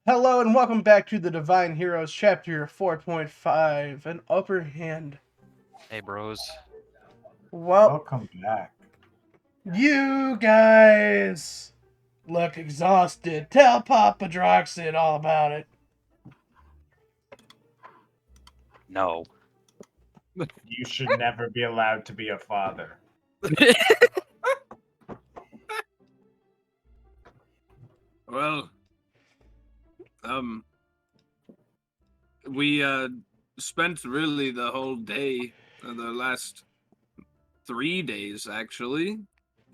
Hello and welcome back to the Divine Heroes chapter 4.5, an upper hand. Hey, bros. Well, Welcome back. you guys look exhausted. Tell Papa Droxid all about it. No. You should never be allowed to be a father. Well, um, we spent really the whole day, the last 3 days actually,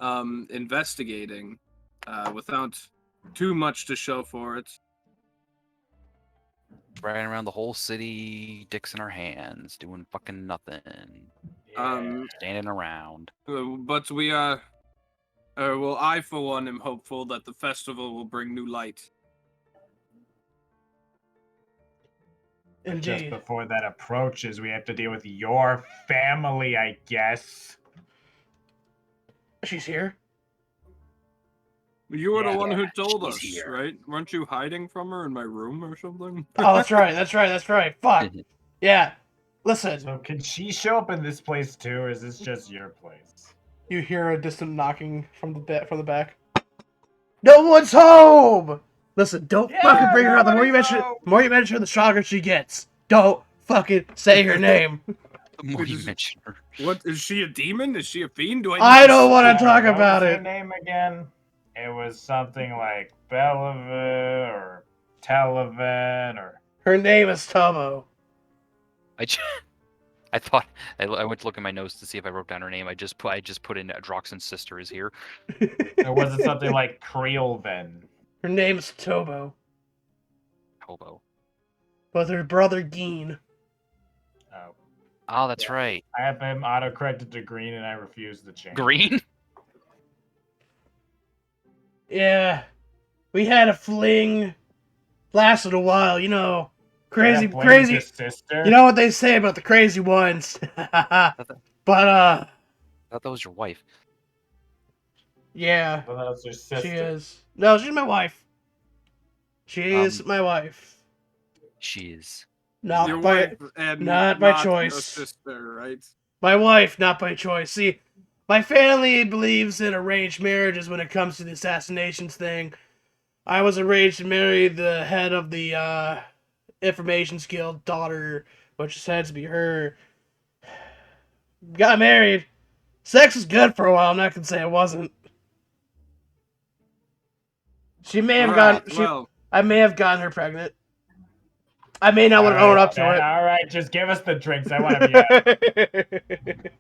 investigating, without too much to show for it. Riding around the whole city, dicks in our hands, doing fucking nothing. Standing around. But well, I for one am hopeful that the festival will bring new light. But just Indeed. before that approaches, we have to deal with your family, I guess. She's here. You were the Yeah, one who told she's us, here. right? Weren't you hiding from her in my room or something? Oh, that's right. Fuck. Yeah. Listen, So can she show up in this place too, or is this just your place? you hear a distant knocking from the back. No one's home! Listen, don't fucking bring her up. The more you mention her, the stronger she gets. Don't fucking say her name. The more you Is- mention her. What is she a demon? Is she a fiend? Do I need don't want to talk What about was her it. name again? It was something like Bellevue or Televen or Her name is Tomo. I thought I went to look at my notes to see if I wrote down her name. I just put in Droxen's sister is here. or was it something like Creelven? Her name is Tobo. Hobo. With her brother Geen. Oh, Oh, that's Yeah. right. I have him autocorrected to green, and I refuse to change. Green. Yeah. We had a fling. Lasted a while, you know. Crazy. His sister. You know what they say about the crazy ones. I But, thought that was your wife. yeah. Well, that was her sister. She is. No, she's my wife. She is my wife. She is. Not Your by wife and not by your choice. sister, right? My wife, not by choice. See, my family believes in arranged marriages when it comes to the assassinations thing. I was arranged to marry the head of the Information Guild daughter, which is said to be her. Got married. Sex was good for a while. I'm not gonna say it wasn't. She may have Right, gotten. well, I may have gotten her pregnant. I may not want to own up to it. All right, just give us the drinks. I want to be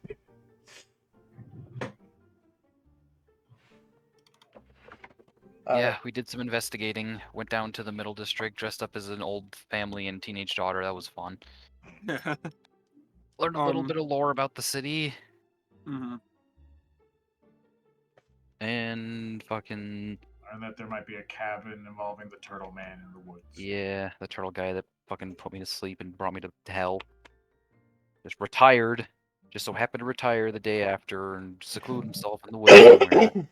out. Yeah, we did some investigating. Went down to the Middle District, dressed up as an old family and teenage daughter. That was fun. Learned a little bit of lore about the city. mhm. And fucking And that there might be a cabin involving the turtle man in the woods. yeah, the turtle guy that fucking put me to sleep and brought me to hell. Just retired. Just so happened to retire the day after and seclude himself in the woods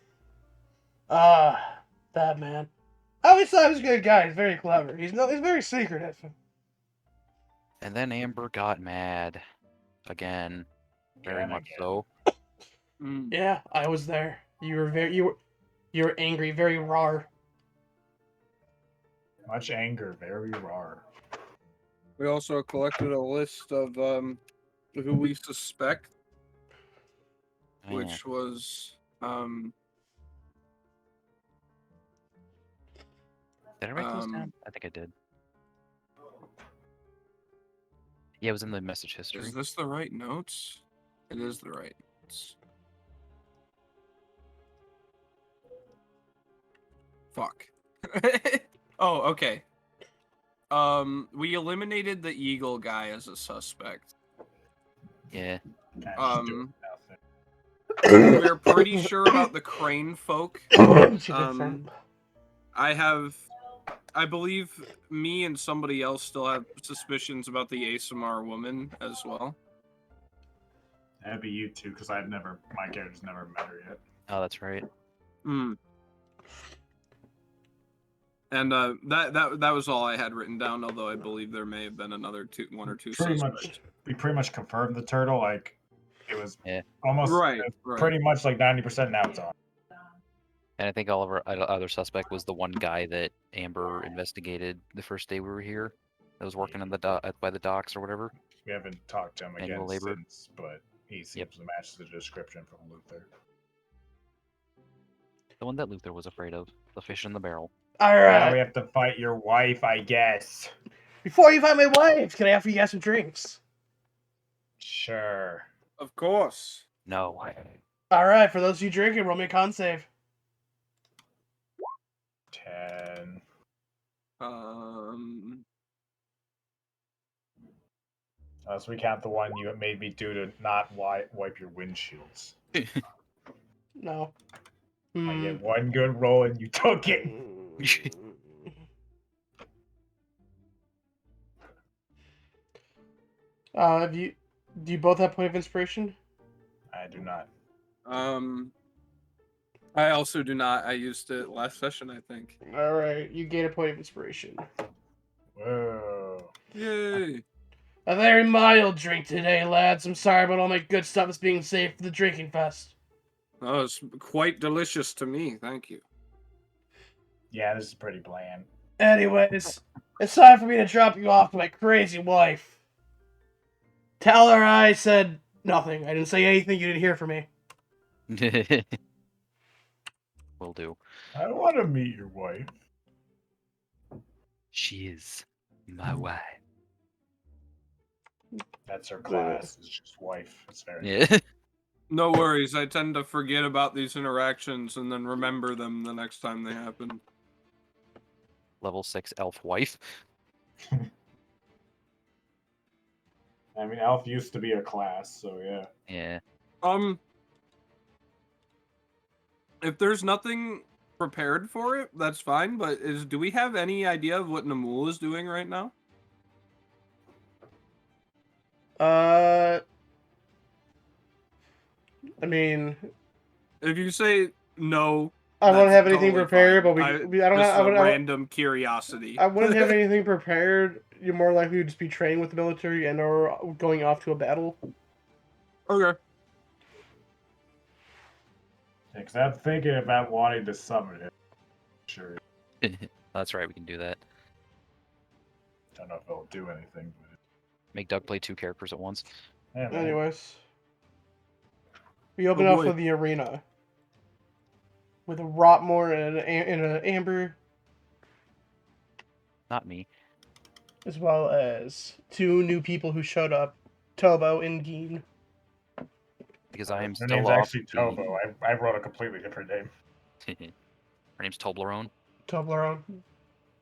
somewhere. That man. I always thought he was a good guy. He's very clever. He's very secretive. And then Amber got mad. Again. Very And much again. so. Mm. Yeah, I was there. You were angry, very raw. Much anger, very raw. We also collected a list of who we suspect, Oh, yeah. which was Did I write those down? I think I did. Yeah, it was in the message history. is this the right notes? It is the right notes. Fuck. Oh, okay. We eliminated the eagle guy as a suspect. Yeah. We're pretty sure about the crane folk. I believe me and somebody else still have suspicions about the ASMR woman as well. That'd be you too, because my character's never met her yet. Oh, that's right. Hmm. And that was all I had written down. Although I believe there may have been another one or two suspects. We pretty much confirmed the turtle. Like it was Yeah. almost Right, pretty much like 90%. Now it's on. And I think all of our other suspect was the one guy that Amber investigated the first day we were here. That was working on the by the docks or whatever. We haven't talked to him Manual again labor. since, but he seems to match the description from Luther. The one that Luther was afraid of. The fish in the barrel. All Now right. we have to fight your wife, I guess. Before you find my wife, can I offer you guys some drinks? Sure. Of course. No. All right. For those of you drinking, roll me a con save. 10. Unless we count the one you made me do to not wipe your windshields. No. I get one good roll and you took it. Do you both have point of inspiration? I do not. I also do not. I used it last session, I think. All right. You gain a point of inspiration. Whoa. Yay! A very mild drink today, lads. I'm sorry about all my good stuff is being saved for the drinking fest. Oh, it's quite delicious to me. Thank you. Yeah, this is pretty bland. Anyways, it's time for me to drop you off to my crazy wife. Tell her I said nothing. I didn't say anything you didn't hear from me. Will do. I want to meet your wife. She is my wife. That's her class. It's just wife. It's very Yeah. No worries. I tend to forget about these interactions and then remember them the next time they happen. Level 6 elf wife. I mean, Elf used to be a class, so yeah. Yeah. If there's nothing prepared for it, that's fine. But do we have any idea of what Namul is doing right now? I mean, If you say no, I wouldn't that's have anything totally prepared, fine. but I don't just have. a random curiosity. I wouldn't have anything prepared. You're more likely to just be training with the military and or going off to a battle. Okay. Because I'm thinking about wanting to summon him. Sure. That's right, we can do that. Don't know if it'll do anything. But... Make Doug play 2 characters at once. Yeah, man. Anyways, we open Oh, up boy. for the arena with a Rotmore and an Amber, Not me. as well as 2 new people who showed up, Tobo and Geen. Because I am Her still name's off actually Tobo. I wrote a completely different name. Her name's Toblerone. Toblerone,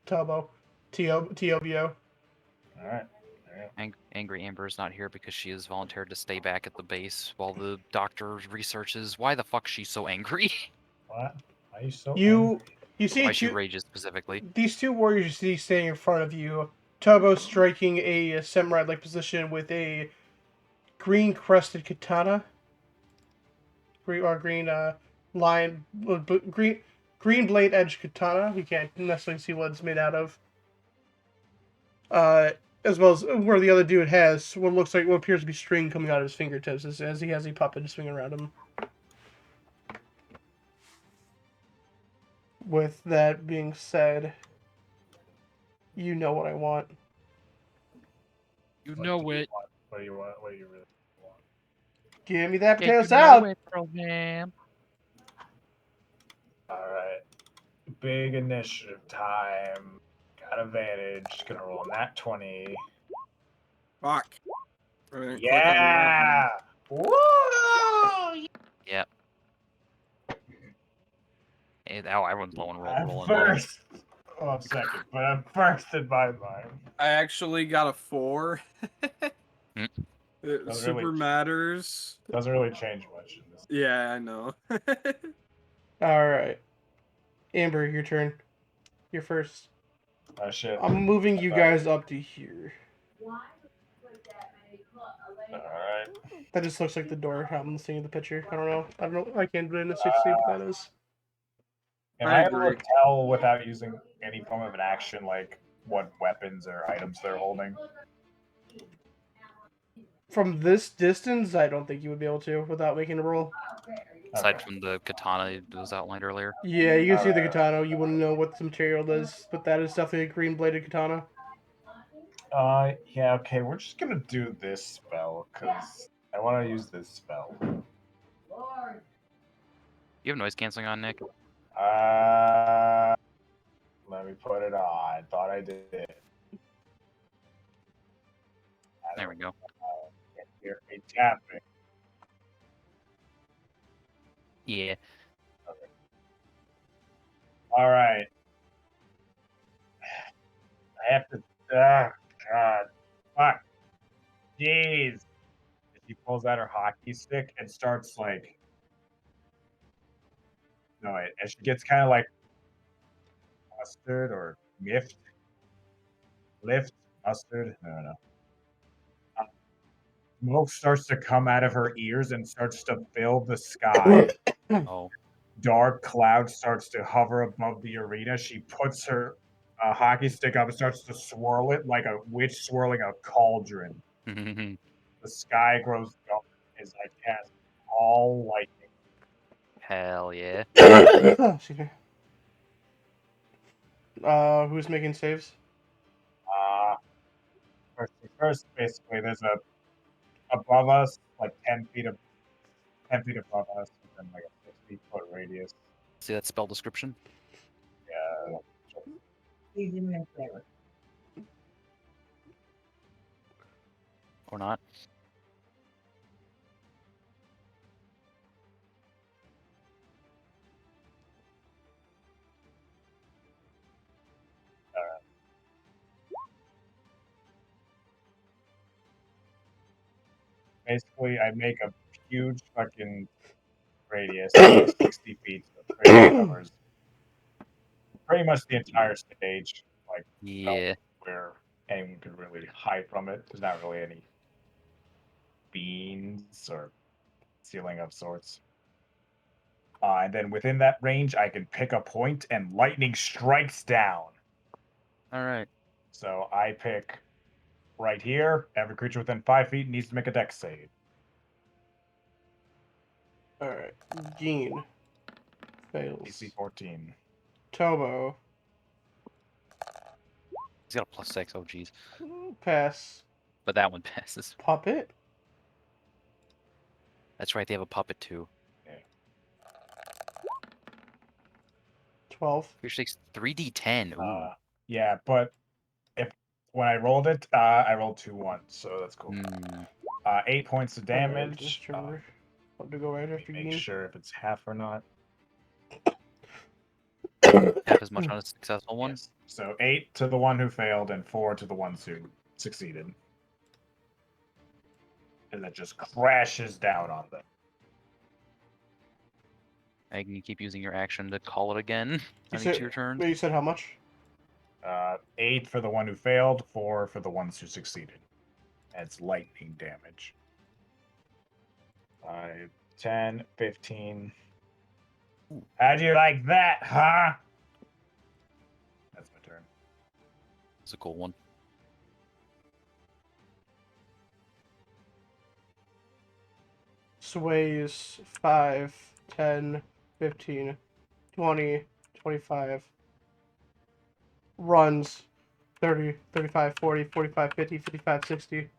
Tobo, Tobio. All right. Angry Amber is not here because she has volunteered to stay back at the base while the doctor researches why the fuck she's so angry. What? Why are you so You see Why she rages specifically. these 2 warriors you see standing in front of you. Tobo striking a samurai-like position with a green crested katana. Green blade edge katana. You can't necessarily see what it's made out of. As well as where the other dude has what looks like what appears to be string coming out of his fingertips as he has a puppet swinging around him. With that being said, you know what I want. You What know do you it. want? What do you want? What do you really want? Give me that Yeah, potato you salad. know it, program. All right. Big initiative time. Got advantage. Gonna roll a nat 20. Fuck. We're gonna click on Yeah! Woo! Yep. Hey, now everyone's low and I'm rolling low. first. Oh, I'm second, but I'm first in my mind. I actually got a 4. Hmm. Doesn't Super really- matters. Doesn't really change much in this. Yeah, I know. All right, Amber, your turn. You're first. Oh shit. I'm moving you guys up to here. Alright. That just looks like the door. I'm seeing the picture. I don't know. I can't really necessarily see what that is. Am I I able to agree. tell without using any form of an action, like what weapons or items they're holding? From this distance, I don't think you would be able to without making a roll. Aside Okay. from the katana that was outlined earlier. Yeah, you can see the Alright. katana. You wouldn't know what the material is, but that is definitely a green bladed katana. Yeah, okay, we're just gonna do this spell, because I want to use this spell. You have noise canceling on, Nick? Let me put it on. Thought I did. I There we don't go. hear me tapping. Yeah. Alright. I have to. Ah, God. Fuck. Jeez. She pulls out her hockey stick and starts like. No, wait. And she gets kind of like mustard or miffed. Lift. Mustard. I don't know. Smoke starts to come out of her ears and starts to fill the sky. Oh. Dark cloud starts to hover above the arena. She puts her hockey stick up and starts to swirl it like a witch swirling a cauldron. The sky grows dark as I cast all lightning. Hell yeah. Excuse me. Who's making saves? Uh, first, basically, there's a above us, like 10 feet above us, and then like a 60-foot radius. See that spell description? Yeah. Or not? Basically, I make a huge fucking radius, like 60 feet, so it pretty much covers pretty much the entire stage. Like, Yeah. where anyone could really hide from it. There's not really any beams or ceiling of sorts. And then within that range, I can pick a point and lightning strikes down. Alright. So I pick right here. Every creature within 5 feet needs to make a dex save. Alright. Gene. Fails. AC 14. Tobo. He's got a +6. Oh, jeez. Pass. But that one passes. Puppet. That's right, they have a puppet too. 12. Creature takes 3d10. Ooh. Yeah, but if when I rolled it, I rolled 2 1s, so that's cool. Hmm. 8 points of Alright, damage. Mr. I'll go right after Make Gene. sure if it's half or not. Half as much on a successful one? Yes. So 8 to the one who failed and 4 to the ones who succeeded. And that just crashes down on them. And you keep using your action to call it again on each of your turns. You said how much? 8 for the one who failed, 4 for the ones who succeeded. That's lightning damage. 5, 10, 15. How'd you like that, huh? That's my turn. It's a cool one. Sways 5, 10, 15, 20, 25. Runs 30, 35, 40, 45, 50, 55, 60.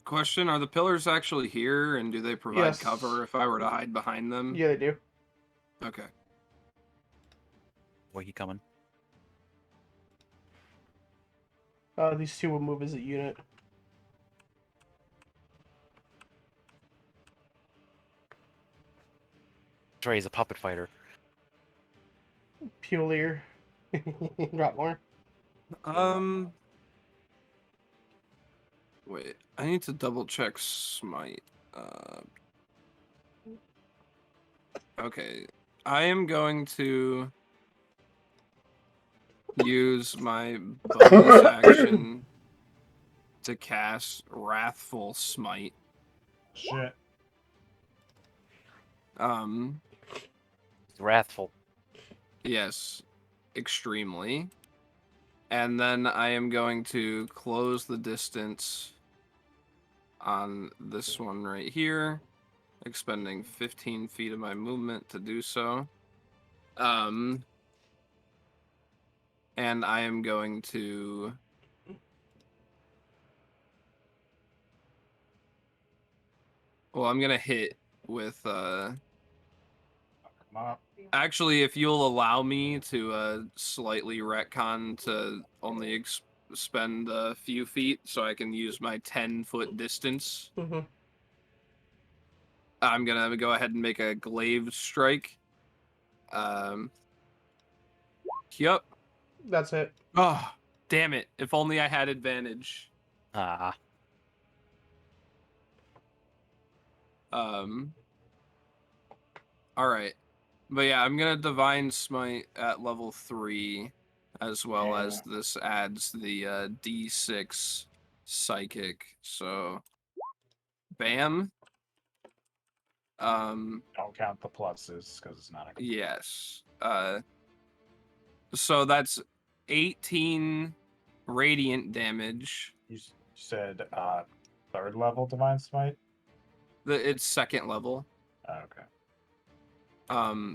Question: are the pillars actually here, and do they provide Yes. cover if I were to hide behind them? Yeah, they do. Okay. Where he coming? These two will move as a unit. That's right, he's a puppet fighter. Pulier. Drop more. Wait, I need to double check smite. Okay, I am going to use my bonus action to cast Wrathful Smite. Shit. He's wrathful. Yes, extremely. And then I am going to close the distance on this one right here, expending 15 feet of my movement to do so. And I am going to... Well, I'm going to hit with... Come up. Actually, if you'll allow me to slightly retcon to only spend a few feet so I can use my 10-foot distance, Mm-hmm. I'm going to go ahead and make a glaive strike. Yep. That's it. Oh, damn it. If only I had advantage. Ah. All right. But yeah, I'm going to Divine Smite at level 3, as well as this adds the D6 Psychic. So, bam. Don't count the pluses because it's not a. Yes. So that's 18 radiant damage. You said third level Divine Smite? It's second level. Okay.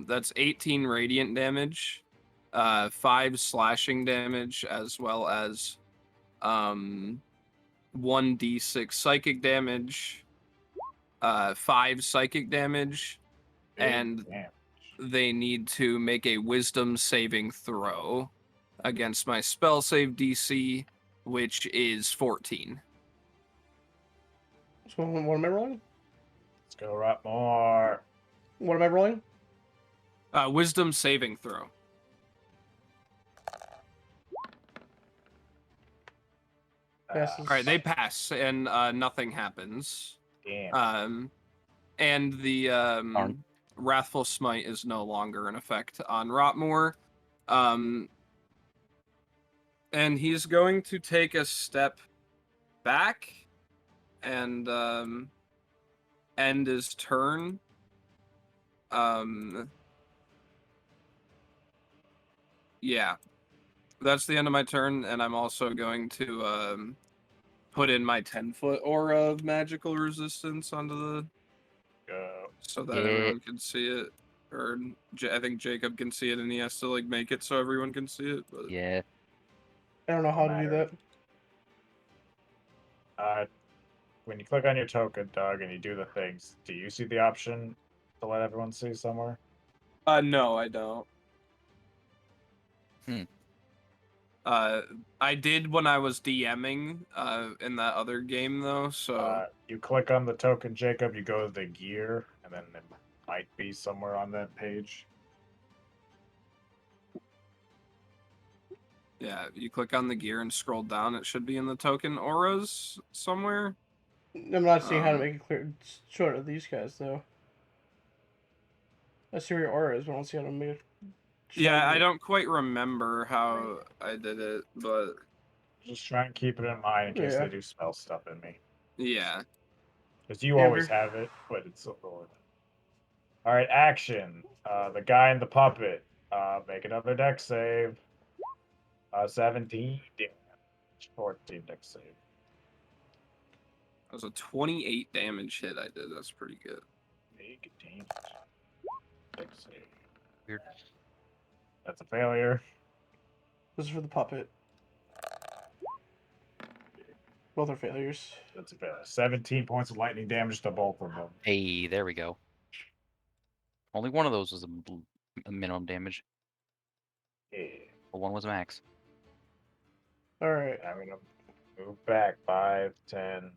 That's 18 radiant damage, 5 slashing damage, as well as 1d6 psychic damage, 5 psychic damage, and Damn. they need to make a wisdom saving throw against my spell save DC, which is 14. So what am I rolling? Let's go up more. What am I rolling? Wisdom saving throw. Yes. All right, they pass and nothing happens. Damn. And the Darn. Wrathful Smite is no longer in effect on Rotmore. And he's going to take a step back and end his turn. Yeah. That's the end of my turn, and I'm also going to put in my 10-foot aura of magical resistance onto the... so that everyone can see it. Or I think Jacob can see it, and he has to like make it so everyone can see it. But... Yeah. I don't know how to do that. When you click on your token, Doug, and you do the things, do you see the option to let everyone see somewhere? No, I don't. I did when I was DMing in that other game though, so You click on the token, Jacob, you go to the gear, and then it might be somewhere on that page. yeah, you click on the gear and scroll down, it should be in the token auras somewhere. I'm not seeing how to make it clear short of these guys though. I see where your aura is, but I don't see how to make it. Yeah, I don't quite remember how I did it, but Just try and keep it in mind in case Yeah. they do spell stuff in me. yeah. Because you always have it, but it's a little... Alright, action. The guy in the puppet. Make another dex save. 17 damage. 14 dex save. That was a 28 damage hit I did. That's pretty good. Make damage. Dex save. Weird. That's a failure. This is for the puppet. Both are failures. That's a failure. 17 points of lightning damage to both of them. Hey, there we go. Only one of those was a minimum damage. Yeah. But one was max. Alright. I'm going to move back 5, 10,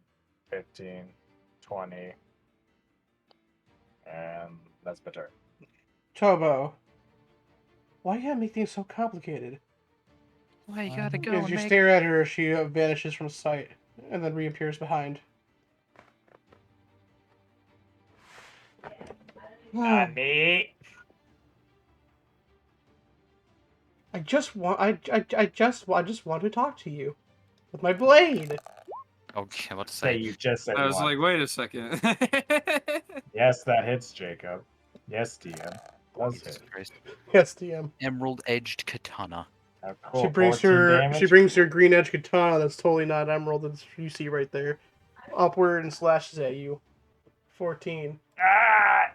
15, 20. And that's my turn. Tobo. Why you gotta make things so complicated? Why you gotta go? As you stare at her, she vanishes from sight and then reappears behind. Not me. I just want to talk to you with my blade. Okay, what to Say say? you just said I was one. like, wait a second. Yes, that hits, Jacob. Yes, DM. Does Jesus hit. Christ. Yes, DM. Emerald edged katana. Oh, cool. She brings 14 her damage. green edge katana that's totally not emerald that you see right there. Upward and slashes at you. 14. Ah!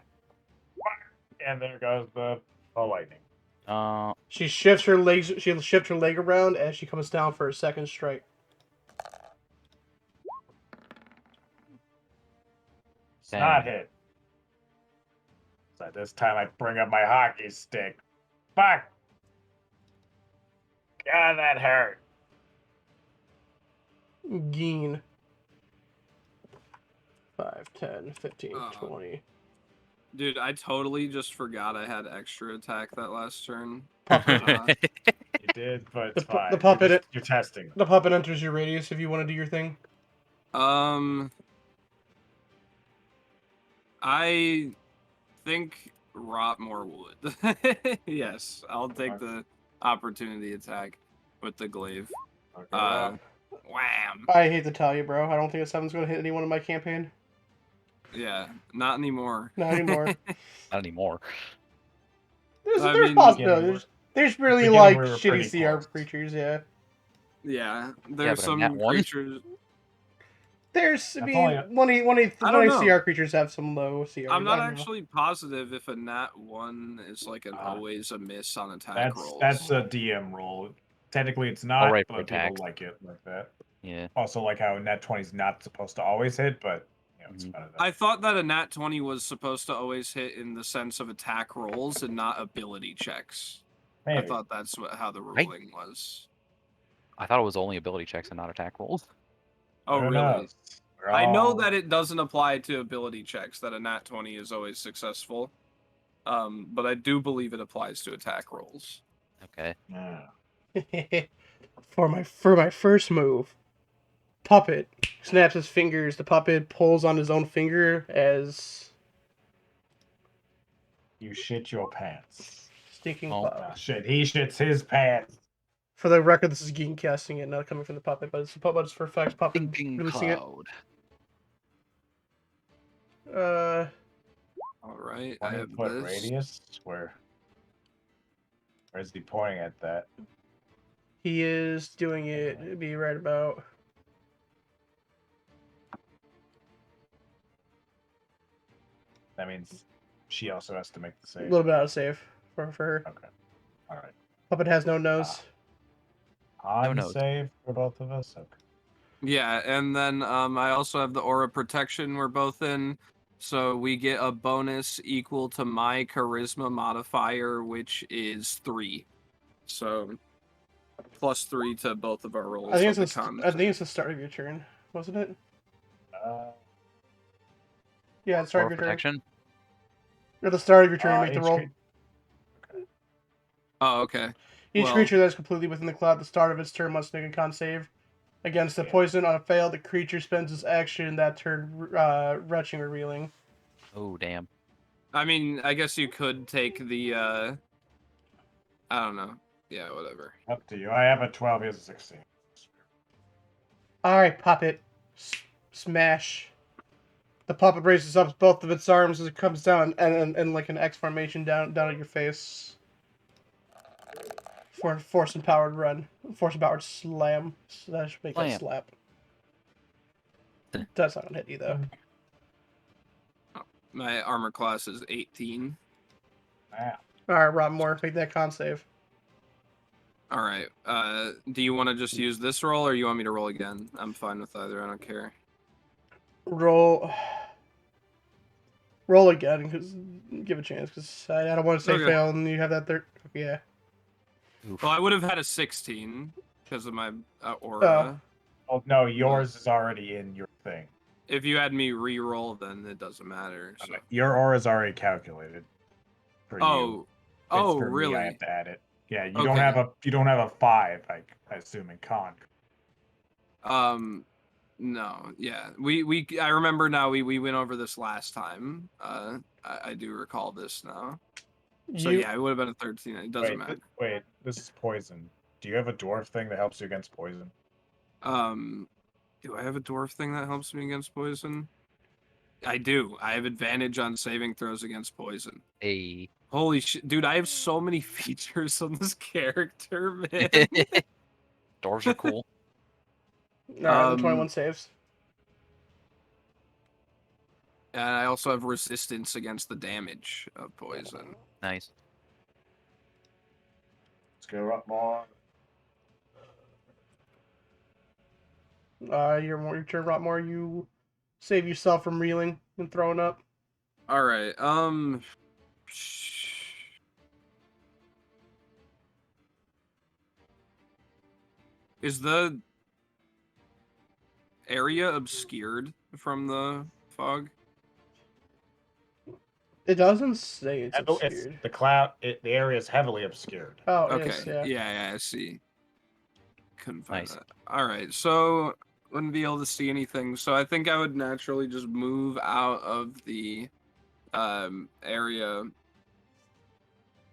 And there goes the lightning. She shifts her legs. She'll shift her leg around as she comes down for a second strike. It's Dang. not hit. So this time I bring up my hockey stick. Fuck! God, that hurt. Geen. 5, 10, 15, Oh. 20. Dude, I totally just forgot I had extra attack that last turn. Puppet. You did, but it's The pu- fine. the puppet- You're testing. The puppet enters your radius if you want to do your thing. I think Rotmore would. Yes, I'll take the opportunity attack with the glaive. Okay, Wham! I hate to tell you, bro. I don't think a 7's going to hit anyone in my campaign. Yeah, not anymore. Not anymore. Not anymore. There's I there's mean, possibilities. There's really beginning like we were shitty pretty CR close. creatures, yeah. Yeah, there's but a nat some one? creatures. There's, I That's mean, only a- I don't know. CR creatures have some low CR. I'm not actually positive if a nat 1 is like an always a miss on attack rolls. That's a DM roll. Technically, it's not, right, for but people attacks. like it like that. Yeah. Also, like how nat 20 is not supposed to always hit, but you know, it's kind of that. I thought that a nat 20 was supposed to always hit in the sense of attack rolls and not ability checks. Maybe. I thought that's how the ruling was. I thought it was only ability checks and not attack rolls. Oh, Who really? knows? We're I know all- that it doesn't apply to ability checks, that a nat 20 is always successful. But I do believe it applies to attack rolls. Okay. Yeah. For my first move, Puppet snaps his fingers. The puppet pulls on his own finger as You shit your pants. stinking Oh. cloud. Ah, shit, he shits his pants. For the record, this is Geen casting it, not coming from the puppet, but it's the for effects. Puppet Thinking releasing it. cloud. All right, 20 I have foot this. radius? Where's he pointing at that? He is doing it. It'd be right about. That means she also has to make the A save. little bit out of save for her. Okay. Alright. Puppet has no nose. On nose. save for both of us? Okay. Yeah, and then I also have the aura protection we're both in. So we get a bonus equal to my charisma modifier, which is 3. So +3 to both of our rolls. I think of the it's con I think it's the start of your turn, wasn't it? Yeah, the start Or of your turn. protection. Or the start of your turn, make the each roll. Oh, okay. Each well- creature that is completely within the cloud at the start of its turn must make a con save. Against the Yeah. poison on a fail, the creature spends its action that turn retching or reeling. Oh damn. I mean, I guess you could take the I don't know. Yeah, whatever. Up to you. I have a 12, he has a 16. Alright, puppet. Smash. The puppet raises up both of its arms as it comes down and like an X formation down at your face. For force empowered run. Force empowered slam. So that should make Slam. that slap. That's not gonna hit you though. My armor class is 18. Wow. Alright, Rob Moore, make that con save. All right. Do you want to just use this roll, or you want me to roll again? I'm fine with either. I don't care. Roll again, cause give a chance, because I don't want to say Okay. fail and you have that third. Yeah. Oof. Well, I would have had a 16 because of my aura. Oh, no, yours is already in your thing. If you had me re-roll, then it doesn't matter. So. Your aura is already calculated. For you. Oh, It's oh, for me, really? I have to add it. Yeah, you Okay. don't have a 5, I assume, in con. No, yeah. I remember now. We went over this last time. I do recall this now. So You, yeah, it would have been a 13. It doesn't matter. Wait, this is poison. Do you have a dwarf thing that helps you against poison? Do I have a dwarf thing that helps me against poison? I do. I have advantage on saving throws against poison. A Holy shit, dude! I have so many features on this character, man. Dwarves are cool. Alright, then 21 saves. And I also have resistance against the damage of poison. Nice. Let's go up more. Your turn, Rotmore. You save yourself from reeling and throwing up. All right. Is the area obscured from the fog? It doesn't say it's It's obscured. the cloud. The area is heavily obscured. Oh, it Okay. is, yeah. Yeah, I see. Couldn't find Nice. that. All right. So wouldn't be able to see anything. So I think I would naturally just move out of the area.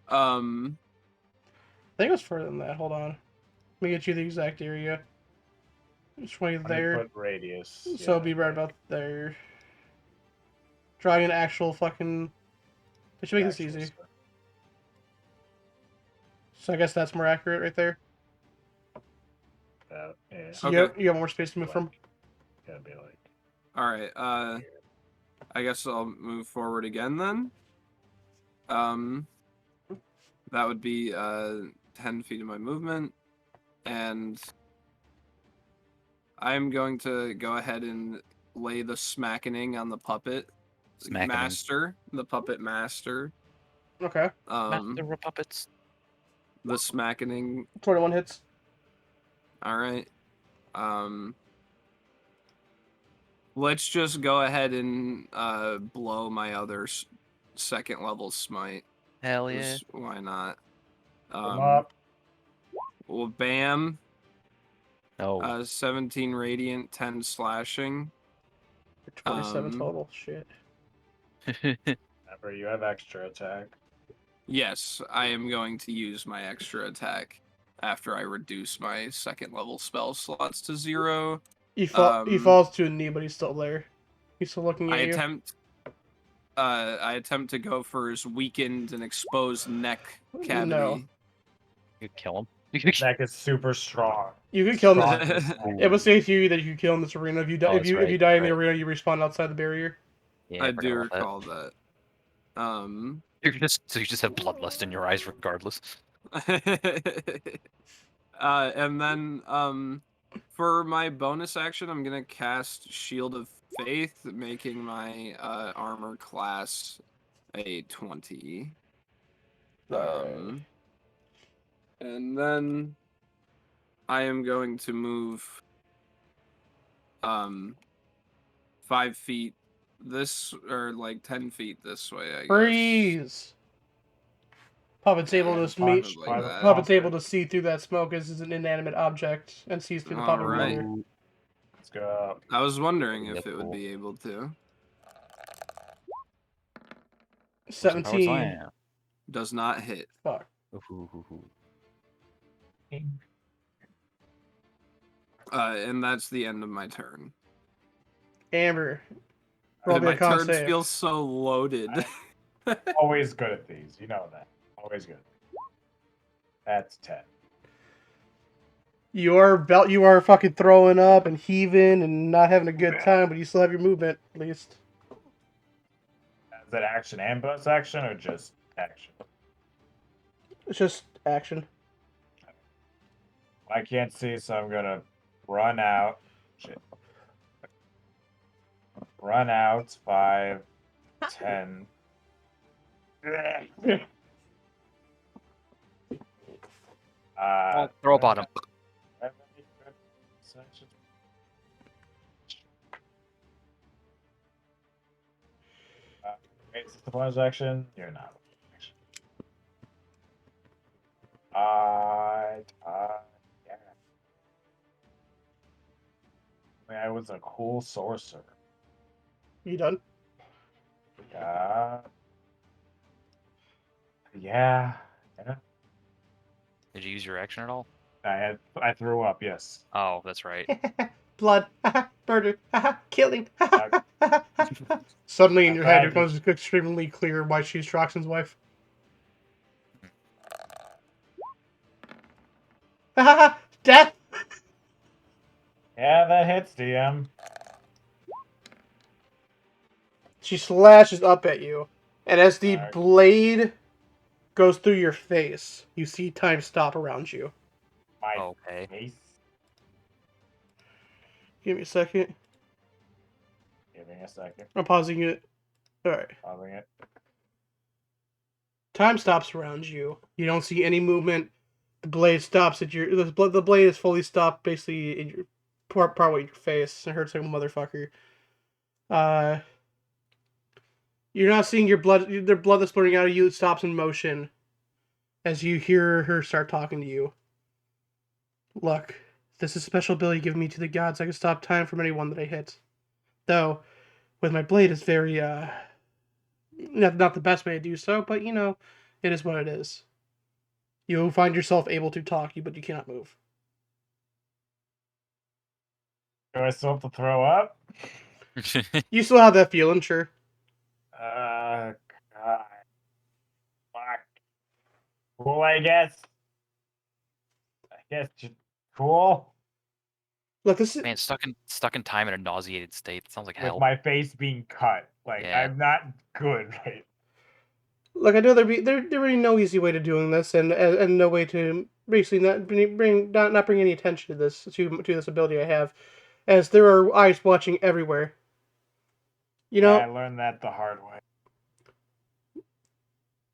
I think it was further than that. Hold on. Let me get you the exact area. It's 20 there. 20-foot radius. So it'll be right about there. Drawing an actual fucking... It should make this Actual easy. stuff. So I guess that's more accurate right there. Yeah. So Okay. you have more space to move from. Gotta be like. All right. I guess I'll move forward again then. That would be 10 feet of my movement, and I'm going to go ahead and lay the smackening on the puppet Smackening. master, the puppet master. Okay. Master of puppets. The smackening. 21 hits. All right. Let's just go ahead and blow my other second level smite. Hell yeah. Why not? Come up. Well, bam. Oh. 17 radiant, 10 slashing. 27 total. Shit. Remember, you have extra attack. Yes, I am going to use my extra attack after I reduce my second level spell slots to 0. He falls to a knee, but he's still there. He's still looking at I you. attempt to go for his weakened and exposed neck cavity. No. You kill him. Neck is super strong. You could kill him. Strong. It would say to you that you could kill in this arena. If you die, Oh, if that's you right, die in that's the right. arena, you respawn outside the barrier. Yeah, I forgot do about that. recall that. You just have bloodlust in your eyes regardless. And then for my bonus action, I'm gonna cast Shield of Faith, making my armor class a 20. Alright. And then I am going to move 5 feet this, or like 10 feet this way, I guess. Freeze. Puppet's able to Probably meet. like that. Puppet's able to see through that smoke as it's an inanimate object and sees through the puppet Alright. wonder. Let's go. I was wondering if That's it would cool. be able to. 17. Does not hit. Fuck. And that's the end of my turn. Amber. Roll me My a con turn save. feels so loaded. Always good at these. You know that. Always good. That's 10. You are fucking throwing up and heaving and not having a good time, but you still have your movement, at least. Is that action and bonus action or just action? It's just action. I can't see, so I'm gonna run out. Shit. Run out 5, 10. Throw a bottom. Wait, is this the bonus action? You're not. Yeah. I mean, I was a cool sorcerer. You done? Yeah. Did you use your action at all? I threw up. Yes. Oh, that's right. blood, murder, killing. Suddenly in your head, it becomes extremely clear why she's Troxton's wife. Death! Yeah, that hits, DM. She slashes up at you, and as the Alright. blade goes through your face, you see time stop around you. My Okay. face. Give me a second. Give me a second. I'm pausing it. Alright. Pausing it. Time stops around you. You don't see any movement. The blade stops at your... The blade is fully stopped, basically, in your... Partway in your face. It hurts like a motherfucker. You're not seeing your blood... The blood that's blurring out of you stops in motion as you hear her start talking to you. Look, this is a special ability given me to the gods. I can stop time from anyone that I hit. Though, with my blade, it's very, not the best way to do so, but, you know, it is what it is. You'll find yourself able to talk, but you cannot move. Do I still have to throw up? You still have that feeling, sure. God. Fuck. Cool, I guess. Just cool. Look, this is... Man, stuck in time in a nauseated state. Sounds like With hell. my face being cut. Like, Yeah. I'm not good, right? Look, I know there really no easy way to doing this, and no way to basically not bring any attention to this this ability I have, as there are eyes watching everywhere. You know, Yeah, I learned that the hard way.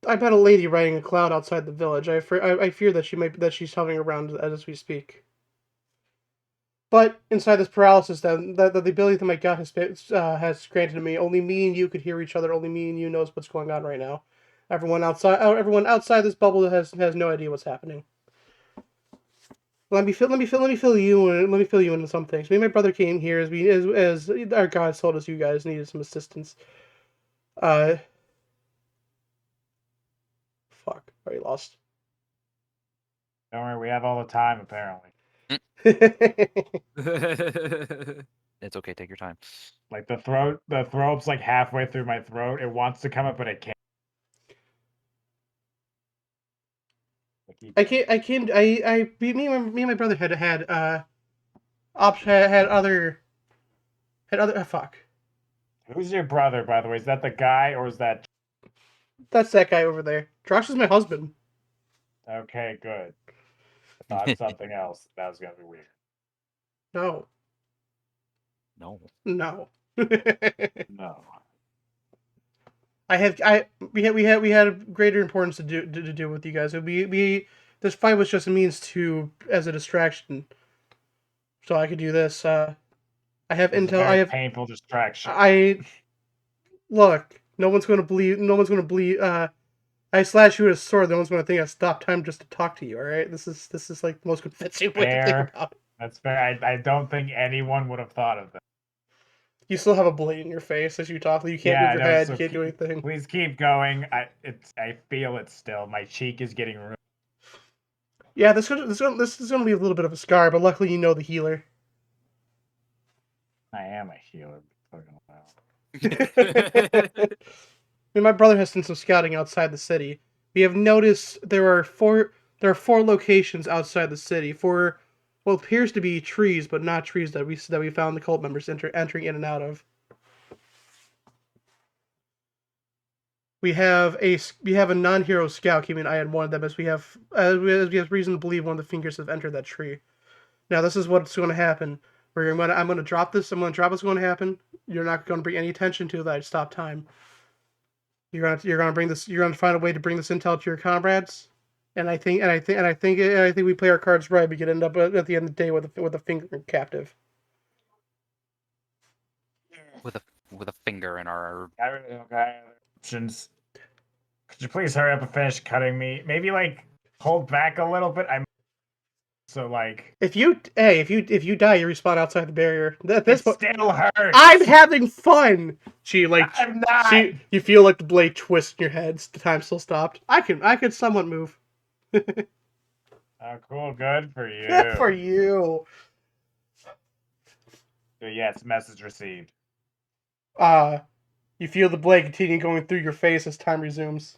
I bet a lady riding a cloud outside the village. I fear that she's hovering around as we speak. But inside this paralysis, then the ability that my god has granted to me, only me and you could hear each other. Only me and you knows what's going on right now. Everyone outside this bubble has no idea what's happening. Let me fill you in some things. Me and my brother came here as our gods told us you guys needed some assistance. Fuck, already lost. Don't worry, we have all the time, apparently. It's okay, take your time. Like, the throat's like halfway through my throat. It wants to come up, but it can't. Me and my brother had fuck. Who's your brother, by the way? Is that the guy, or is that... That's that guy over there. Josh is my husband. Okay, good. I thought something else. That was gonna be weird. No. No. No. No. We had greater importance to do with you guys. This fight was just a means as a distraction. So I could do this. I have It's a intel. very painful distraction. Look. No one's gonna believe. I slash you with a sword. No one's gonna think I stopped time just to talk to you. All right. This is like the most convincing way to think about it. That's fair. I don't think anyone would have thought of that. You still have a blade in your face as you talk. You can't move your head. So You can't do anything. Please keep going. I feel it still. My cheek is getting ruined. Yeah, this is gonna be a little bit of a scar, but luckily you know the healer. I am a healer. Fucking wow. I mean, my brother has done some scouting outside the city. We have noticed there are four locations outside the city for what appears to be trees, but not trees that we found the cult members entering in and out of. We have a non-hero scout keeping an eye on one of them, as we have reason to believe one of the fingers have entered that tree. Now this is what's going to happen. I'm going to drop this. I'm going to drop what's going to happen. You're not going to bring any attention to that. I stop time. You're going to find a way to bring this intel to your comrades, and I think we play our cards right. We could end up at the end of the day with a finger captive. With a finger in our... Okay. Could you please hurry up and finish cutting me? Maybe like hold back a little bit. So like if you die, you respawn outside the barrier. At this point, still hurts. I'm having fun. I'm not. You feel like the blade twists in your head. The time still stopped. I could somewhat move. Oh, cool. Good for you. Good for you. Yes, message received. You feel the blade continue going through your face as time resumes.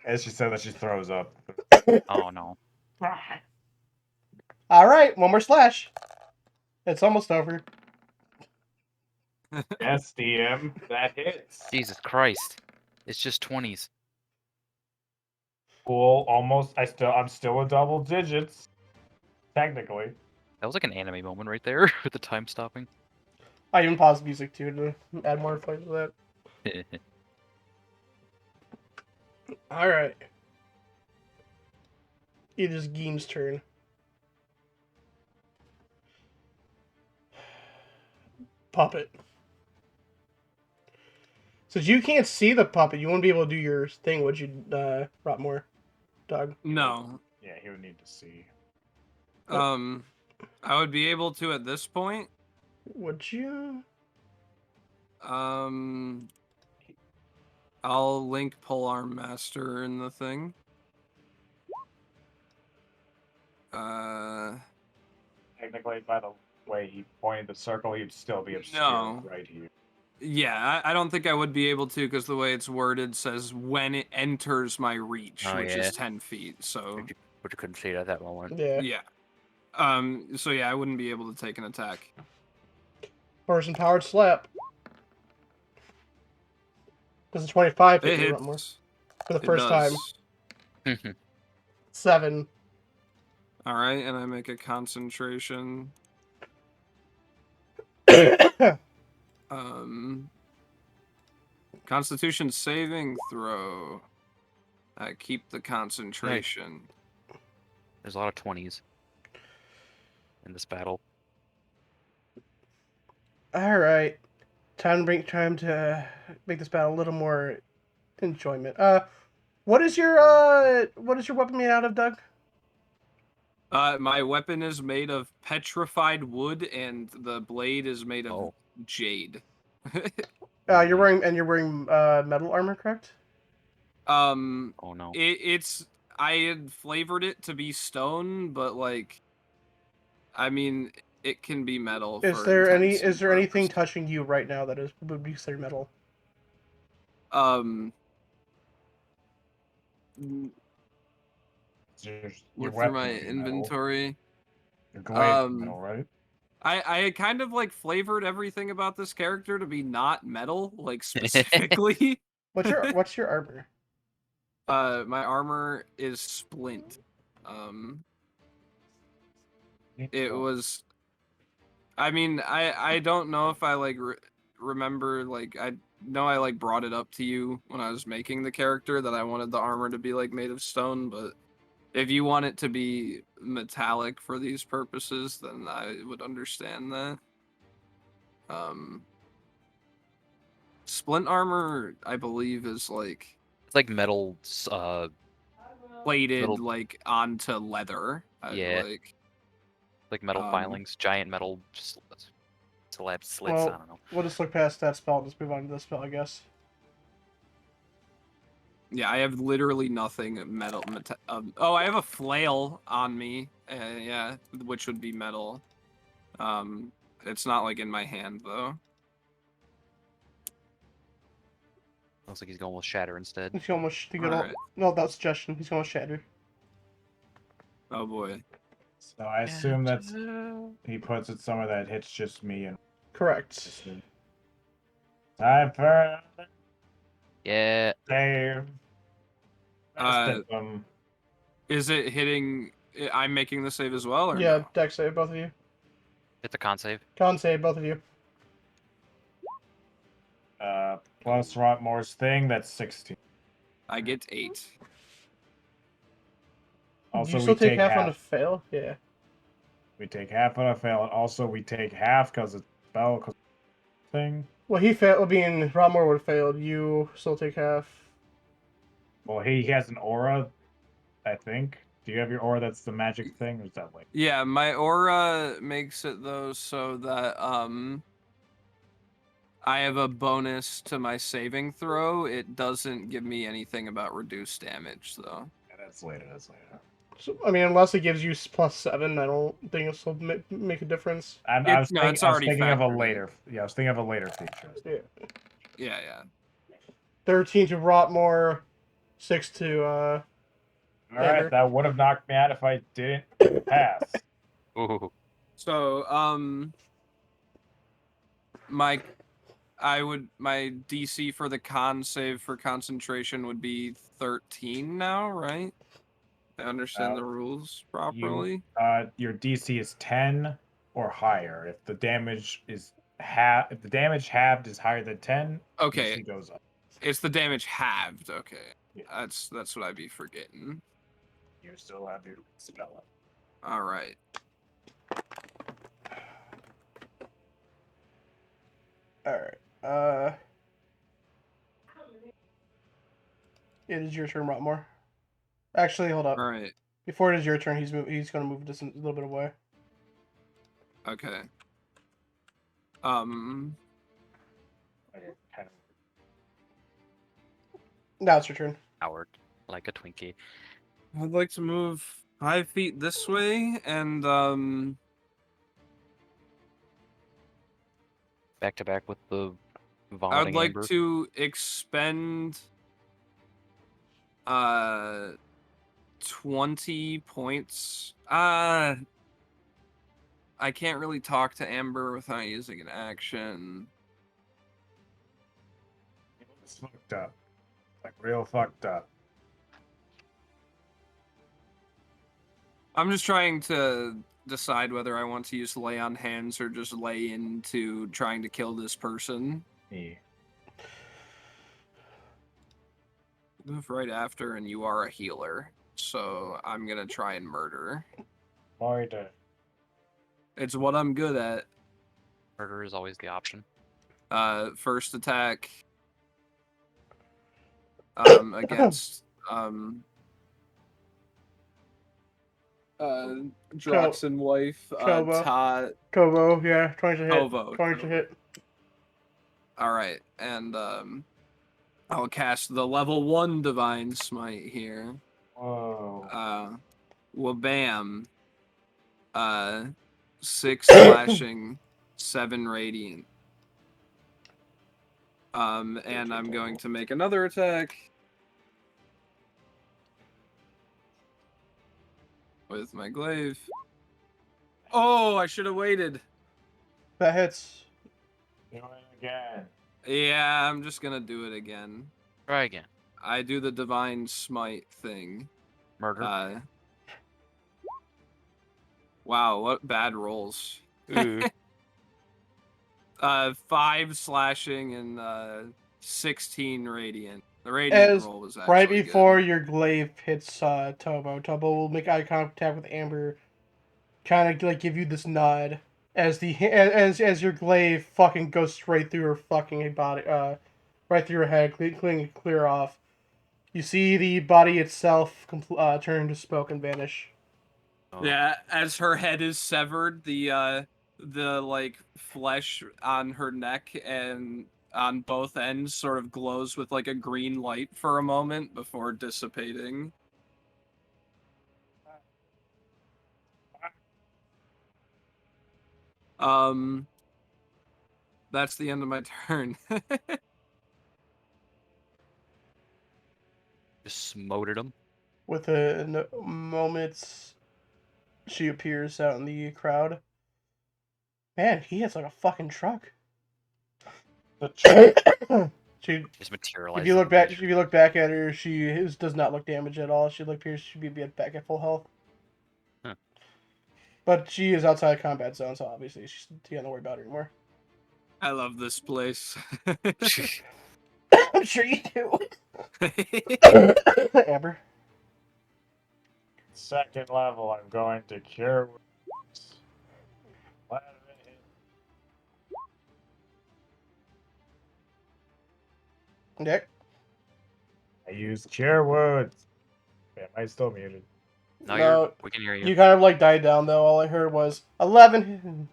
As she said that, she throws up. Oh no. All right, one more slash. It's almost over. Yes, DM, that hits. Jesus Christ. It's just 20s. Cool, almost. I'm still in double digits, technically. That was like an anime moment right there with the time stopping. I even paused music too to add more flavor to that. All right. It is Geem's turn. Puppet. Since you can't see the puppet, you won't be able to do your thing, would you, Rotmore? Doug? No. Yeah, he would need to see. I would be able to at this point. Would you? I'll link Polearm Master in the thing. Technically, by the way he pointed the circle, he'd still be obscured No. right here. Yeah, I don't think I would be able to because the way it's worded says when it enters my reach, Oh, which yeah. is 10 feet. So But you couldn't see it at that moment. Yeah. yeah. So yeah, I wouldn't be able to take an attack. Person powered slap. Does a 25 hit It you, Rotmore? hits. For the It first time. does. 7. All right, and I make a concentration. Constitution saving throw. I keep the concentration. There's a lot of 20s in this battle. All right. Time to make this battle a little more enjoyment. What is your weapon made out of, Doug? My weapon is made of petrified wood, and the blade is made of jade. You're wearing metal armor, correct? Oh no. I had flavored it to be stone, but like, I mean, it can be metal. Is there anything touching you right now that would be considered metal? Your Look through weapon my would be metal. inventory. Your glaive is metal, right? I kind of like flavored everything about this character to be not metal, like specifically. What's your armor? My armor is splint. It was. I mean, I don't know if I like remember, like, I know I like brought it up to you when I was making the character that I wanted the armor to be like made of stone, but if you want it to be metallic for these purposes, then I would understand that. Splint armor, I believe, is like It's like metal plated like onto leather. Yeah. Like metal filings, giant metal slits. Well, I don't know. We'll just look past that spell and just move on to this spell, I guess. Yeah, I have literally nothing metal. Oh, I have a flail on me. Yeah, which would be metal. It's not like in my hand though. Looks like he's going with shatter instead. He's almost Alright. no, that's suggestion. He's going to shatter. Oh boy. So I assume that's he puts it somewhere that hits just me and Correct. time for Yeah. save. Is it hitting? I'm making the save as well, or Yeah, no? dex save, both of you. It's a con save. Con save, both of you. Plus Rotmore's thing, that's 16. I get 8. Do you still take half on a fail? Yeah. We take half on a fail, and also we take half because it's a spell thing. Well, he failed. Being Rotmore would have failed. You still take half. Well, he has an aura, I think. Do you have your aura that's the magic thing, or is that like? Yeah, my aura makes it though so that I have a bonus to my saving throw. It doesn't give me anything about reduced damage though. Yeah, that's later. So, I mean, unless it gives you +7, I don't think this will make a difference. I was No, thinking, it's I was already thinking of a factored in. later. Yeah, I was thinking of a later feature. Yeah. Yeah. 13 to Rotmore, 6 to All Amber. right, that would have knocked me out if I didn't pass. Ooh. So, my DC for the con save for concentration would be 13 now, right? I understand the rules properly. Your DC is 10 or higher. If the damage is if the damage halved is higher than 10, Okay, DC goes up. it's the damage halved. Okay, Yeah. that's what I'd be forgetting. You still have your spell up. All right. Alright. It is your turn, Rotmore. Actually, hold up. All right. Before it is your turn, he's going to move just a little bit away. Okay. Okay, kind of. Now it's your turn. Howard, like a Twinkie. I'd like to move 5 feet this way and Back to back with the I'd vomiting like Amber. to expend 20 points. I can't really talk to Amber without using an action. It's fucked up. Like real fucked up. I'm just trying to decide whether I want to use lay on hands or just lay into trying to kill this person. Yeah. Move right after, and you are a healer, so I'm gonna try and murder. Murder. It's what I'm good at. Murder is always the option. First attack against Drox and wife Kobo. Todd Kobo, yeah, 20 to hit. Kobo. 20 to hit. All right, and I'll cast the level 1 divine smite here. Whoa. Wabam. 6 slashing, 7 radiant. And I'm going to make another attack with my glaive. Oh, I should have waited. That hits. Do it again. Yeah, I'm just gonna do it again. Try again. I do the divine smite thing. Murder. Wow, what bad rolls. Ooh. 5 slashing and 16 radiant. The radiant roll was actually right before good. your glaive hits Tobo. Tobo will make eye contact with Amber, kind of like give you this nod as as your glaive fucking goes straight through her fucking body, right through her head, clear off. You see the body itself turn to smoke and vanish. Oh. Yeah, as her head is severed, the like flesh on her neck and on both ends sort of glows with like a green light for a moment before dissipating. That's the end of my turn. Just smoted him. With a moment, she appears out in the crowd. Man, he hits like a fucking truck. She, Just materialized. if you look back at her, she does not look damaged at all. She appears to be back at full health. Huh. But she is outside combat zone, so obviously she can't worry about it anymore. I love this place. I'm sure you do. Amber. Second level, I'm going to cure wounds. Nick. I use cure wounds. Am I still muted? No, we can hear you. You kind of like died down though. All I heard was 11.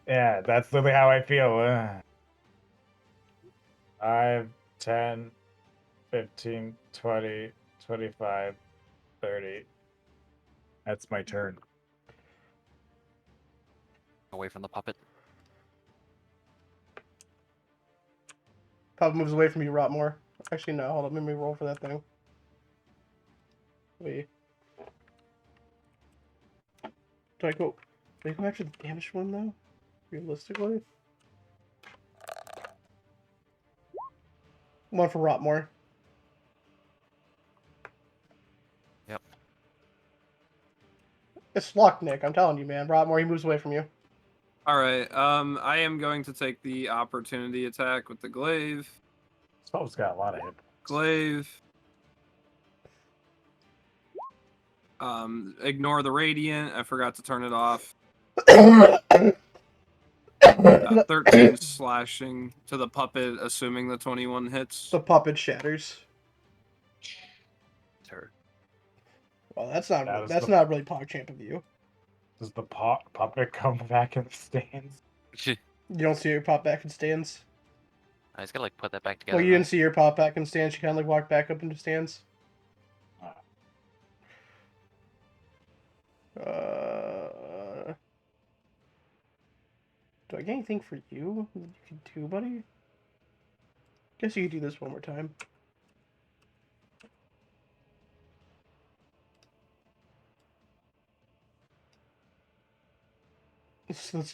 Yeah, that's literally how I feel. 5, 10, 15, 20, 25, 30, That's my turn. Away from the puppet. Puppet moves away from you, Rotmore. Actually, no. Hold on. Let me roll for that thing. Wait. Do I go after the damaged one, though? Realistically? One for Rotmore. Yep. It's luck, Nick. I'm telling you, man. Rotmore, he moves away from you. All right. I am going to take the opportunity attack with the glaive. Spell's got a lot of hit. Glaive. Ignore the radiant. I forgot to turn it off. 13 slashing to the puppet, assuming the 21 hits. The puppet shatters. Her. Well, that's That not is that's the- not really PogChamp of you. Does the puppet come back in the stands? You don't see her pop back in stands. I just gotta like put that back together. Well, you now. didn't see her pop back in stands. She kind of like walked back up into stands. Do I get anything for you that you can do, buddy? Guess you could do this one more time.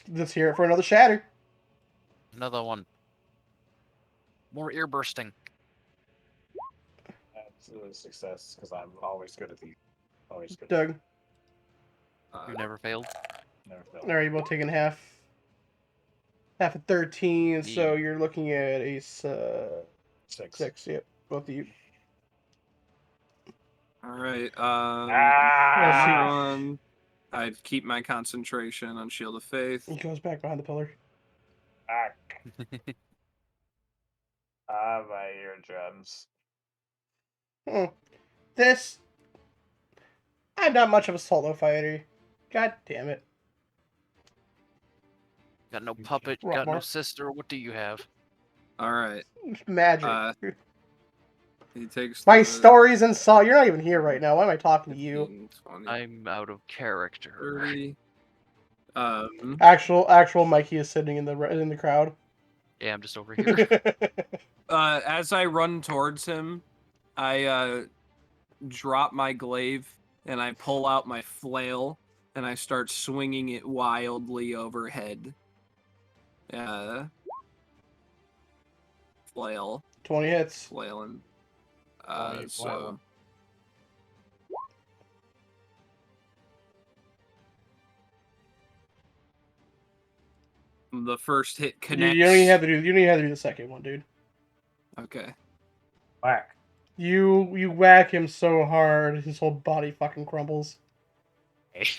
Let's hear it for another shatter. Another one. More ear bursting. That's a success because I'm always good at these. Always good. Doug. You never failed. Never fail. All right, you're both taking half of 13, so Yeah. you're looking at a 6. 6. Yep, both of you. All right. Ah! Everyone, I'd keep my concentration on Shield of Faith. He goes back behind the pillar. Back. My eardrums. This. I'm not much of a solo fighter. God damn it. Got no puppet. Got no Rotmore. sister. What do you have? All right. Magic. He takes My the stories and song. You're not even here right now. Why am I talking to you? 15, 20, I'm out of character. 30. Actual Mikey is sitting in the crowd. Yeah, I'm just over here. As I run towards him, I drop my glaive and I pull out my flail and I start swinging it wildly overhead. Flail. 20 hits. Flailing. Flailing. So the first hit You connects. don't even have to do. You don't even have to do the second one, dude. Okay. Whack. You whack him so hard, his whole body fucking crumbles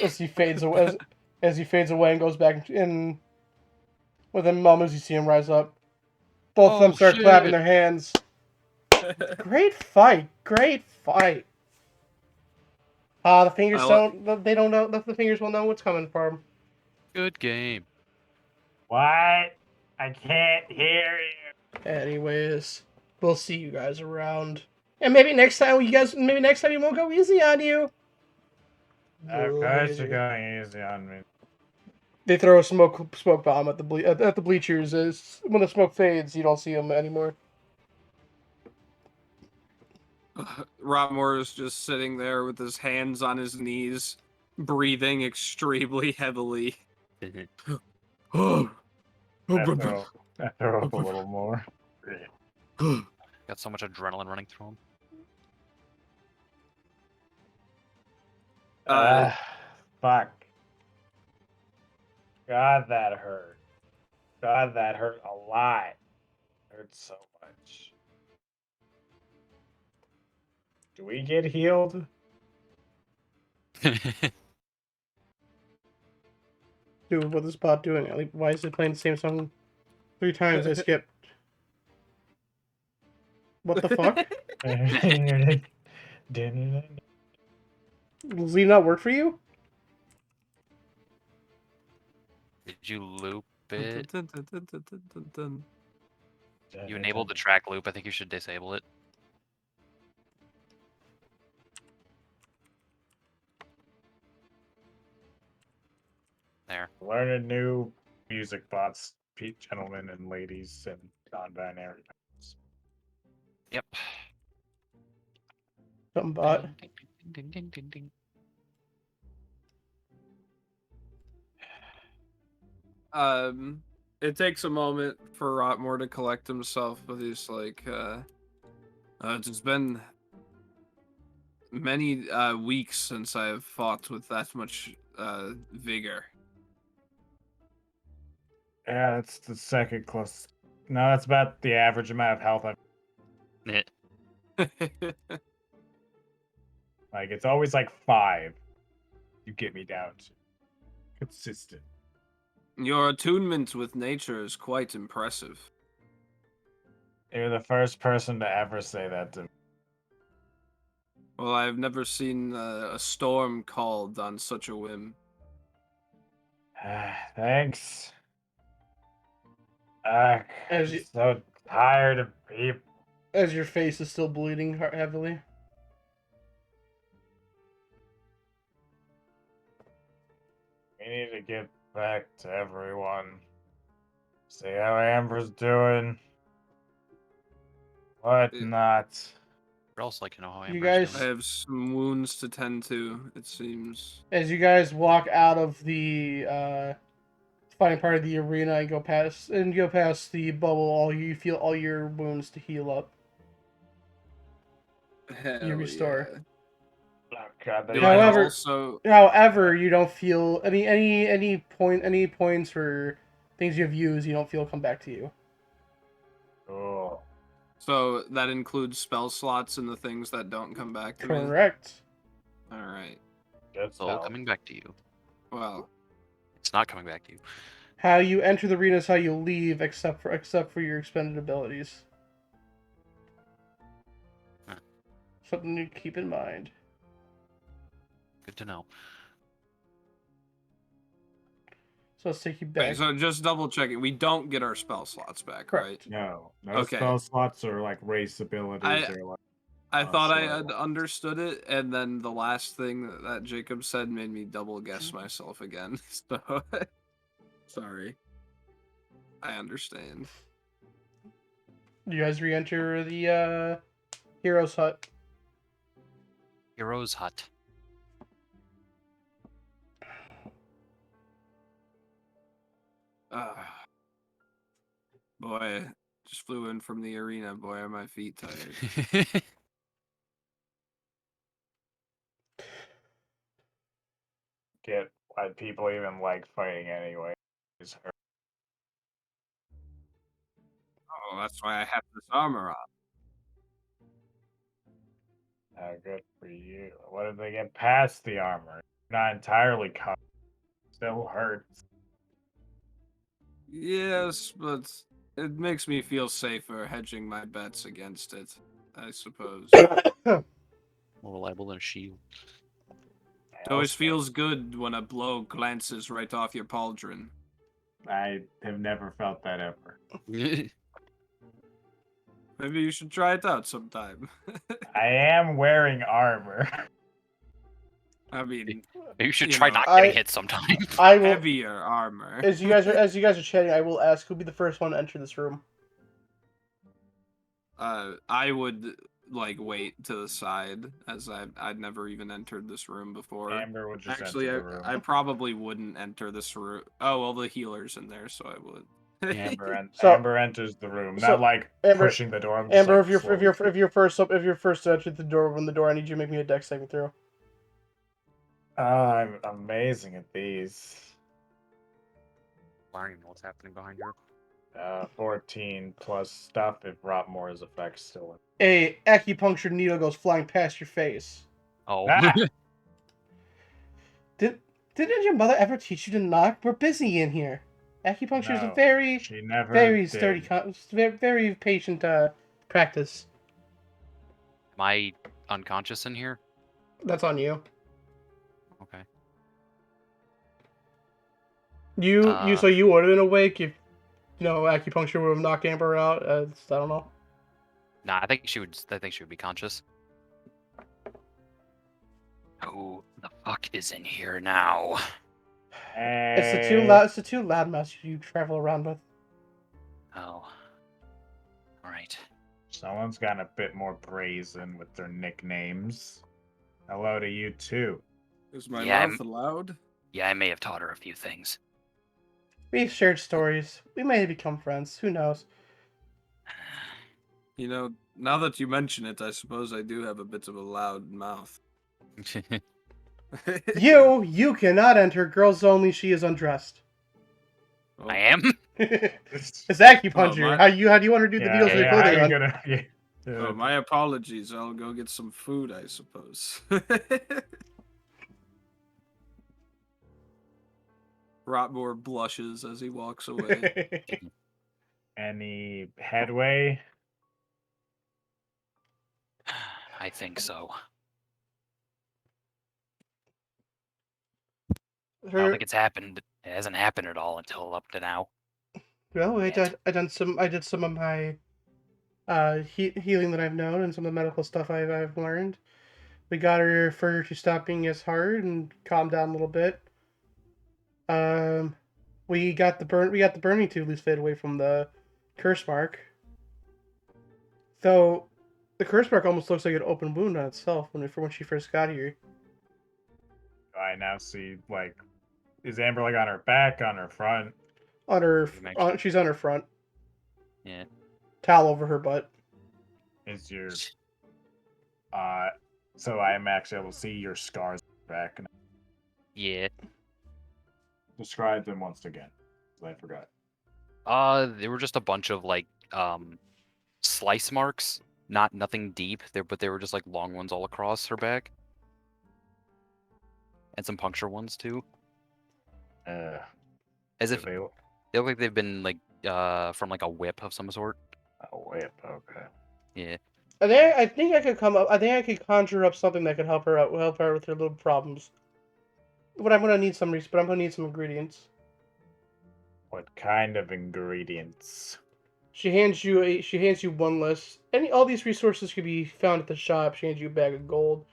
as he fades away. As he fades away and goes back in. Within moments, you see him rise up. Both of them Oh, start shit. clapping their hands. Great fight! Great fight! The fingers don't. They don't know. The fingers will know what's coming for them. Good game. What? I can't hear you. Anyways, we'll see you guys around. And maybe next time you won't go easy on you. Of course you're going easy on me. They throw a smoke bomb at the bleachers. When the smoke fades, you don't see them anymore. Rotmore is just sitting there with his hands on his knees, breathing extremely heavily. I throw up a little more. Got so much adrenaline running through him. Fuck. God, that hurt. God, that hurt a lot. Hurt so much. Do we get healed? Dude, what is this bot doing? Like, why is it playing the same song 3 times? I skipped. What the fuck? Does Leave not work for you? Did you loop it? Dun, dun, dun, dun, dun, dun, dun. You enabled the track loop. I think you should disable it. there. Learning new music bots, gentlemen and ladies and non-binary. Yep. Something bot. Ding, ding, ding, ding, ding, ding. It takes a moment for Rotmore to collect himself, but he's like, it's been many weeks since I have fought with that much vigor. Yeah, that's the second closest. No, that's about the average amount of health I've. Like, it's always like 5. You get me down to. Consistent. Your attunement with nature is quite impressive. You're the first person to ever say that to me. Well, I've never seen a storm called on such a whim. Thanks. I'm As you- so tired of people. As your face is still bleeding heavily. We need to get back to everyone. See how Amber's doing. What Yeah. not. I'd also like to know how You Amber's guys- I doing. have some wounds to tend to, it seems. As you guys walk out of the fighting part of the arena and go past the bubble, you feel all your wounds to heal up. Hell restore. yeah. Oh god, Do they I However- also However, you don't feel any points or things you've used. You don't feel come back to you. Cool. so that includes spell slots and the things that don't come back to me? Correct. Alright. Good It's all spell. coming back to you. Well, It's not coming back to you. How you enter the arena is how you leave, except for your expended abilities. Huh. Something to keep in mind. Good to know. So let's take you okay, back. so just double checking. We don't get our spell slots back, Correct. right? No Okay. spell slots or like race abilities or like. I Oh, thought I sure. had understood it, and then the last thing that Jacob said made me double guess myself again. So, sorry. I understand. You guys re-enter the hero's hut. Hero's Hut. Boy, just flew in from the arena. Boy, are my feet tired. Get why people even like fighting anyway. Is her. Oh, that's why I have this armor on. Good for you. What if they get past the armor? Not entirely covered. Still hurts. Yes, but it makes me feel safer hedging my bets against it, I suppose. More reliable than a shield. It always feels good when a blow glances right off your pauldron. I have never felt that ever. Maybe you should try it out sometime. I am wearing armor. I mean, Maybe you should You try know, not getting I- hit sometime. I will. heavier armor. As you guys are chatting, I will ask who'll be the first one to enter this room. I would like wait to the side, as I'd never even entered this room before. Amber would just Actually, enter the room. I probably wouldn't enter this room. Oh well, the healer's in there, so I would. Amber enters the room, so, not like Amber- pushing the door. I'm just, Amber, like, if you're slowly if you're first to enter the door, open the door. I need you to make me a dex saving throw. I'm amazing at these. I don't even know what's happening behind you. 14 plus stuff if Rotmore's effect's still A acupuncture needle goes flying past your face. Oh. Ah! Didn't your mother ever teach you to knock? We're busy in here. Acupuncture is a No, very, She never very did. sturdy, very patient practice. Am I unconscious in here? That's on you. Okay. So you would have been awake if, acupuncture would have knocked Amber out. I don't know. Nah, I think she would be conscious. Who the fuck is in here now? It's the two loudmouths you travel around with. Oh. Alright. Someone's gotten a bit more brazen with their nicknames. Hello to you too. Is my Yeah, mouth allowed? Yeah, I may have taught her a few things. We've shared stories. We may have become friends. Who knows? You know, now that you mention it, I suppose I do have a bit of a loud mouth. You cannot enter. Girls only. She is undressed. Oh, I am? It's acupuncture. my- How do you want to do the needles with your how clothing you on? gonna? Yeah. oh, my apologies. I'll go get some food, I suppose. Rotmore blushes as he walks away. Any headway? I think so. I don't think it's happened. It hasn't happened at all until up to now. Well, I Yet. did some of my healing that I've known and some of the medical stuff I've learned. We got her for her to stop being as hard and calm down a little bit. We got the burning to lose fade away from the curse mark. Though the curse mark almost looks like an open wound on itself when she first got here. I now see like, is Amber like on her back, on her front? On her, she's on her front. Yeah. Towel over her butt. Is your so I am actually able to see your scars back. Yeah. Describe them once again. 'Cause I forgot. They were just a bunch of like slice marks. Nothing deep there, but they were just like long ones all across her back. And some puncture ones too. As if They they look like they've been like from like a whip of some sort. a whip. Okay. Yeah. I think I could come up. I think I could conjure up something that could help her out with her little problems. But I'm gonna need some ingredients. What kind of ingredients? She hands you one list. All these resources could be found at the shop. She hands you a bag of gold.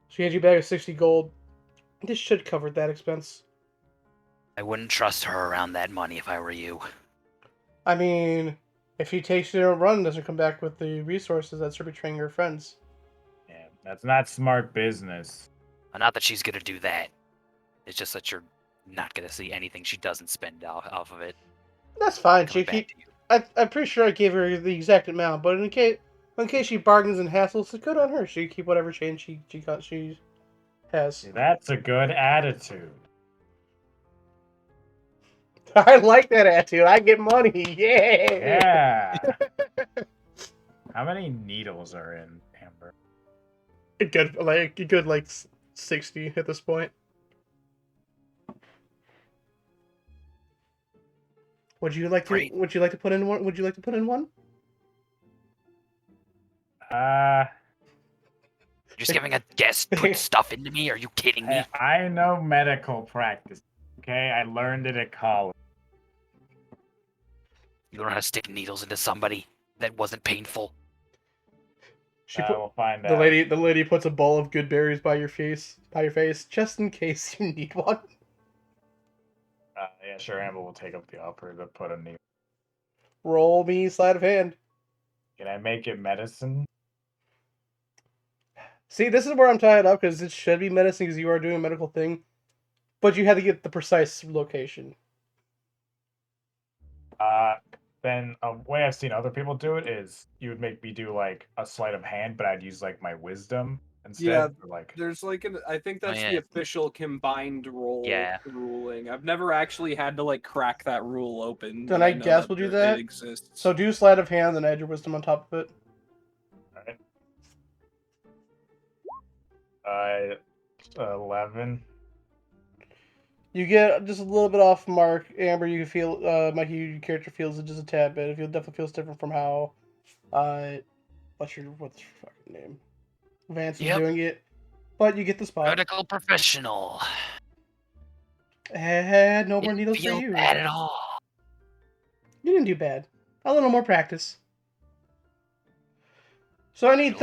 She hands you a bag of 60 gold. This should cover that expense. I wouldn't trust her around that money if I were you. I mean, if she takes it on a run and doesn't come back with the resources, that's her betraying her friends. Yeah, that's not smart business. Not that she's gonna do that. It's just that you're not gonna see anything she doesn't spend off of it. That's fine. coming back to you. I'm pretty sure I gave her the exact amount, but in case she bargains and hassles, it's good on her. She keep whatever change she has. See, that's a good attitude. I like that attitude. I get money. Yeah. Yeah. How many needles are in Amber? A good 60 at this point. Would you like to put in one? Would you like to put in one? Just giving a guess, put stuff into me? Are you kidding me? I know medical practice. Okay, I learned it at college. You learn how to stick needles into somebody that wasn't painful. We'll find the out. lady puts a bowl of good berries by your face, just in case you need one. Yeah, sure. Amber will take up the offer to put a needle. Roll me sleight of hand. Can I make it medicine? See, this is where I'm tied up because it should be medicine because you are doing a medical thing, but you have to get the precise location. Then a way I've seen other people do it is you would make me do like a sleight of hand, but I'd use like my wisdom instead. Yeah, for, like there's like I think that's the yeah. official combined roll Yeah. ruling. I've never actually had to like crack that rule open. Then but I know guess we'll do that. It exists. So do sleight of hand, then add your wisdom on top of it. Alright. 11. You get just a little bit off mark. Amber, you can feel, Mikey, your character feels it just a tad bit. It definitely feels different from how, what's your fucking name? Vance is doing it. But you get the spot. Medical professional. No more needles for Feel you. bad at all. You didn't do bad. A little more practice. So I need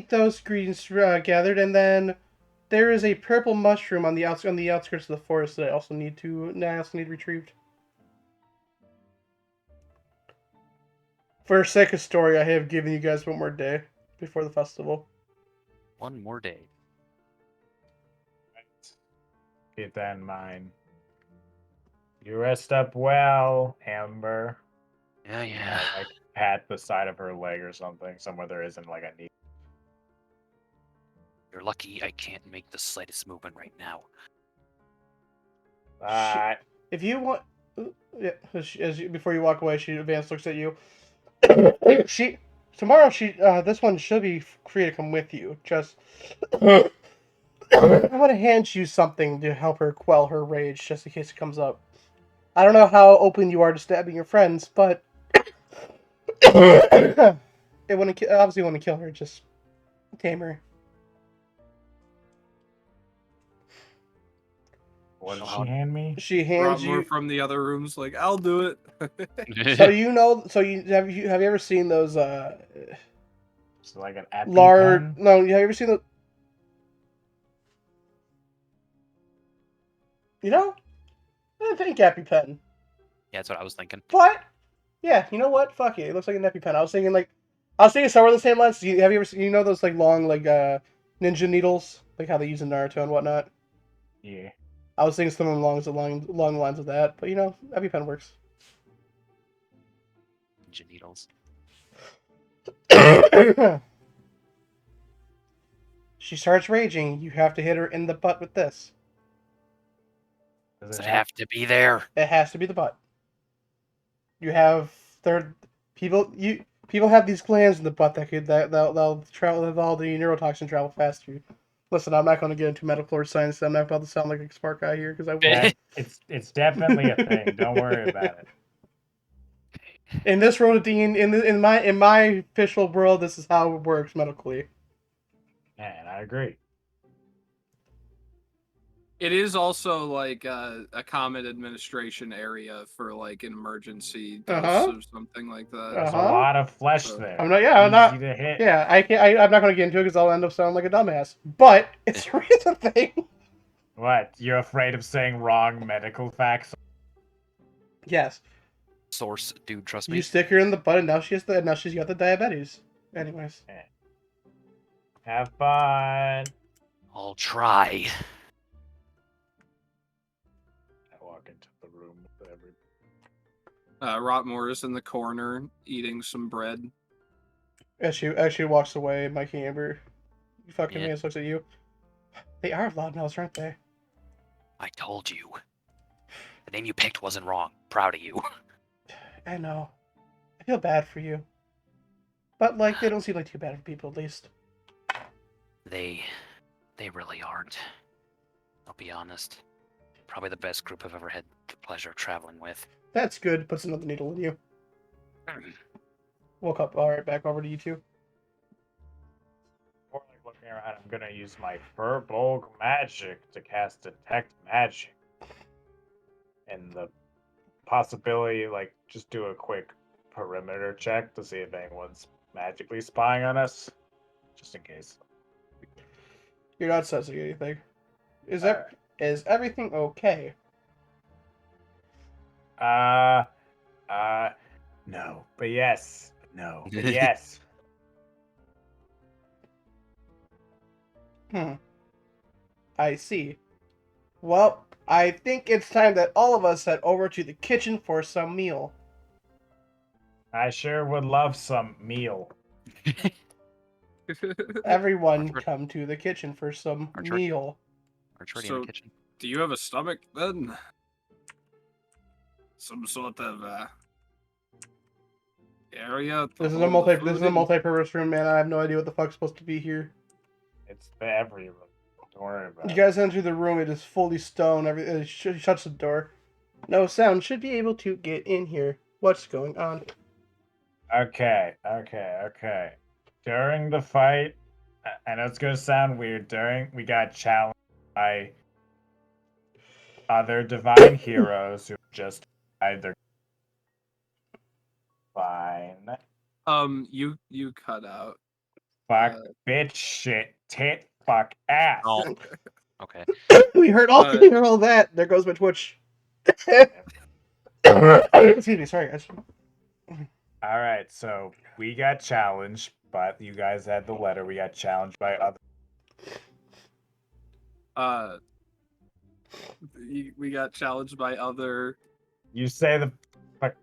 those ingredients gathered, and then there is a purple mushroom on the outskirts of the forest that I also need retrieved. For sake of story, I have given you guys one more day before the festival. One more day. Keep that in mind. You rest up well, Amber. Yeah, yeah. Like pat the side of her leg or something, somewhere there isn't like a knee. You're lucky I can't make the slightest movement right now. If you want, yeah, before you walk away, she looks at you. This one should be free to come with you. Just, I want to hand you something to help her quell her rage, just in case it comes up. I don't know how open you are to stabbing your friends, but it obviously want to kill her. Just tame her. What did she hand me? She hands More you. from the other rooms, like, I'll do it. So have you ever seen those It's like an EpiPen? have you ever seen the I didn't think EpiPen. Yeah, that's what I was thinking. But yeah, you know what? Fuck it. It looks like an EpiPen. I was thinking somewhere on the same lines. Have you ever seen those like long ninja needles, like how they use in Naruto and whatnot? Yeah. I was thinking something along the lines of that, but EpiPen works. Ninja needles. She starts raging. You have to hit her in the butt with this. Does it have to be there? It has to be the butt. You have people have these glands in the butt they'll travel with all the neurotoxin travel faster. Listen, I'm not going to get into medical or science. I'm not about to sound like a smart guy here because I will. Yeah, it's definitely a thing. Don't worry about it. In this world, in my official world, this is how it works medically. And I agree. It is also like a common administration area for like an emergency dose of something like that. There's a lot of flesh So- there. I'm not. Easy to hit. Yeah, I'm not going to get into it because I'll end up sounding like a dumbass. But it's a thing. What? You're afraid of saying wrong medical facts? Yes. Source, dude, trust me. You stick her in the butt, and now she's got the diabetes. Anyways. Have fun. I'll try. I walk into the room with every. Rotmore is in the corner eating some bread. As she walks away, Mikey Amber, you fucking Yeah. man looks at you. They are loudmouths, aren't they? I told you. The name you picked wasn't wrong. Proud of you. I know. I feel bad for you. But like, they don't seem like too bad of people, at least. They really aren't. I'll be honest. Probably the best group I've ever had the pleasure of traveling with. That's good. Puts another needle in you. Woke up. All right, back over to you two. Before like looking around, I'm gonna use my Furbolg magic to cast Detect Magic. And the possibility, like, just do a quick perimeter check to see if anyone's magically spying on us, just in case. You're not sensing anything. Is Alright. everything okay? No, but yes. No, but yes. I see. Well, I think it's time that all of us head over to the kitchen for some meal. I sure would love some meal. Everyone Archer. come to the kitchen for some Archer. meal. Arch already in So- the kitchen. Do you have a stomach then? Some sort of area. to This is a hold the food in? multi-purpose room, man. I have no idea what the fuck's supposed to be here. It's the every room. Don't worry about You it. guys enter the room. It is fully stone. It shuts the door. No sound should be able to get in here. What's going on? Okay. During the fight, I know it's gonna sound weird. We got challenged by other divine heroes who just either fine. You cut out. Fuck, bitch, shit, tit, fuck ass. Oh. Okay. we heard all that. There goes my Twitch. Excuse me, sorry guys. All right, so we got challenged, but you guys had the letter. We got challenged by other. We got challenged by other. You say the fuck.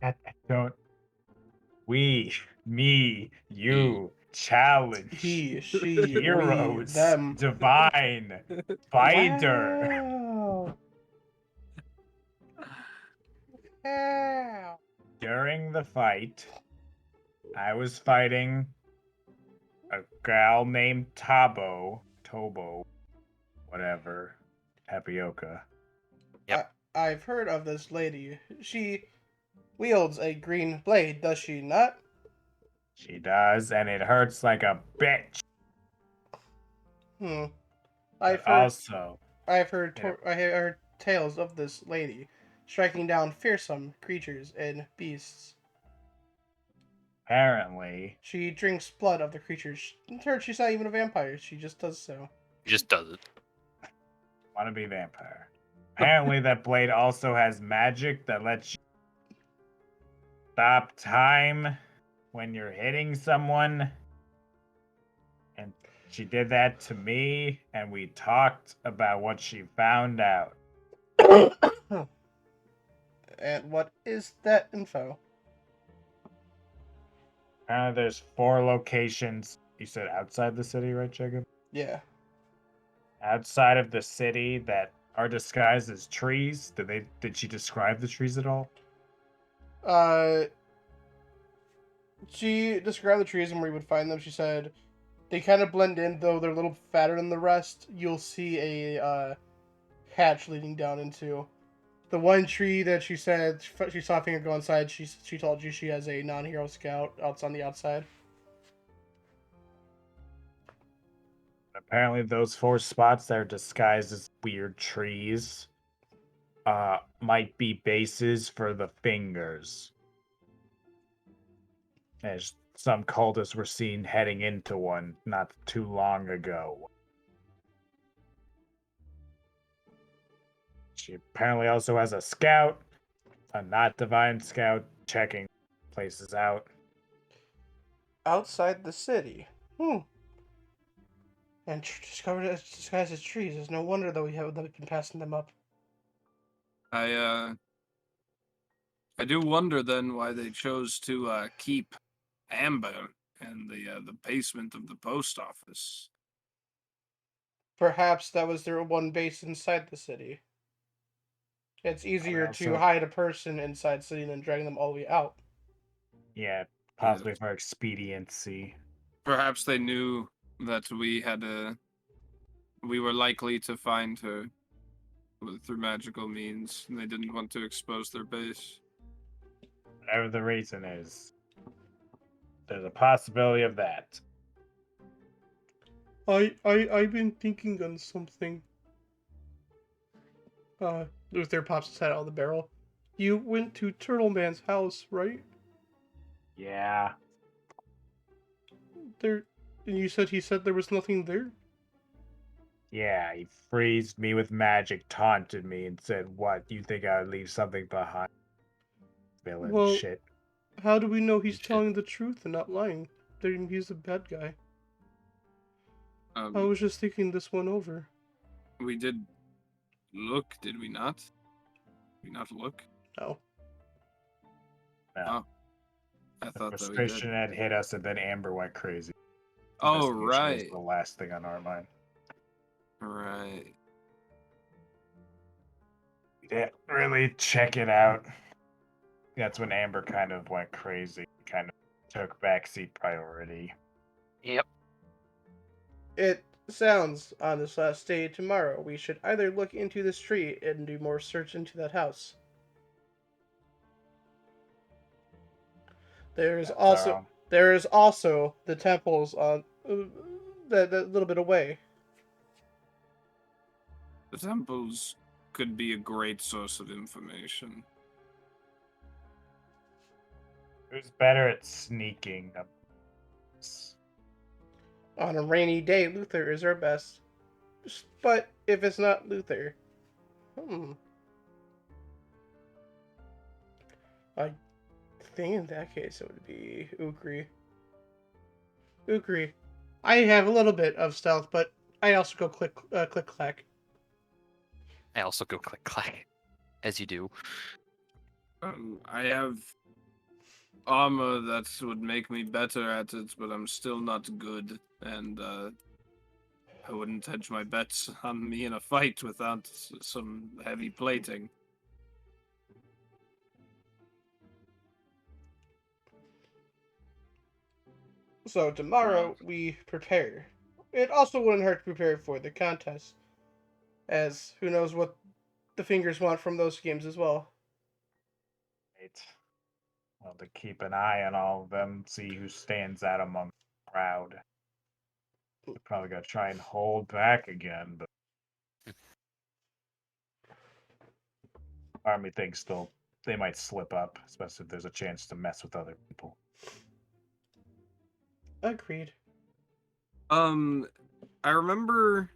God, I don't. We, me, you, challenge. He, she, Heroes, we, them. divine, fighter. Wow. Wow. During the fight, I was fighting a gal named Tobo, whatever, tapioca. I've heard of this lady. She wields a green blade, does she not? She does, and it hurts like a bitch. I've But heard. also, I've heard. Yeah. I have heard tales of this lady striking down fearsome creatures and beasts. apparently, She drinks blood of the creatures. In turn, she's not even a vampire. She just does so. He just does it. want to be vampire. Apparently, that blade also has magic that lets you stop time when you're hitting someone. And she did that to me, and we talked about what she found out. And what is that info? Apparently, there's 4 locations. You said outside the city, right, Jacob? Yeah. Outside of the city that are disguised as trees. Did she describe the trees at all? She described the trees and where you would find them. She said they kind of blend in, though they're a little fatter than the rest. You'll see a hatch leading down into the one tree that she said she saw a finger go inside. She told you she has a non-hero scout out on the outside. Apparently, those 4 spots that are disguised as weird trees might be bases for the fingers. As some cultists were seen heading into one not too long ago. She apparently also has a scout, a not divine scout, checking places out. Outside the city. And discovered as disguised as trees. It's no wonder that we've been passing them up. I do wonder then why they chose to keep Amber in the basement of the post office. Perhaps that was their one base inside the city. It's easier to also- hide a person inside the city than dragging them all the way out. Yeah, possibly for expediency. Perhaps they knew that we were likely to find her through magical means, and they didn't want to expose their base. Whatever the reason is, there's a possibility of that. I've been thinking on something. Luther pops his head out of the barrel. You went to Turtle Man's house, right? Yeah. And you said he said there was nothing there? Yeah, he freezed me with magic, taunted me, and said, "What, you think I would leave something behind?" Villain Well- shit. How do we know he's Shit. telling the truth and not lying? He's a bad guy. I was just thinking this one over. We did look, did we not? Did we not look? No. No. I The thought that we frustration did. had hit us, and then Amber went crazy. Oh, Investigation was right. the last thing on our mind. Right. We didn't really check it out. That's when Amber kind of went crazy, kind of took backseat priority. Yep. It sounds on this last day tomorrow we should either look into this tree and do more search into that house. There is also the temples on that little bit away. The temples could be a great source of information. Who's better at sneaking up? On a rainy day, Luther is our best. But if it's not Luther, I think in that case it would be Ukri. Ukri. I have a little bit of stealth, but I also go click clack. I also go click clack, as you do. I have armor that would make me better at it, but I'm still not good, and I wouldn't hedge my bets on me in a fight without some heavy plating. So tomorrow we prepare. It also wouldn't hurt to prepare for the contest, as who knows what the fingers want from those games as well. Right. Well, to keep an eye on all of them, see who stands out among the crowd. We're probably gonna try and hold back again, but army thinks they might slip up, especially if there's a chance to mess with other people. Agreed. I remember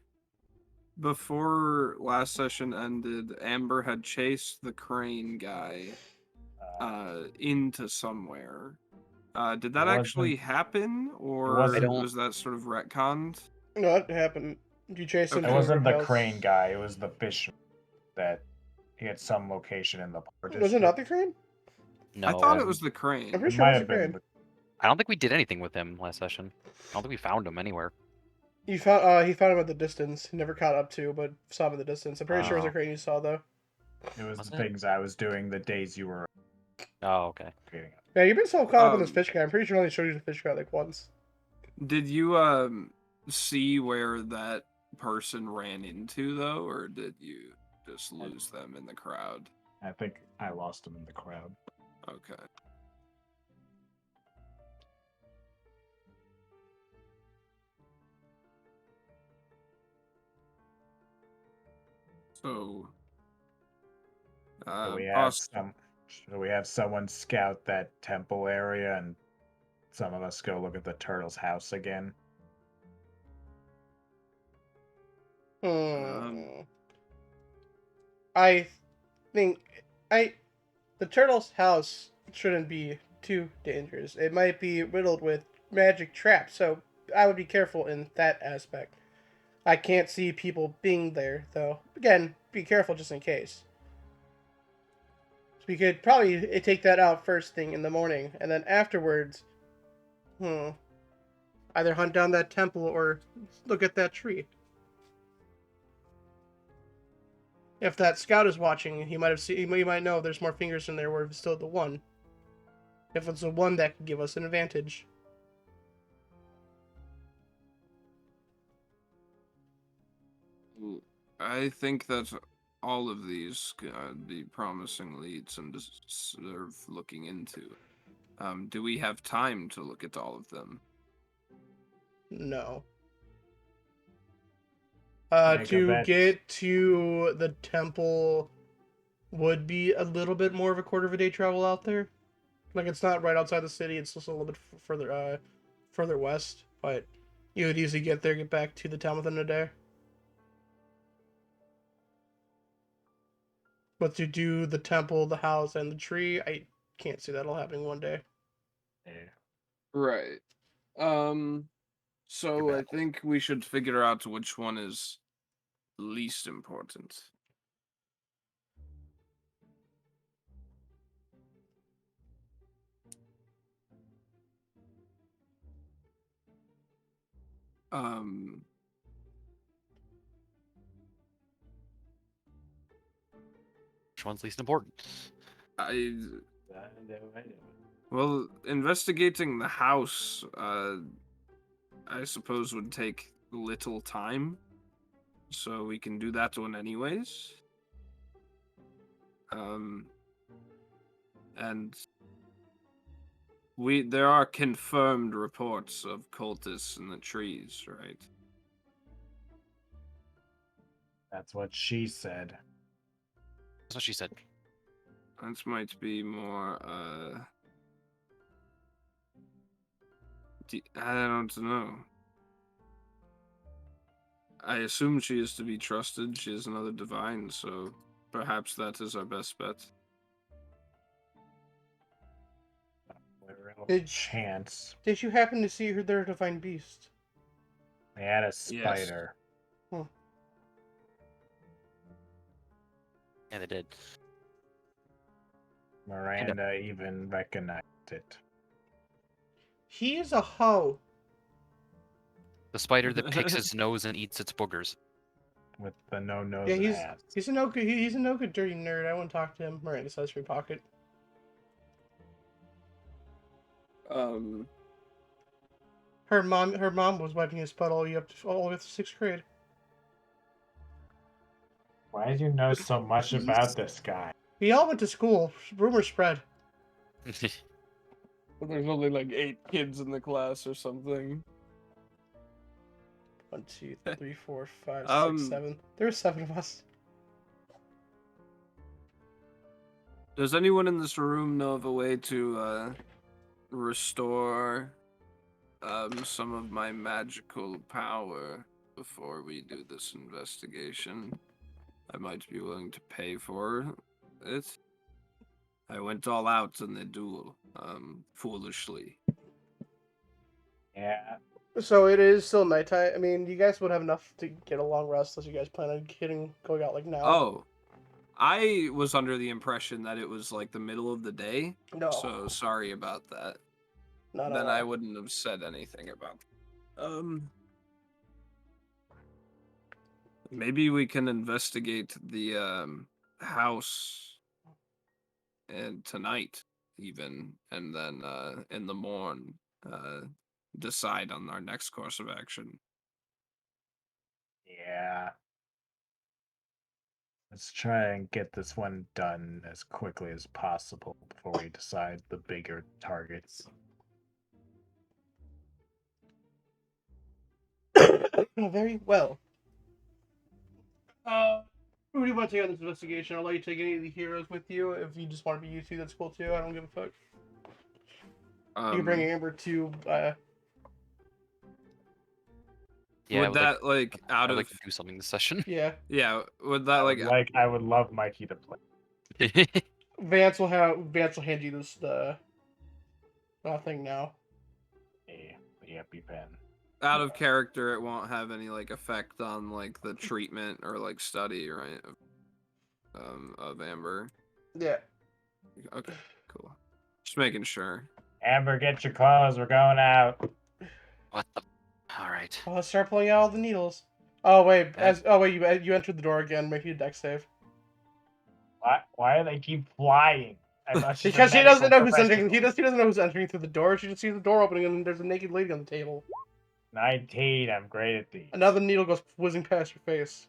before last session ended, Amber had chased the crane guy into somewhere. Did that actually happen, or was that sort of retconned? No, it happened. You chased him. It to wasn't the house. crane guy. It was the fish that he had some location in the park. Was it not the crane? No, I thought it was the crane. I'm pretty It sure might it was have the been. crane. I don't think we did anything with him last session. I don't think we found him anywhere. You found he found him at the distance. Never caught up to, but saw him at the distance. I'm pretty sure it was a Oh. crane you saw though. It was Was the it? things I was doing the days you were Oh, okay. creating. Yeah, you've been so caught up in this fish guy. I'm pretty sure I only showed you the fish guy like once. Did you see where that person ran into though, or did you just lose them in the crowd? I think I lost him in the crowd. Okay. So, we have someone scout that temple area, and some of us go look at the turtle's house again. I think the turtle's house shouldn't be too dangerous. It might be riddled with magic traps, so I would be careful in that aspect. I can't see people being there, though. Again, be careful just in case. So we could probably take that out first thing in the morning, and then afterwards, either hunt down that temple or look at that tree. If that scout is watching, he might know there's more fingers in there where it's still the one. If it's the one that could give us an advantage. I think that all of these could be promising leads and deserve looking into. Do we have time to look at all of them? No. To get to the temple would be a little bit more of a quarter of a day travel out there. Like, it's not right outside the city, it's just a little bit further west, but you would easily get back to the town within a day. But to do the temple, the house, and the tree, I can't see that all happening one day. Yeah. Right. So I think we should figure out which one is least important. Which one's least important? Well, investigating the house, I suppose would take little time, so we can do that one anyways. And there are confirmed reports of cultists in the trees, right? That's what she said. That's what she said. That might be more, I don't know. I assume she is to be trusted. She is another divine, so perhaps that is our best bet. Real Did- chance. Did you happen to see her their divine beast? They had a spider. Yeah, they did. Miranda even recognized it. He is a hoe. The spider that picks its nose and eats its boogers. With the no nose Yeah, and he's ass. he's a no good dirty nerd. I won't talk to him. Miranda says free pocket. Her mom was wiping his butt all the way up to 6th grade. Why do you know so much about this guy? We all went to school. Rumors spread. But there's only like 8 kids in the class or something. 1, 2, 3, 4, 5, 6, Um, 7. There were 7 of us. Does anyone in this room know of a way to restore some of my magical power before we do this investigation? I might be willing to pay for it. I went all out in the duel, foolishly. Yeah. So it is still nighttime. I mean, you guys would have enough to get a long rest unless you guys plan on going out like now. Oh, I was under the impression that it was like the middle of the day. No. So sorry about that. Not Then at I all. wouldn't have said anything about it. Maybe we can investigate the house and tonight even, and then in the morn decide on our next course of action. Yeah. Let's try and get this one done as quickly as possible before we decide the bigger targets. Very well. Who do you want to take on this investigation? I'll let you take any of the heroes with you. If you just want to be you two, that's cool too. I don't give a fuck. You can bring Amber to. Yeah, would that like out I'd of like to do something this session. Yeah. would that I would love Mikey to play. Vance will hand you the thing now. The EpiPen. out of character? It won't have any like effect on like the treatment or like study, right? Of Amber. Yeah. Okay, cool. Just making sure. Amber, get your clothes. We're going out. What the? All right. Well, let's start pulling out all the needles. Oh wait, you entered the door again. Make you a dex save. Why do they keep flying? I thought she's a Because he doesn't medical know who's entering. professional. He doesn't know who's entering through the door. She just sees the door opening and there's a naked lady on the table. 19. I'm great at these. Another needle goes whizzing past your face.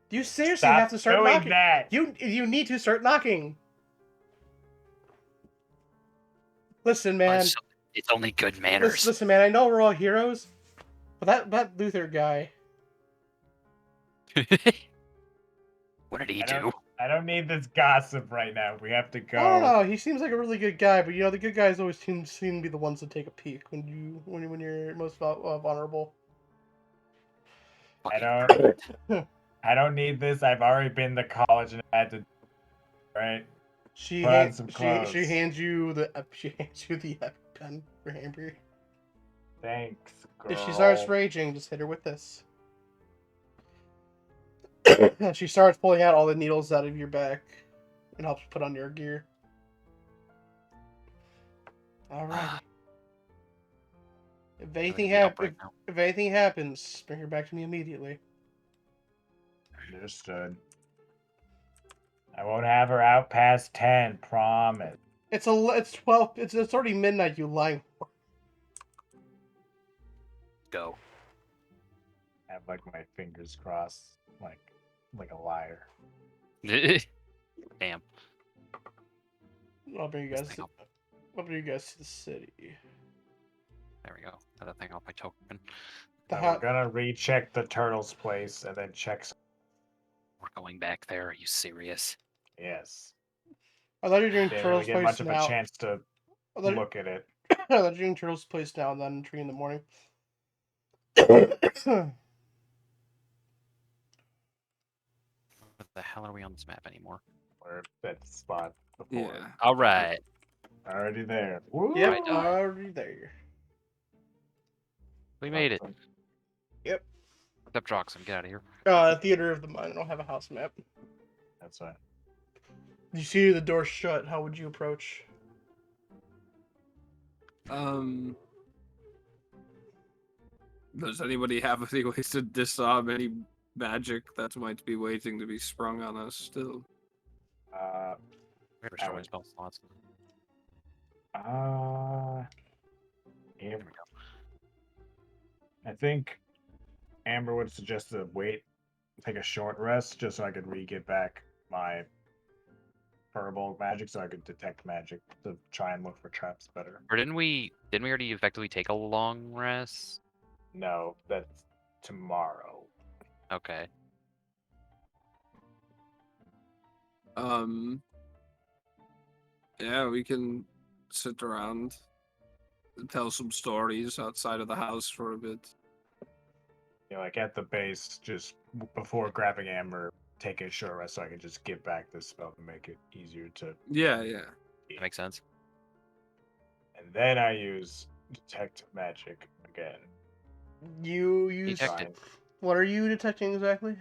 You seriously Stop have to start doing knocking. that. You need to start knocking. Listen, man. It's only good manners. Listen, man. I know we're all heroes, but that Luther guy. What did he do? I don't need this gossip right now. We have to go. I don't know. He seems like a really good guy, but the good guys always seem to be the ones that take a peek when you're most vulnerable. I don't need this. I've already been to college and had to. Right. She Put on some she clothes. hands you the pen for Amber. Thanks, girl. If she starts raging, just hit her with this. She starts pulling out all the needles out of your back and helps put on your gear. All right. If anything happens, bring her back to me immediately. Understood. I won't have her out past 10. Promise. It's 12. It's already midnight. You lying. Go. I have like my fingers crossed, like a liar. Damn. I'll bring you guys. I'll bring you guys to the city. There we go. Got that thing off my token. We're gonna recheck the turtle's place and then check. We're going back there. Are you serious? Yes. I thought you were doing Didn't Turtle's really get place much now. of a chance to look at it. I thought you were doing Turtle's place now and then 3 in the morning. the hell are we on this map anymore? We're at the spot before. Yeah. All right. Already there. Woo! Yep, Right. already there. We made it. Awesome. Yep. Except Droxum, get out of here. Theater of the Mind. I don't have a house map. That's right. You see the door shut. How would you approach? Does anybody have any ways to disarm any magic that might be waiting to be sprung on us still? We're showing spell slots. Yeah. There we go. I think Amber would suggest to wait, take a short rest, just so I could re-get back my Firbolg magic, so I could detect magic to try and look for traps better. Or didn't we already effectively take a long rest? No, that's tomorrow. Okay. Yeah, we can sit around and tell some stories outside of the house for a bit. You know, like at the base, just before grabbing Amber, take a short rest so I can just get back this spell to make it easier to. Yeah, yeah. That makes sense. And then I use detect magic again. You use. Detected. What are you detecting exactly?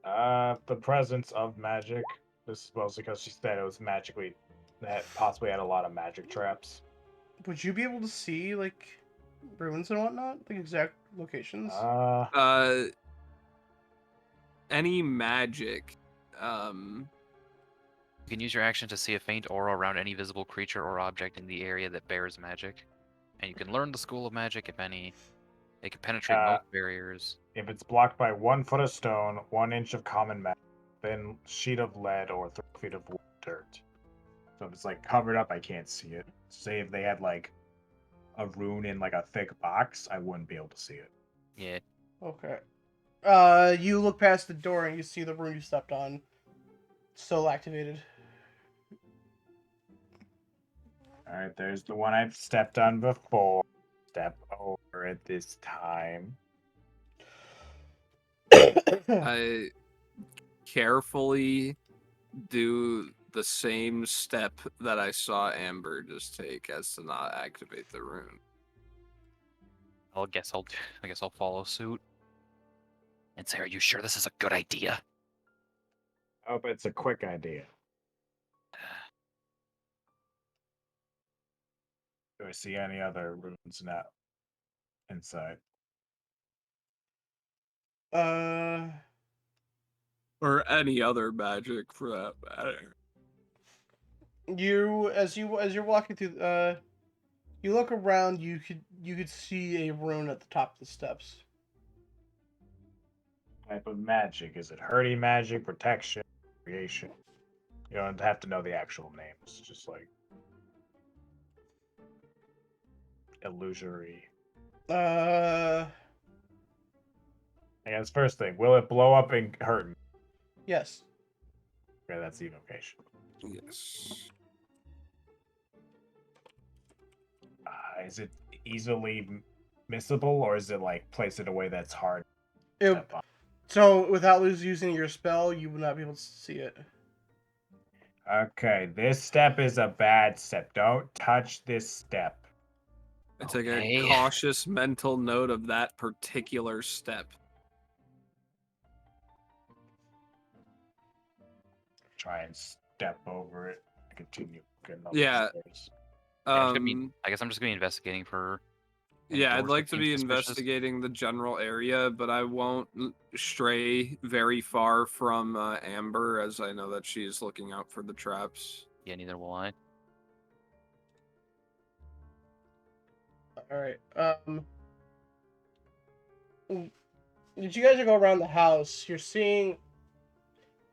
The presence of magic. This is mostly because she said it was magically that possibly had a lot of magic traps. Would you be able to see like ruins and whatnot, like exact locations? Any magic, You can use your action to see a faint aura around any visible creature or object in the area that bears magic. And you can learn the school of magic, if any. It can penetrate most barriers. If it's blocked by 1 foot of stone, 1 inch of common magic, then sheet of lead or 3 feet of dirt. So if it's like covered up, I can't see it. Say if they had like a rune in like a thick box, I wouldn't be able to see it. Yeah. Okay. You look past the door and you see the room you stepped on. Still activated. Alright, there's the one I've stepped on before. Step over it this time. I carefully do the same step that I saw Amber just take as to not activate the rune. I guess I'll follow suit. And say, are you sure this is a good idea? I hope it's a quick idea. Do I see any other runes now inside? Or any other magic for that matter. As you're walking through, you look around. You could see a rune at the top of the steps. Type of magic? Is it hurting magic, protection, creation? You don't have to know the actual names. Just like illusory. I guess first thing, will it blow up and hurt me? Yes. Okay, that's the evocation. Yes. Is it easily missable, or is it like place it away that's hard? So without using your spell, you would not be able to see it. Okay, this step is a bad step. Don't touch this step. I take Okay. a cautious mental note of that particular step. Try and step over it. Continue. Yeah. I guess I'm just gonna be investigating for. Yeah, I'd doors like that to seem be suspicious. investigating the general area, but I won't stray very far from Amber, as I know that she's looking out for the traps. Yeah, neither will I. All right. As you guys go around the house, you're seeing.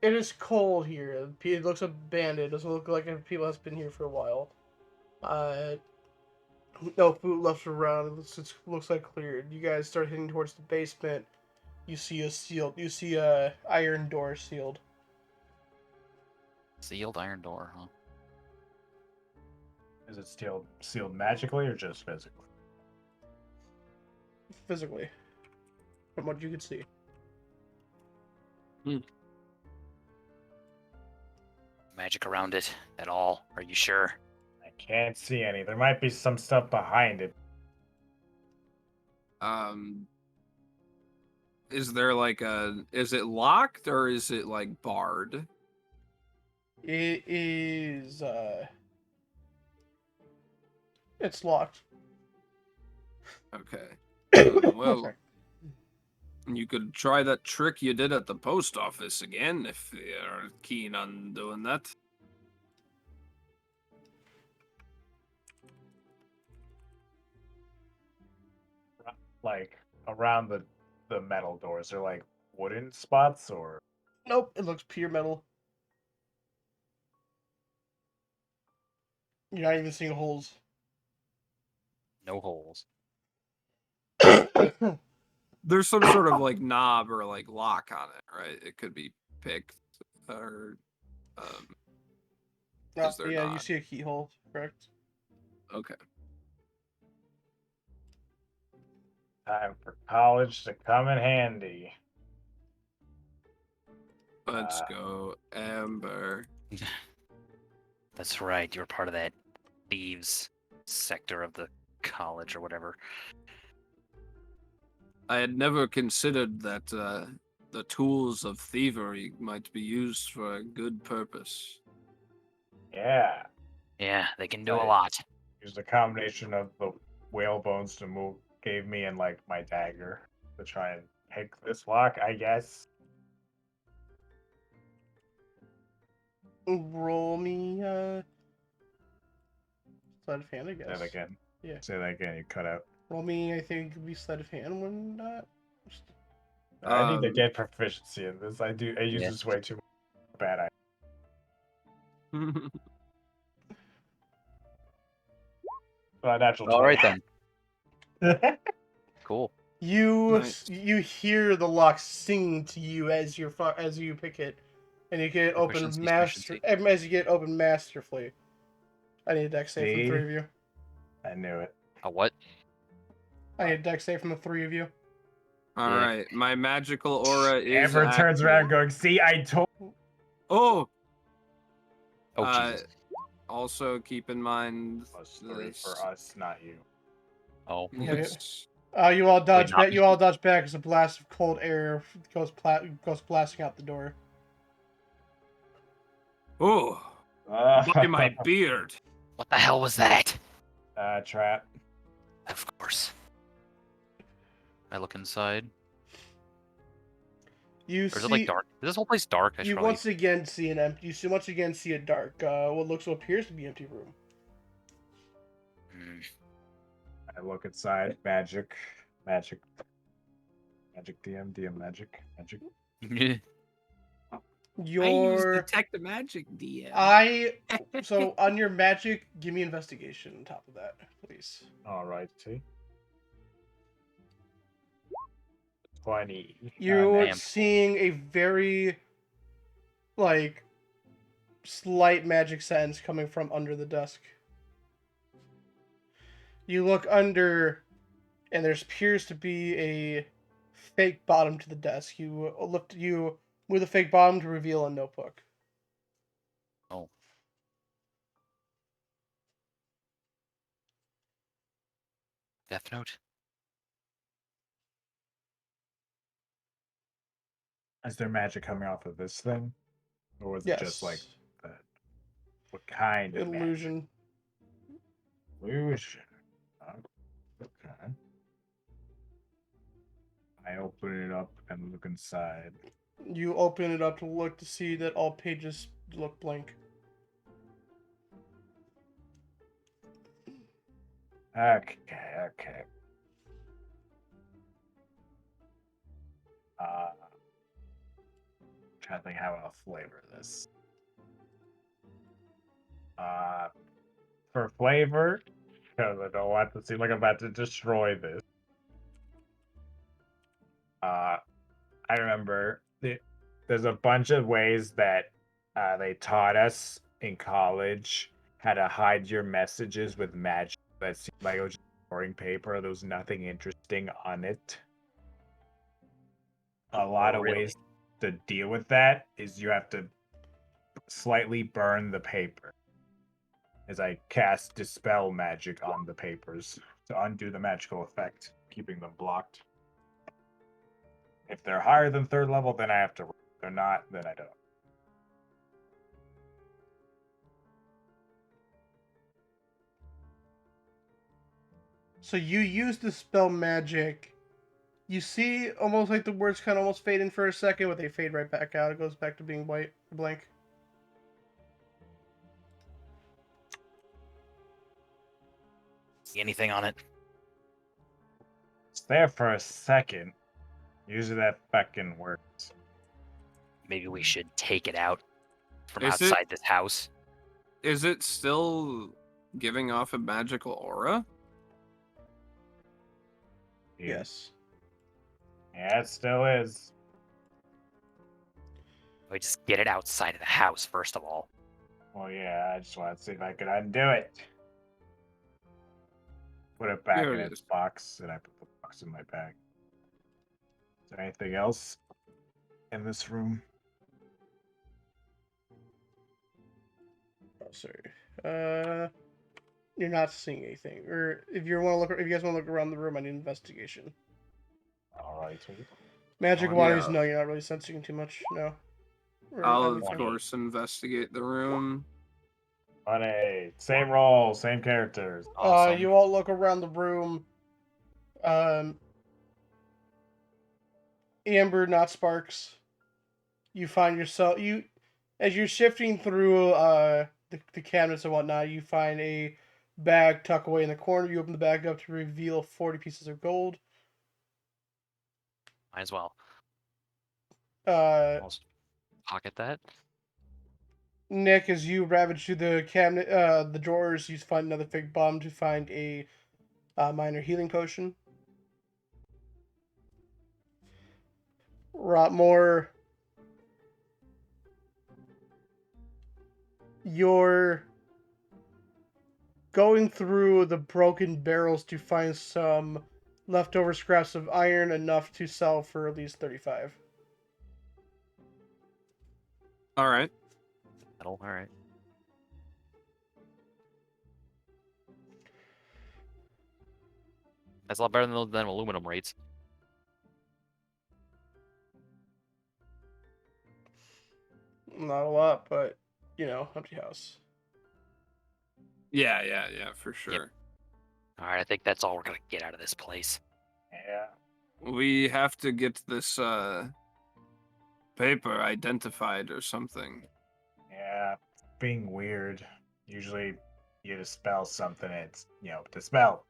It is cold here. It looks abandoned. It doesn't look like people has been here for a while. No food left around. It looks like cleared. You guys start heading towards the basement. You see a iron door sealed. Sealed iron door, huh? Is it sealed magically or just physically? Physically, from what you could see. magic around it at all? Are you sure? I can't see any. There might be some stuff behind it. Is there like is it locked or is it like barred? It is, it's locked. Okay. Oh, Well, sorry. you could try that trick you did at the post office again if you're keen on doing that. Like around the metal doors, are like wooden spots or Nope, it looks pure metal. You're not even seeing holes. No holes. There's some sort of like knob or like lock on it, right? It could be picked or No, is there yeah, you not? see a keyhole, correct? Okay. time for college to come in handy. Let's go, Amber. That's right. You're part of that thieves sector of the college or whatever. I had never considered that the tools of thievery might be used for a good purpose. Yeah. Yeah, they can do a Right. lot. Used a combination of the whale bones to move, gave me and like my dagger to try and pick this lock, I guess. Roll me, sleight of hand, I Say guess. that again. Yeah. Say that again. You cut out. Roll me, I think, it'd be sleight of hand when I need to Um, get proficiency in this. I use Yeah. this way too bad. Natural. All right then. 20. Cool. Nice. You hear the lock sing to you as you pick it, and you get open Proficiency, master proficiency. as you get open masterfully. I need a dex save from the See? 3 of you. I knew it. A what? I need a dex save from the 3 of you. All Yeah. right, my magical aura is Amber turns around active. going, see, I told. Oh, Oh Jesus. also keep in mind +3 this. for us, not you. Oh. Yes. You all dodge not back. You all dodge back as a blast of cold air goes blasting out the door. Oh, by my beard. What the hell was that? Trap. Of course. I look inside. You Or is see, it like dark? Is this whole place dark? I should you probably... once again see an empty. You once again see a dark, what appears to be empty room. Hmm. I look inside. Magic. DM, magic. Your detect the magic, DM. so on your magic, give me investigation on top of that, please. All right, see. 20. You're Damn. seeing a very like slight magic sense coming from under the desk. You look under, and there appears to be a fake bottom to the desk. You move the fake bottom to reveal a notebook. Oh. Death Note? Is there magic coming off of this thing? Or was it just like Yes. that? What kind of Illusion. magic? Illusion. Okay. I open it up and look inside. You open it up to look to see that all pages look blank. Okay. Trying to think how I'll flavor this. For flavor, because I don't want to seem like I'm about to destroy this. I remember there's a bunch of ways that they taught us in college how to hide your messages with magic. That seemed like it was just boring paper. There was nothing interesting on it. A lot of really? ways to deal with that is you have to slightly burn the paper as I cast Dispel Magic on the papers to undo the magical effect, keeping them blocked. If they're higher than 3rd level, then I have to. If they're not, then I don't. So you use the spell magic. You see almost like the words kind of almost fade in for a second, but they fade right back out. It goes back to being white, blank. See anything on it? It's there for a second. Usually that fucking works. Maybe we should take it out from Is it- outside this house. Is it still giving off a magical aura? Yes. Yeah, it still is. We just get it outside of the house first of all. Well, yeah, I just wanted to see if I could undo it. Put it back Here in it its is. box, and I put the box in my bag. Is there anything else in this room? Oh, sorry. You're not seeing anything. Or if you want to look, if you guys want to look around the room, I need investigation. Alright. Magic Oh, wise, yeah. no, you're not really sensing too much. No. Or I'll not of anything. course investigate the room. Funny. Same role, same characters. Awesome. You all look around the room. Amber, not Sparks. You find yourself as you're shifting through the cabinets and whatnot. You find a bag tucked away in the corner. You open the bag up to reveal 40 pieces of gold. Might as well. Uh, I'll pocket that. Nick, as you ravage through the cabinet, the drawers, you find another fig bomb to find a minor healing potion. Rotmore, you're going through the broken barrels to find some leftover scraps of iron, enough to sell for at least 35. All right. Metal. All right. That's a lot better than aluminum rates. Not a lot, but empty house. Yeah, for sure. All right, I think that's all we're gonna get out of this place. Yeah. We have to get this paper identified or something. Yeah. Being weird. Usually you dispel something, it's, dispel.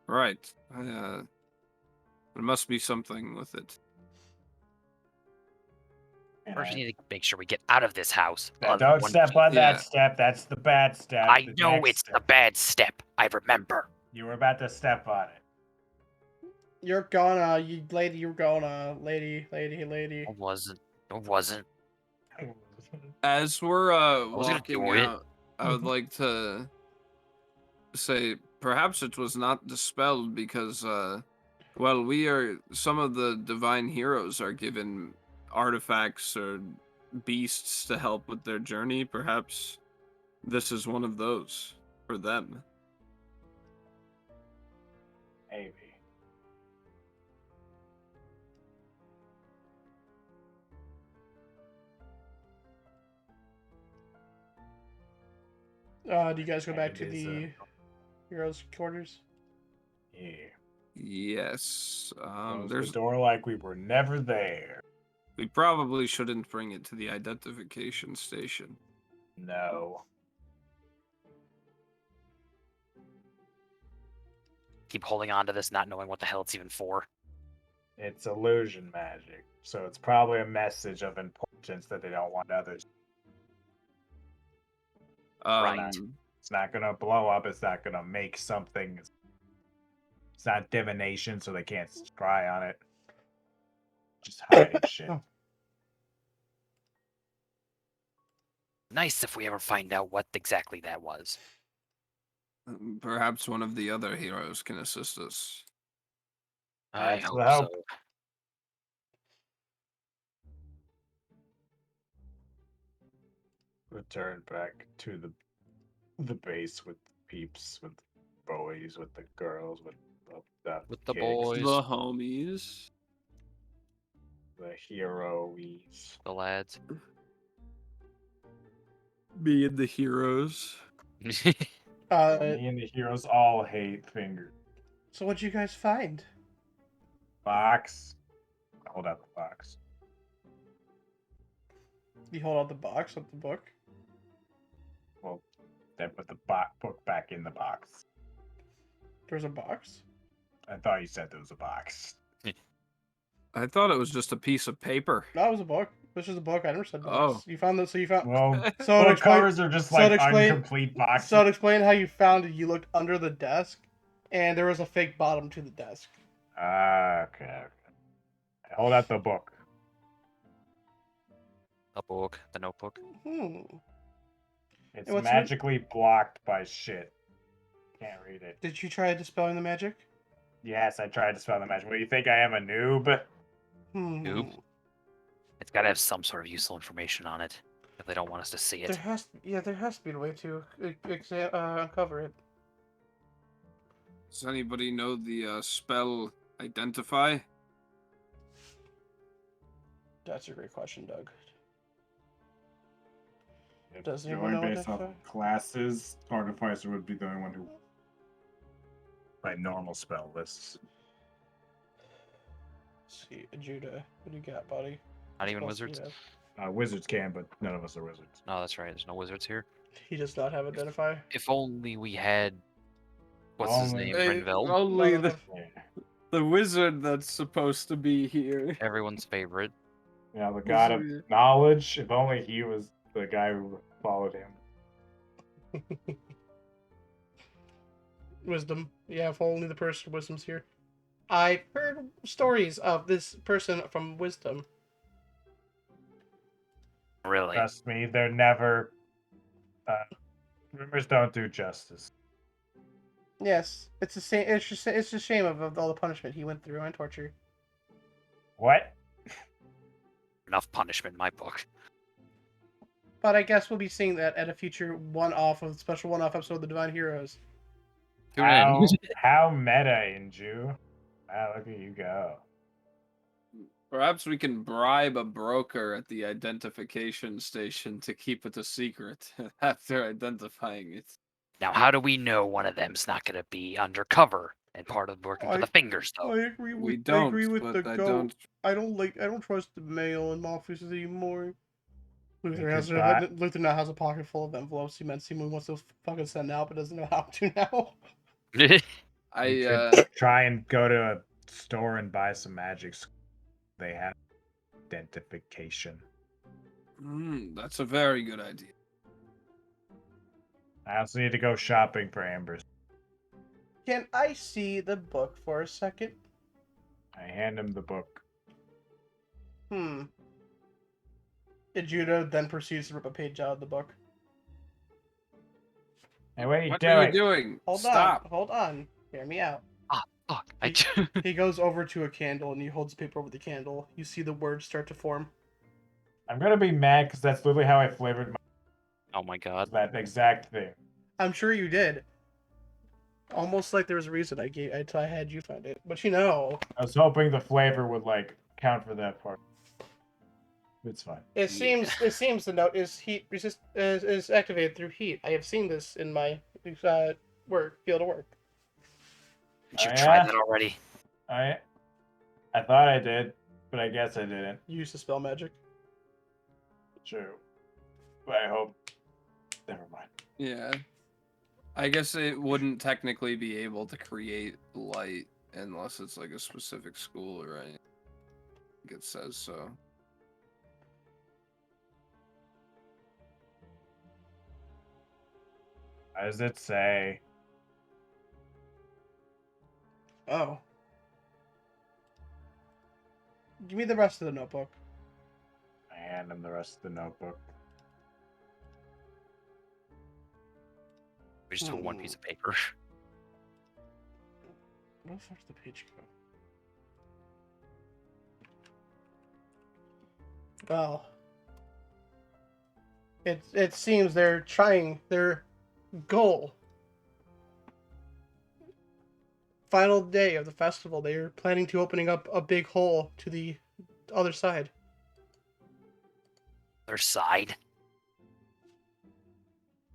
Right. There must be something with it. And First, we need to make sure we get out of this house. don't step on Yeah. that step. That's the bad step. I The know next it's the step. bad step. I remember. You were about to step on it. You're gonna, you're gonna, lady. I wasn't. I wasn't. As we're was gonna walking do it. out, I would like to say perhaps it was not dispelled because some of the divine heroes are given artifacts or beasts to help with their journey. Perhaps this is one of those for them. Maybe. Do you guys go back It to is, the heroes' quarters? Yeah. Yes. Close There's the door like we were never there. We probably shouldn't bring it to the identification station. No. Keep holding on to this, not knowing what the hell it's even for. It's illusion magic. So it's probably a message of importance that they don't want others. Right. It's not gonna blow up, it's not gonna make something. It's not divination, so they can't spy on it. Just hiding shit. Nice if we ever find out what exactly that was. Perhaps one of the other heroes can assist us. I That's hope the hope. so. return back to the base with peeps, with boys, with the girls, with With the kids, boys. The homies. the heroes. The lads. Me and the heroes. Me and the heroes all hate fingers. So what'd you guys find? Box. Hold out the box. You hold out the box with the book. Well, then put the book back in the box. There's a box. I thought you said there was a box. I thought it was just a piece of paper. No, it was a book. This is a book. I never said box. Oh. You found this. So you found. Well, So to book explain, covers are just so to like explain- incomplete boxes. so to explain how you found it, you looked under the desk, and there was a fake bottom to the desk. Okay. Hold out the book. The book. The notebook. Hmm. It's And what's magically blocked by shit. Can't read it. Did you try dispelling the magic? Yes, I tried to spell the magic. What do you think? I am a noob? Nope. It's got to have some sort of useful information on it if they don't want us to see it. There has to be a way to uncover it. Does anybody know the spell identify? That's a great question, Doug. If Does you're anyone going know based what off that- classes, Artificer would be the only one who by normal spell lists. Let's see, Judah, what do you got, buddy? Not even What wizards? else do you have? Wizards can, but none of us are wizards. No, that's right. There's no wizards here. He does not have identify. If only we had. What's his Only- name? Renveld? Only No, no, the wizard that's supposed to be here. Everyone's favorite. Yeah, the god of Wizard. knowledge. If only he was the guy who followed him. Wisdom. Yeah, if only the person wisdom's here. I've heard stories of this person from wisdom. Really? Trust me, they're never. Rumors don't do justice. Yes, it's a it's a shame of all the punishment he went through and torture. What? Enough punishment in my book. But I guess we'll be seeing that at a future special one-off episode of the Divine Heroes. Tune How, in. how meta, Inju? Wow, look at you go. Perhaps we can bribe a broker at the identification station to keep it a secret after identifying it. Now, how do we know one of them's not going to be undercover and part of working for the fingers, though? I agree with We don't, the but I goat. don't. I don't trust the mail in my offices anymore. Luther could Luther now has a pocket full of envelopes he wants to fucking send out, but doesn't know how to now. You I could try and go to a store and buy some magic. They have identification. that's a very good idea. I also need to go shopping for Ambers. Can I see the book for a second? I hand him the book. Judah then proceeds to rip a page out of the book. Hey, what are you What doing? are you doing? Stop. Hold on. Hear me out. Fuck. He goes over to a candle and he holds the paper over the candle. You see the words start to form. I'm gonna be mad because that's literally how I flavored Oh my god. that exact thing. I'm sure you did. Almost like there was a reason I had you find it, but you know, I was hoping the flavor would like count for that part. It's fine. it seems the note is heat resist is activated through heat. I have seen this in my field of work. Did you Oh, try yeah? that already? I thought I did, but I guess I didn't. You used to spell magic. True. But I hope. Never mind. Yeah. I guess it wouldn't technically be able to create light unless it's like a specific school, right? I think it says so. How does it say? Oh. Give me the rest of the notebook. I hand him the rest of the notebook. We just took one piece of paper. Where the fuck did the page go? Well. It seems they're trying their goal. Final day of the festival, they're planning to opening up a big hole to the other side. Other side.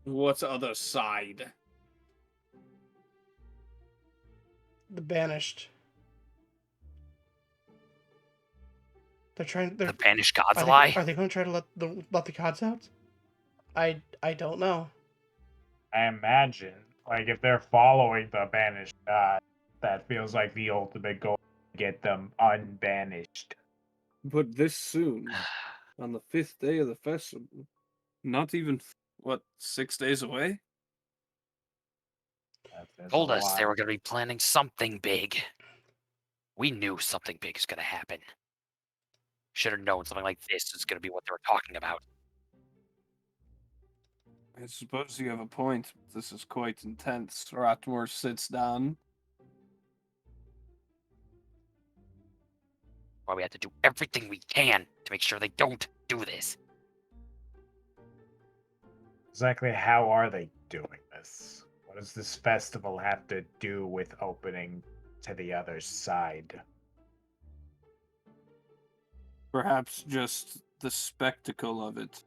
What's other side? The banished. They're trying. The banished gods Are lie. they going to try to let the gods out? I don't know. I imagine, like, if they're following the banished god, that feels like the ultimate goal to get them unbanished. But this soon, on the 5th day of the festival, not even, what, 6 days away? That's Told a us they lot. were going to be planning something big. We knew something big is going to happen. Should have known something like this is going to be what they were talking about. I suppose you have a point. This is quite intense. Rotmore sits down. Why we have to do everything we can to make sure they don't do this. Exactly how are they doing this? What does this festival have to do with opening to the other side? Perhaps just the spectacle of it.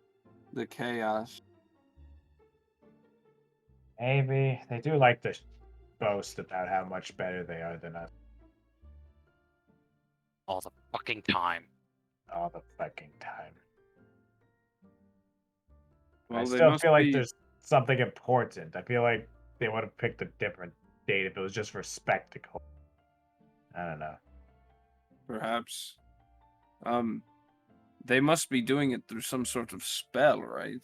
The chaos. Maybe. They do like to boast about how much better they are than us All the fucking time. all the fucking time. Well, I they still must feel like be- there's something important. I feel like they would have picked a different date if it was just for spectacle. I don't know. Perhaps. They must be doing it through some sort of spell, right?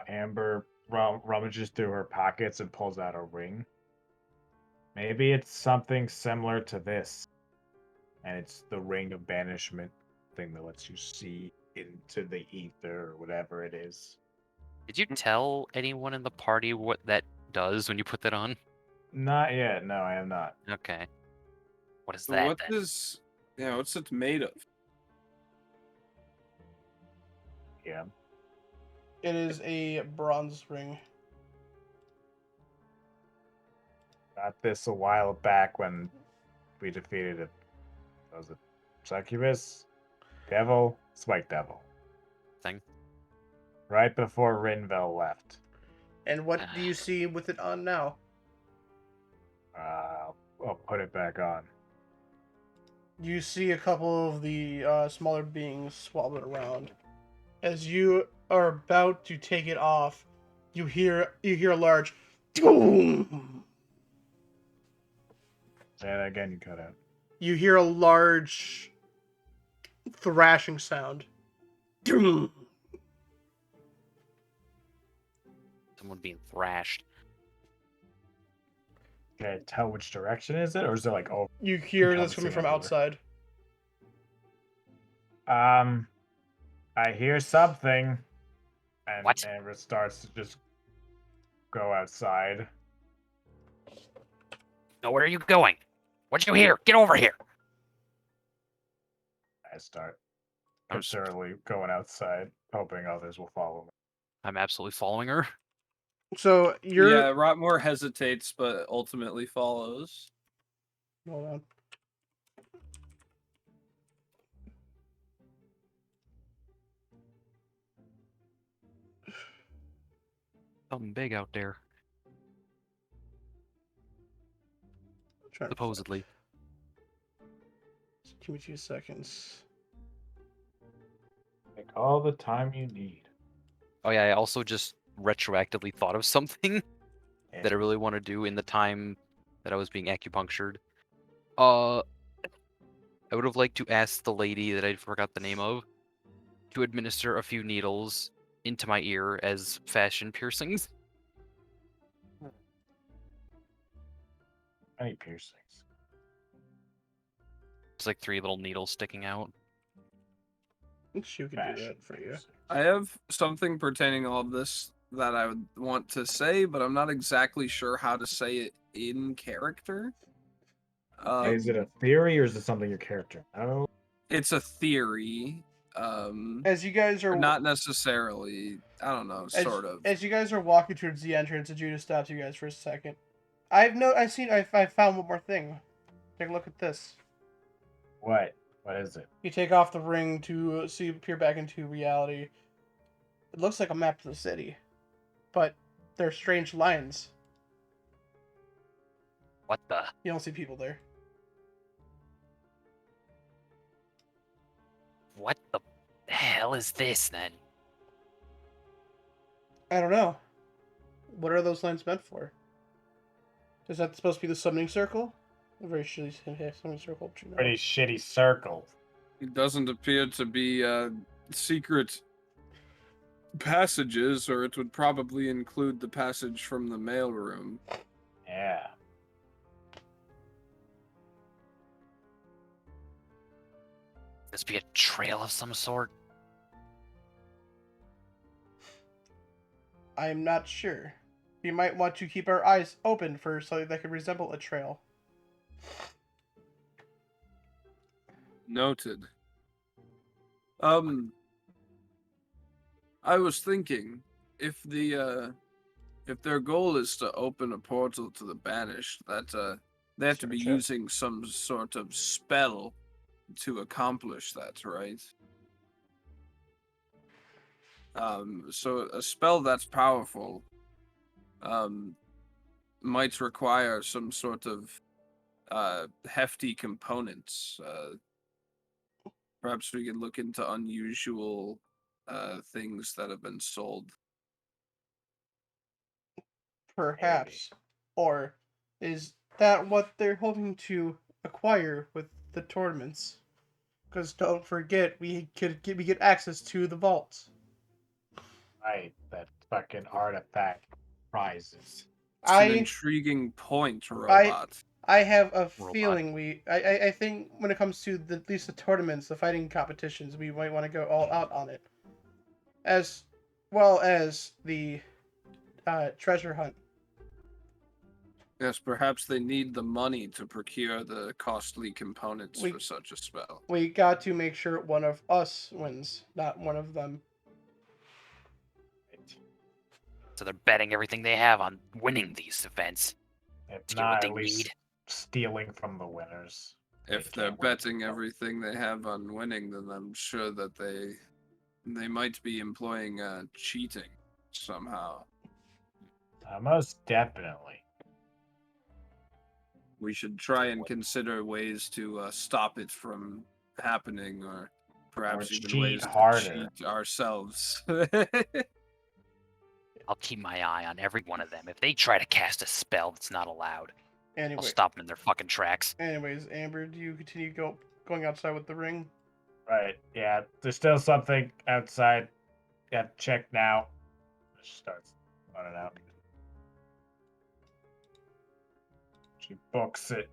Amber rummages through her pockets and pulls out a ring. Maybe it's something similar to this. And it's the ring of banishment thing that lets you see into the ether or whatever it is. Did you tell anyone in the party what that does when you put that on? Not yet. No, I have not. Okay. What is So that what then? is... Yeah, what's it made of? Yeah. It is a bronze ring. Got this a while back when we defeated it. Was it Succubus? Devil? Spike Devil. Thing. Right before Rinvel left. And what do you see with it on now? I'll put it back on. You see a couple of the smaller beings swabbing around. As you are about to take it off, you hear a large boom. Say that again, you cut out. You hear a large thrashing sound. Doom. Someone being thrashed. Can I tell which direction is it? Or is it like, oh, You hear this Encompassing coming from everywhere. outside. I hear something. And What? Amber starts to just go outside. No, where are you going? What'd you hear? Get over here. I start I'm s- concernedly going outside, hoping others will follow me. I'm absolutely following her. So you're. Yeah, Rotmore hesitates, but ultimately follows. Hold on. Something big out there, Trying to supposedly. Give me 2 seconds. Take all the time you need. Oh yeah, I also just retroactively thought of something that I really want to do in the time that I was being acupunctured. I would have liked to ask the lady that I forgot the name of to administer a few needles into my ear as fashion piercings. Any piercings. It's like 3 little needles sticking out. She could do Fashion that for you. piercings. I have something pertaining to all of this that I would want to say, but I'm not exactly sure how to say it in character. Is it a theory or is it something your character knows? It's a theory. As you guys are not necessarily. I don't know, sort of. as you guys are walking towards the entrance, Judah stops you guys for a second. I found one more thing. Take a look at this. What? What is it? You take off the ring to see you peer back into reality. It looks like a map of the city, but there are strange lines. What the? You don't see people there. What the hell is this then? I don't know. What are those lines meant for? Is that supposed to be the summoning circle? A very shitty summoning circle. But you know. Pretty shitty circle. It doesn't appear to be secret passages, or it would probably include the passage from the mailroom. Yeah. This be a trail of some sort? I'm not sure. We might want to keep our eyes open for something that could resemble a trail. Noted. I was thinking, if their goal is to open a portal to the Banished, that they have to be Search it. using some sort of spell to accomplish that, right? So a spell that's powerful might require some sort of hefty components. Perhaps we could look into unusual things that have been sold. Perhaps. Or is that what they're hoping to acquire with the tournaments? Because don't forget, we get access to the vaults. Right. That fucking artifact prizes. It's an intriguing point, Robot. I have a Robot. feeling I think when it comes to at least the tournaments, the fighting competitions, we might want to go all out on it. As well as the treasure hunt. Yes, perhaps they need the money to procure the costly components We- for such a spell. We got to make sure one of us wins, not one of them. So they're betting everything they have on winning these events. If To get what not, they at least need. stealing from the winners. If They they're can't win betting themselves. everything they have on winning, then I'm sure that they might be employing cheating somehow. Most definitely. We should try and consider ways to stop it from happening, or perhaps even cheat ways harder. to cheat ourselves. I'll keep my eye on every one of them. If they try to cast a spell that's not allowed, I'll Anyway, stop them in their fucking tracks. anyways, Amber, do you continue going outside with the ring? Right. Yeah. There's still something outside. Yeah. Check now. It starts running out. She books it.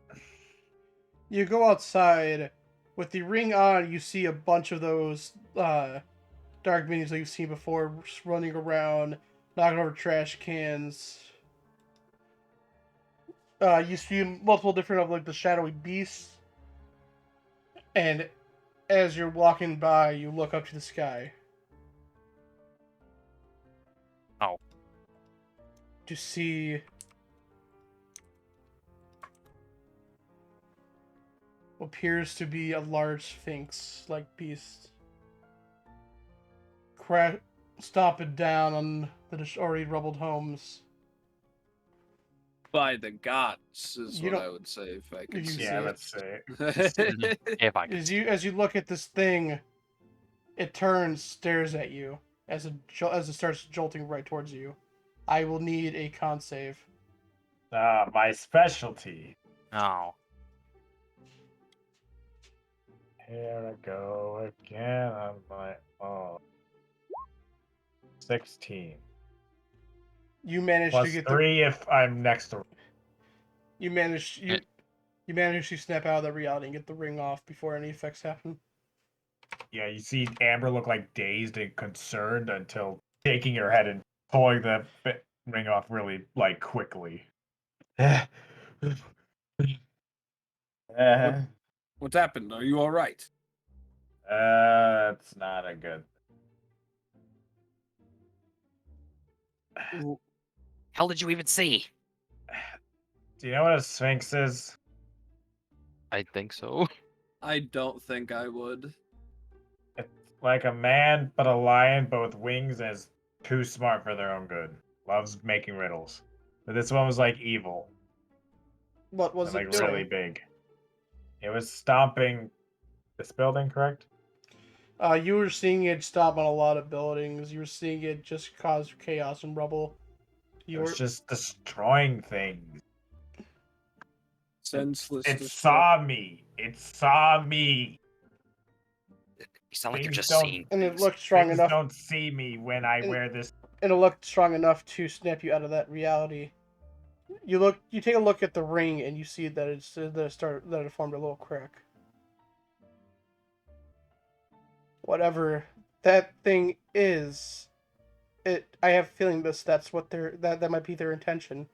You go outside with the ring on. You see a bunch of those dark minions that you've seen before, just running around, knocking over trash cans. You see multiple different of like the shadowy beasts, and as you're walking by, you look up to the sky. Oh. To see what appears to be a large sphinx-like beast stomping down on the already rubbled homes. By the gods is You what don't- I would say if I you could see Yeah. see Let's say. it. If I could. As you look at this thing, it turns, stares at you as it starts jolting right towards you. I will need a con save. My specialty. Oh. Here I go again on my own. 16. You manage Plus to get 3 if I'm next to. you manage to snap out of the reality and get the ring off before any effects happen. Yeah, you see Amber look like dazed and concerned until shaking her head and pulling the ring off really like quickly. What happened? Are you all right? That's not a good. How did you even see? Do you know what a sphinx is? I think so. I don't think I would. It's like a man, but a lion, but with wings, and is too smart for their own good. Loves making riddles. But this one was like evil. What was and, it like doing? really big. It was stomping this building, correct? You were seeing it stomp on a lot of buildings. You were seeing it just cause chaos and rubble. It You were was just destroying things. Senseless. It saw me. It saw me. You sound like you're Things just don't- seeing. and it things. looked strong Things enough. don't see me when I And- wear this. And it looked strong enough to snap you out of that reality. You take a look at the ring, and you see that it formed a little crack. Whatever that thing is, I have a feeling that's what that might be their intention.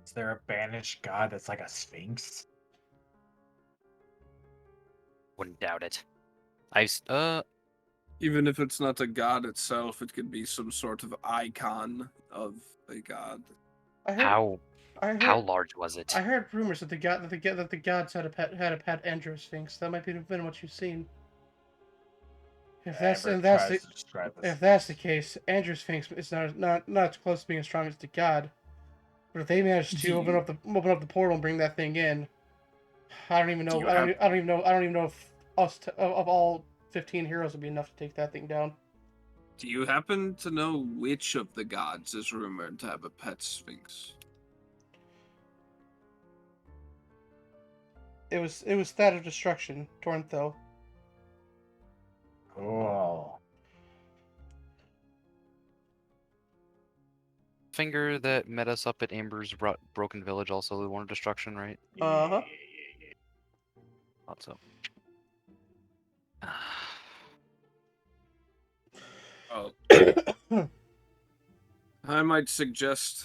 Is there a banished god that's like a sphinx? Wouldn't doubt it. Even if it's not a god itself, it could be some sort of icon of a god. I heard, How I heard, how large was it? I heard rumors that the gods had a pet Andrew Sphinx. That might have been what you've seen. If that's Amber and that's tries the, to describe this. if that's the case, Andrew Sphinx is not as close to being as strong as the god. But if they manage to Do open you- up the portal and bring that thing in, I don't even know. Do you I don't, have- I don't even know. I don't even know if of all 15 heroes would be enough to take that thing down. Do you happen to know which of the gods is rumored to have a pet sphinx? It was that of destruction, Torntho. Cool. Finger that met us up at Amber's Broken Village, also the one of destruction, right? Uh-huh. Thought so. Oh, I might suggest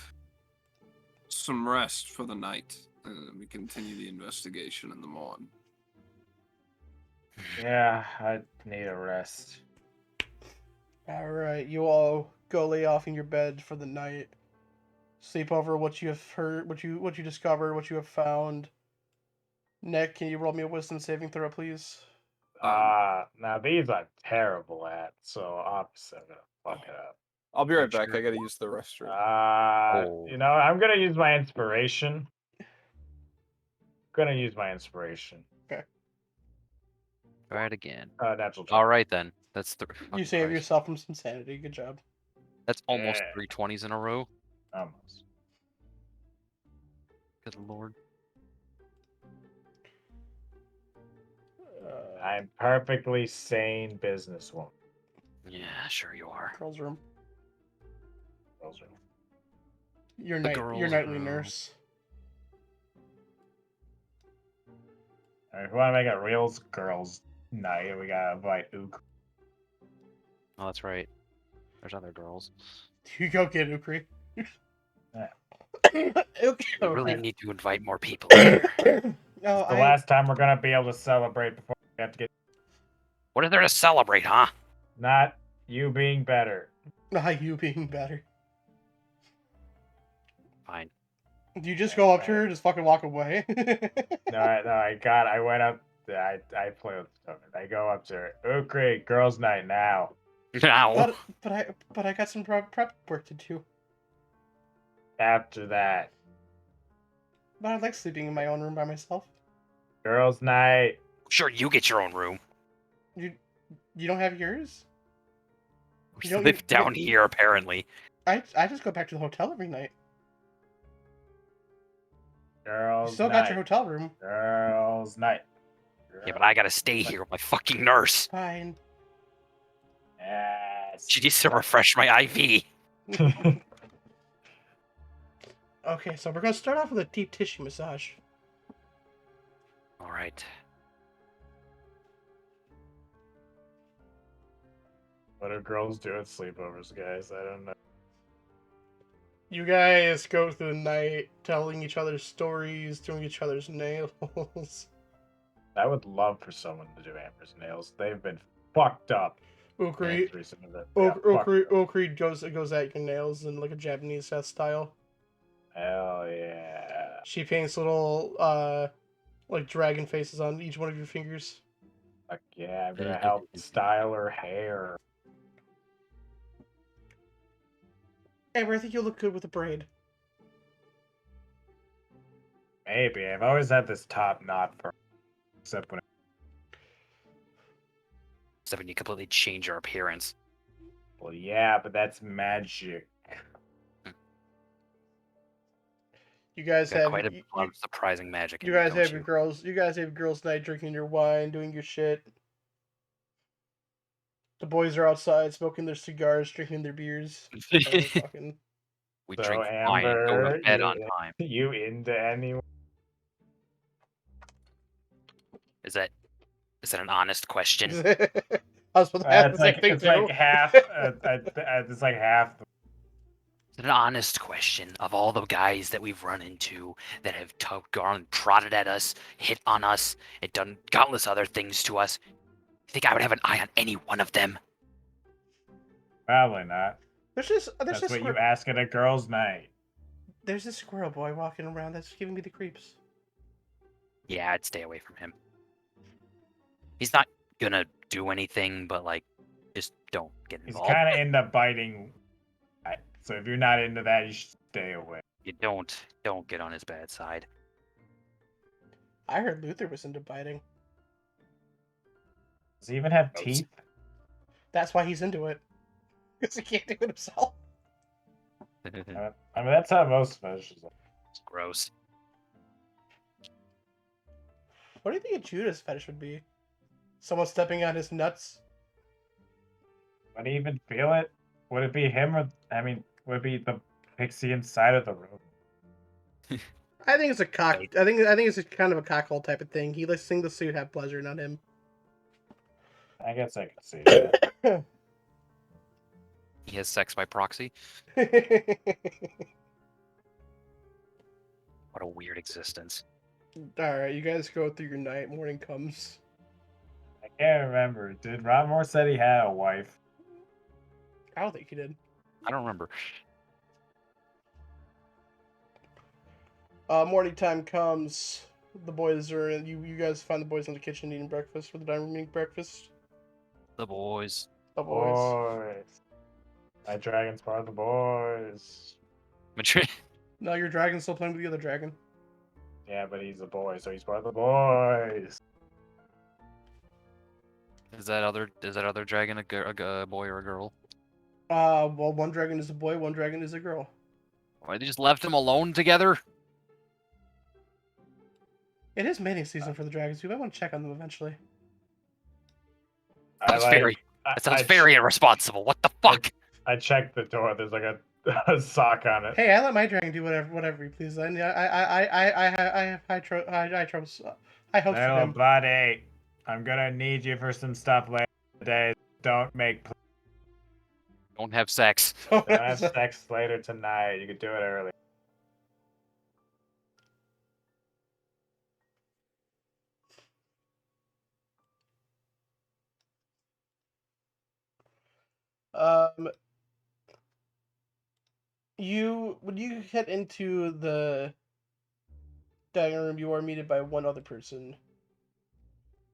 some rest for the night, and then we continue the investigation in the morning. Yeah, I need a rest. All right, you all go lay off in your bed for the night. Sleep over what you have heard, what you discovered, what you have found. Nick, can you roll me a wisdom saving throw, please? Now these I'm terrible at, so opposite, I'm gonna fuck it up. I'll be right Make back. sure- I gotta use the restroom. Oh. You know, I'm gonna use my inspiration. Gonna use my inspiration. Try it again. Natural. All right then. That's the. You save yourself from some sanity. Good job. That's almost Yeah. 3 20s in a row. Almost. Good lord. I'm perfectly sane businesswoman. Yeah, sure you are. Girls' room. Those are- Your The your girls' nightly room. nurse. Alright, if we want to make a real girls' night, we gotta invite Ook. Oh, that's right. There's other girls. You go get Ukri. Yeah. We Oh, really right. need to invite more people here. No, The last time we're gonna be able to celebrate before we have to get. What is there to celebrate, huh? Not you being better. not you being better. Fine. Do you just go up to her, just fucking walk away? I went up. I play with the token. I go up to her. Ukri, girls' night now. Now, but I got some prep work to do. After that, But I like sleeping in my own room by myself. girls' night. sure, you get your own room. You don't have yours? We You don't live need- down here, apparently. I just go back to the hotel every night. You Girls' still night. got your hotel room. Girls' night. Yeah, but I gotta stay here with my fucking nurse. Fine. Yes. She needs to refresh my IV. Okay, so we're gonna start off with a deep tissue massage. All right. What do girls do at sleepovers, guys? I don't know. You guys go through the night telling each other stories, doing each other's nails. I would love for someone to do Amber's nails. They've been fucked up. Okri, Recently, they got fucked up. Okri goes at your nails in like a Japanese style. Hell yeah. She paints little like dragon faces on each one of your fingers. Fuck yeah, I'm gonna help style her hair. Amber, I think you'll look good with a braid. Maybe. I've always had this top knot for except when So when you completely change your appearance. well yeah, but that's magic. You guys Got have quite a lot of surprising magic. you guys have your girls. You guys have girls' night, drinking your wine, doing your shit. The boys are outside smoking their cigars, drinking their beers. Fucking... We So, drink wine and go to Amber, bed on time. You into anyone? Is that an honest question? I was supposed to ask the same thing it's too. like half. It's like half. It's an honest question. Of all the guys that we've run into that have gone and prodded at us, hit on us, and done countless other things to us, you think I would have an eye on any one of them? Probably not. There's That's just what you ask at a girl's night. There's this squirrel boy walking around that's giving me the creeps. Yeah, I'd stay away from him. He's not gonna do anything, but like, just don't get He's involved. kind of into biting. So if you're not into that, you should stay away. You don't get on his bad side. I heard Luther was into biting. Does he even have teeth? That's why he's into it. Because he can't do it himself. I mean, that's how most fetishes are. It's gross. What do you think a Judas fetish would be? Someone stepping on his nuts? Would he even feel it? Would it be him or, I mean, would it be the pixie inside of the room? I think it's a cock. I think it's a kind of a cockhole type of thing. He likes things to have pleasure, not him. I guess I could see that. He has sex by proxy. What a weird existence. Alright, you guys go through your night. Morning comes. I can't remember. Did Ron Moore said he had a wife? I don't think he did. I don't remember. Morning time comes. The boys are in. You guys find the boys in the kitchen eating breakfast for the dining room eating breakfast. The boys. The boys. Boys. My dragon's part of the boys. Mature. No, your dragon's still playing with the other dragon. Yeah, but he's a boy, so he's part of the boys. Is that other dragon a boy or a girl? Well, one dragon is a boy, one dragon is a girl. Why they just left them alone together? It is mating season for the dragons. We might want to check on them eventually. That sounds very irresponsible. What the fuck? I checked the door. There's like a sock on it. Hey, I let my dragon do whatever he pleases. I have high hopes. High hopes for Little him. buddy, I'm gonna need you for some stuff later today. Don't make Don't have sex. Don't have sex later tonight. You could do it early. When you head into the dining room, you are greeted by one other person.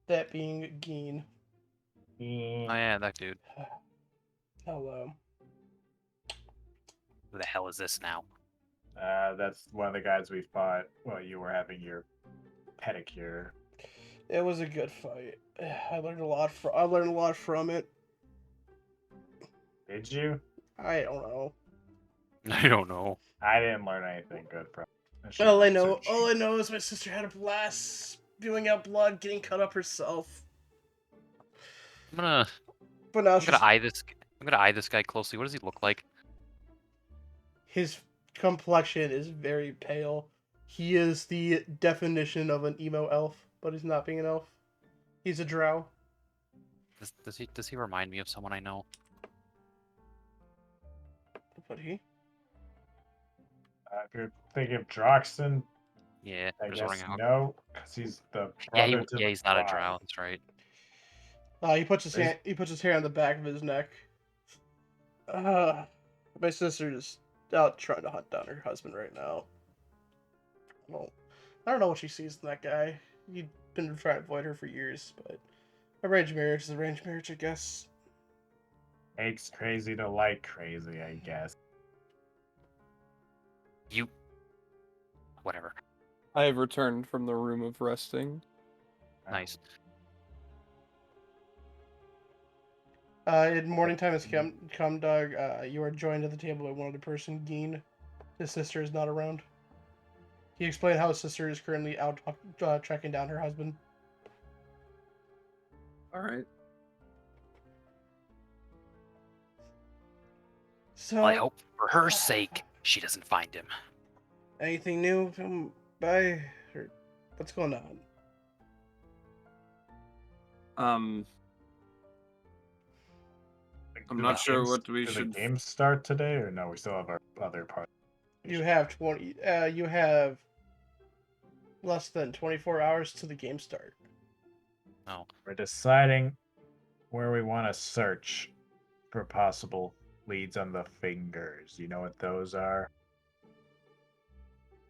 That being Geen. Oh yeah, that dude. Hello. Who the hell is this now? That's one of the guys we fought while you were having your pedicure. It was a good fight. I learned a lot from it. Did you? I don't know. I don't know. I didn't learn anything good from it. All I know is my sister had a blast spewing out blood, getting cut up herself. I'm gonna eye this guy closely. What does he look like? His complexion is very pale. He is the definition of an emo elf, but he's not being an elf. He's a drow. Does he remind me of someone I know? But he? If you're thinking of Droxton, Yeah, I resorting guess out. no, because he's the Yeah, brother to the he's not a bride. drow. That's right. He puts his hand. He puts his hair on the back of his neck. My sister's out trying to hunt down her husband right now. I don't know what she sees in that guy. He'd been trying to avoid her for years, but arranged marriage is arranged marriage, I guess. Takes crazy to like crazy, I guess. Whatever. I have returned from the room of resting. Nice. In morning time has come, Doug. You are joined at the table by one other person, Geen. His sister is not around. He explained how his sister is currently out tracking down her husband. All right. So, Well, I hope for her sake she doesn't find him. anything new from by or what's going on? I'm Do not the sure games- what we do should. the games start today, or no? We still have our other part. You have 20. You have less than 24 hours to the game start. Oh, We're deciding where we want to search for possible leads on the fingers. You know what those are?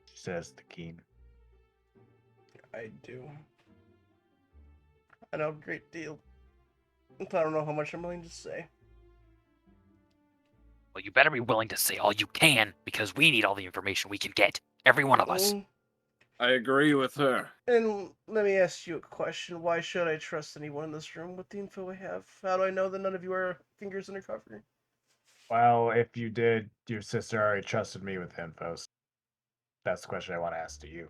Says the Keen. I do. I know a great deal. But I don't know how much I'm willing to say. Well, you better be willing to say all you can, because we need all the information we can get. Every one of us. I agree with her. And let me ask you a question. Why should I trust anyone in this room with the info I have? How do I know that none of you are fingers undercover? Well, if you did, your sister already trusted me with info. So that's the question I want to ask to you.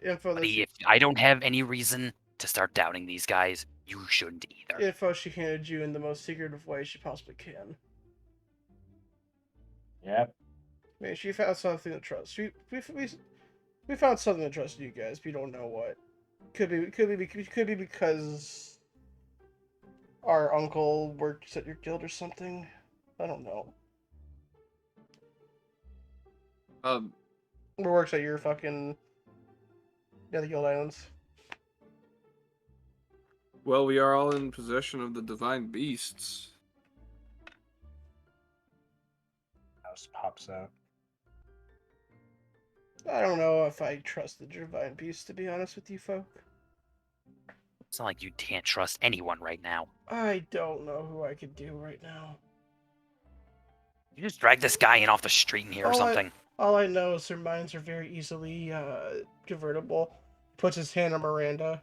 Info that Buddy, if I don't have any reason to start doubting these guys, you shouldn't either. info she handed you in the most secretive way she possibly can. Yep. I mean, she found something to trust. We found something to trust you guys. We don't know what. Could be because our uncle works at your guild or something. I don't know. Or works at your fucking the Guild Islands. Well, we are all in possession of the divine beasts. House pops out. I don't know if I trust the divine beast, to be honest with you folk. It's not like you can't trust anyone right now. I don't know who I could do right now. You just drag this guy in off the street in here or something. All I know is their minds are very easily convertible. Puts his hand on Miranda.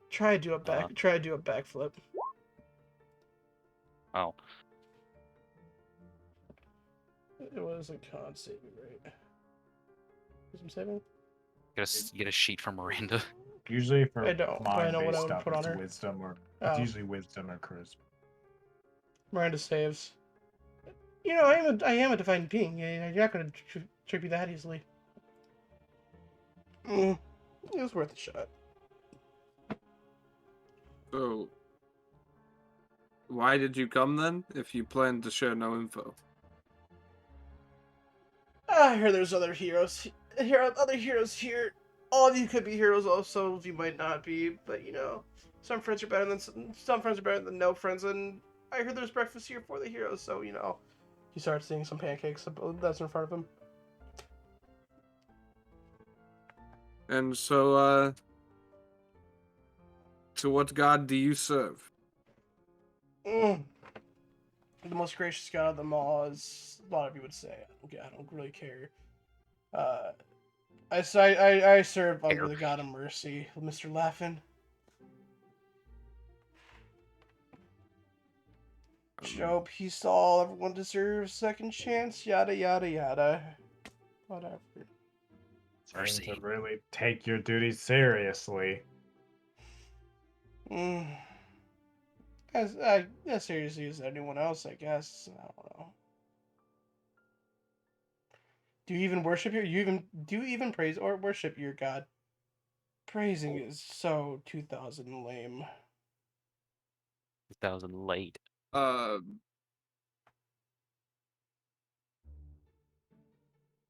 Try to do a backflip. Oh. It was a con saving, right? Wisdom saving? get a sheet from Miranda. Usually for I don't, but I know what I mind-based would stuff, put on it's her. wisdom or Oh. it's usually wisdom or charisma. Miranda saves. You know, I am a divine being. You're not gonna trick me that easily. It was worth a shot. So, why did you come then, if you planned to share no info? I heard there's other heroes. Other heroes here. All of you could be heroes. Also, you might not be. But you know, some friends are better than some friends are better than no friends. And I heard there's breakfast here for the heroes. So you know, he starts seeing some pancakes that's in front of him. And so, to what god do you serve? The most gracious god of them all, as a lot of you would say. I don't really care. I serve under the god of mercy, Mr. Laughin. Show peace to all. Everyone deserves second chance. Yada yada yada. Whatever. Seems to really take your duties seriously. As seriously as anyone else, I guess. I don't know. Do you even worship do you even praise or worship your god? Praising is so 2000 lame. 2000 late.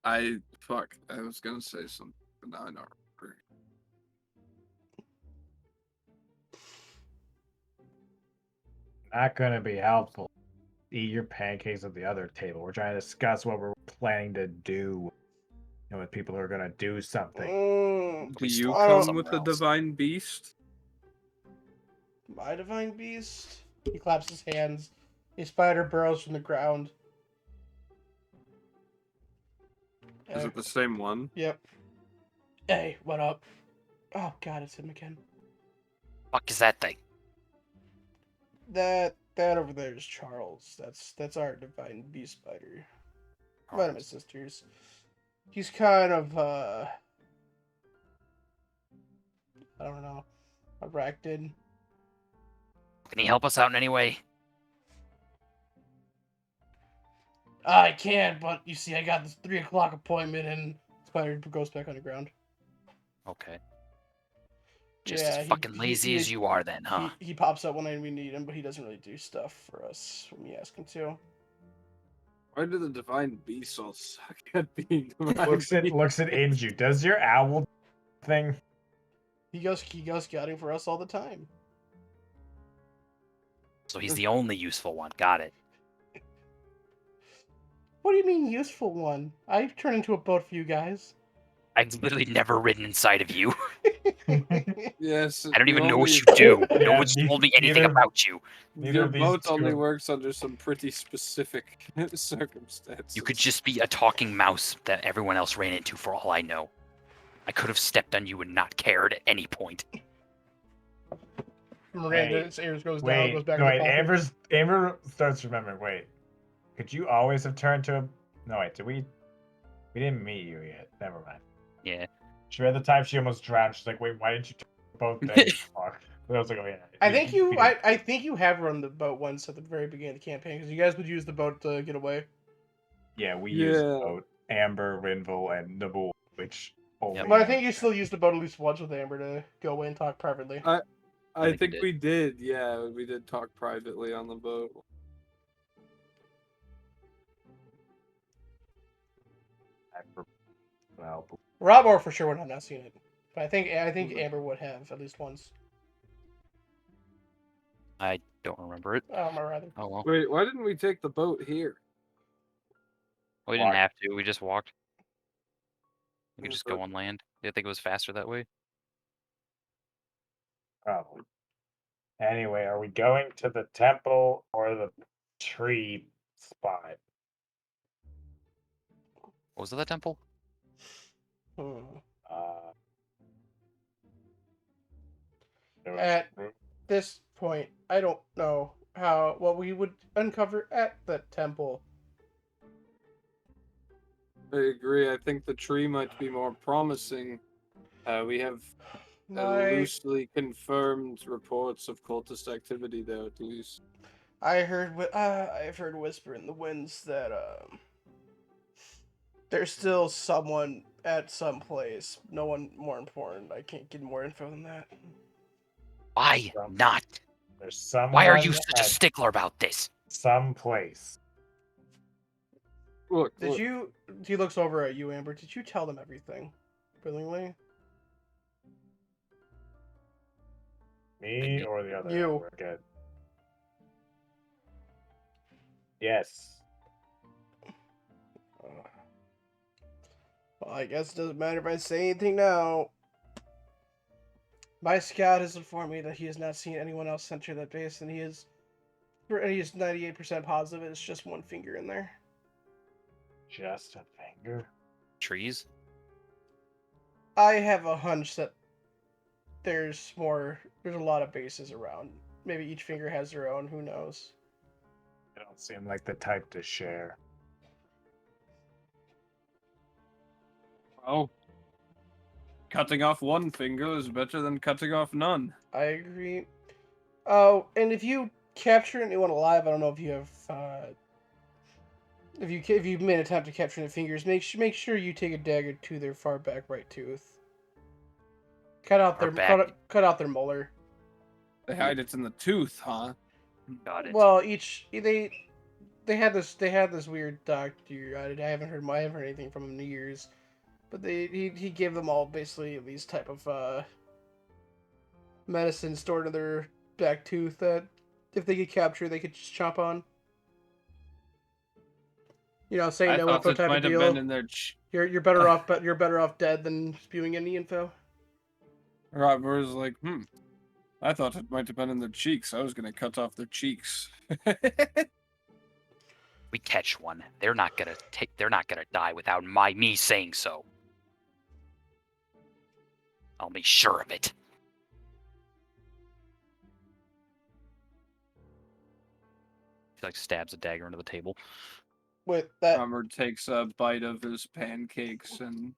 Fuck. I was gonna say something, but now I don't remember. Not gonna be helpful. Eat your pancakes at the other table. We're trying to discuss what we're planning to do. With people who are gonna do something. Mm, Do We you start come somewhere with the else. divine beast? my divine beast. He claps his hands. A spider burrows from the ground. Is it the same one? Yep. Hey, what up? Oh god, it's him again. Fuck is that thing? That over there is Charles. That's our divine beast spider. One of my sisters. He's kind of I don't know, arachnid. Can he help us out in any way? I can, but you see, I got this 3 o'clock appointment, and spider goes back on the ground. Okay. Just Yeah, as fucking lazy as you are, then, huh? He pops up when we need him, but he doesn't really do stuff for us when we ask him to. Why do the divine beasts all suck at being divine Looks at Inju. Does your owl thing? He goes scouting for us all the time. So he's the only useful one. Got it. What do you mean useful one? I've turned into a boat for you guys. I've literally never ridden inside of you. Yes. I don't even know what only- you do. No Yeah, one's told me anything neither- about you. Neither Your of these boat two only are- works under some pretty specific circumstances. You could just be a talking mouse that everyone else ran into for all I know. I could have stepped on you and not cared at any point. Miranda's ears goes down, Wait, goes back no, in the wait. pocket. Amber starts remembering. Wait, could you always have turned to a? No, wait. Did we? We didn't meet you yet. Never mind. Yeah. She read the time she almost drowned. She's like, wait, why didn't you turn both things? Fuck. But I was like, oh yeah. I think we didn't- I think you have run the boat once at the very beginning of the campaign because you guys would use the boat to get away. Yeah, we used Yeah. both Amber, Rinville, and Nabul, which. Only Yep. But I think you still use the boat at least once with Amber to go away and talk privately. I think think we we did. Yeah, we did talk privately on the boat. Well, Robor for sure would have not seen it, but I think Mhm. Amber would have at least once. I don't remember it. Oh, my rather. Oh well. Wait, why didn't we take the boat here? We didn't Walk. have to. We just walked. We could just go but- on land. I think it was faster that way. probably. Anyway, are we going to the temple or the tree spot? What was it, that temple? Hmm. There was At room- this point, I don't know what we would uncover at the temple. I agree. I think the tree might be more promising. We have My, loosely confirmed reports of cultist activity there, at least. I've heard whisper in the winds that there's still someone at some place. No one more important. I can't get more info than that. Why Some- not? There's someone Why are you such a at stickler about this? some place. Look, Did look, you? He looks over at you, Amber. Did you tell them everything willingly? Me or the other? You. We're good. Yes. Well, I guess it doesn't matter if I say anything now. My scout has informed me that he has not seen anyone else enter that base, and he is 98% positive it's just one finger in there. Just a finger. Trees? I have a hunch that there's a lot of bases around. Maybe each finger has their own, who knows. They don't seem like the type to share. well, cutting off one finger is better than cutting off none. I agree. Oh, and if you capture anyone alive, I don't know if you have, if you've made an attempt to capture the fingers, make sure you take a dagger to their far back right tooth. Cut out Far their back. cut out their molar. They hide it in the tooth, huh? Got it. Well, they had this weird doctor. I haven't heard anything from him in years, but he gave them all basically these type of medicine stored in their back tooth that if they get captured, they could just chomp on. You know, say I no thought info it type of might have deal. been in their. You're better off, but you're better off dead than spewing any info. Robert was like, I thought it might have been in their cheeks. I was gonna cut off their cheeks. We catch one. They're not gonna die without me saying so. I'll be sure of it. He like stabs a dagger into the table. With that, Robert takes a bite of his pancakes and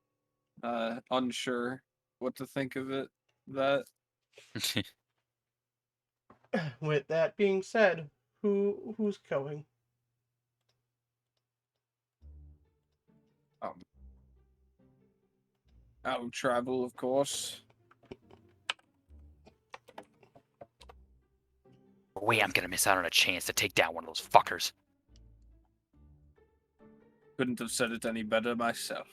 unsure what to think of it. with that being said, who's going? I'll travel, of course. Way I'm gonna miss out on a chance to take down one of those fuckers. Couldn't have said it any better myself.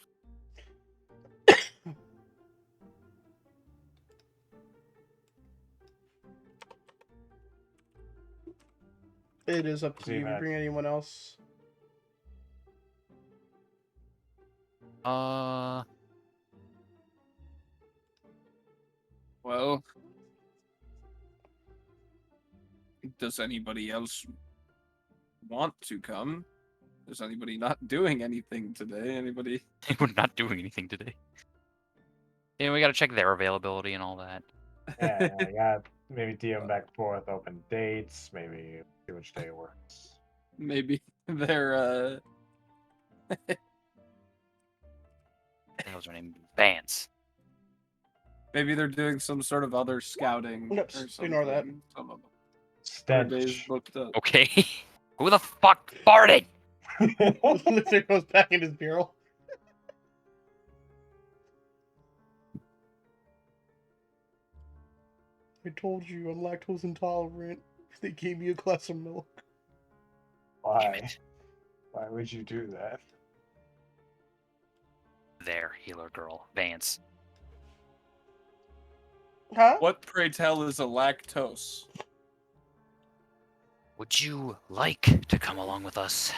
It is up to See, you. Matt. Bring anyone else. Well, does anybody else want to come? Is anybody not doing anything today? Anybody? We're not doing anything today. Yeah, we gotta check their availability and all that. Yeah, I got maybe DM back and forth, open dates, maybe see which day works. Maybe they're That was her name, Vance. maybe they're doing some sort of other scouting. Nope, or ignore that. something. Some of them. Their days Stench. booked up. Okay. Who the fuck farted? Luther goes back in his bureau. I told you I'm lactose intolerant. They gave me a glass of milk. Damn Why? it. Why would you do that? There, healer girl, Vance. Huh? What, pray tell, is a lactose? Would you like to come along with us?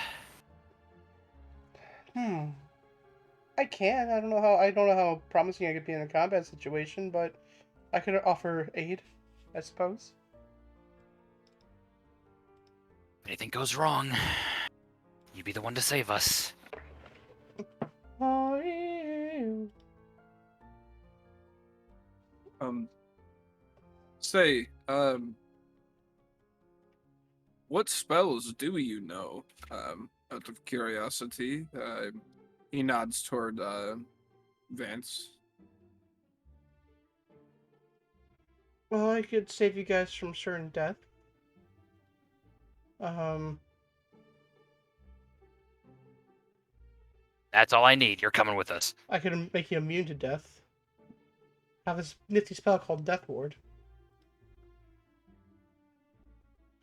I can. I don't know how promising I could be in a combat situation, but I could offer aid, I suppose. If anything goes wrong, you be the one to save us. Oh, yeah. Say, what spells do you know? Out of curiosity, he nods toward Vance. Well, I could save you guys from certain death. That's all I need. You're coming with us. I could make you immune to death. I have this nifty spell called Death Ward.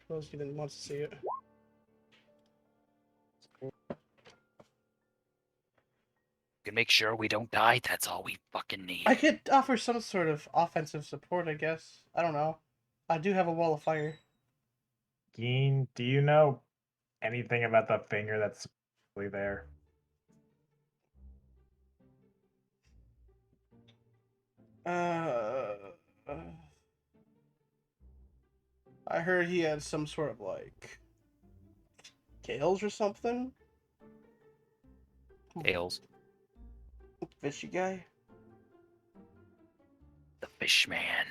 For those of you that wants to see it. You can make sure we don't die. That's all we fucking need. I could offer some sort of offensive support, I guess. I don't know. I do have a wall of fire. Geen, do you know anything about the finger that's supposedly there? I heard he had some sort of like scales or something. Tails. Fishy guy. The fish man.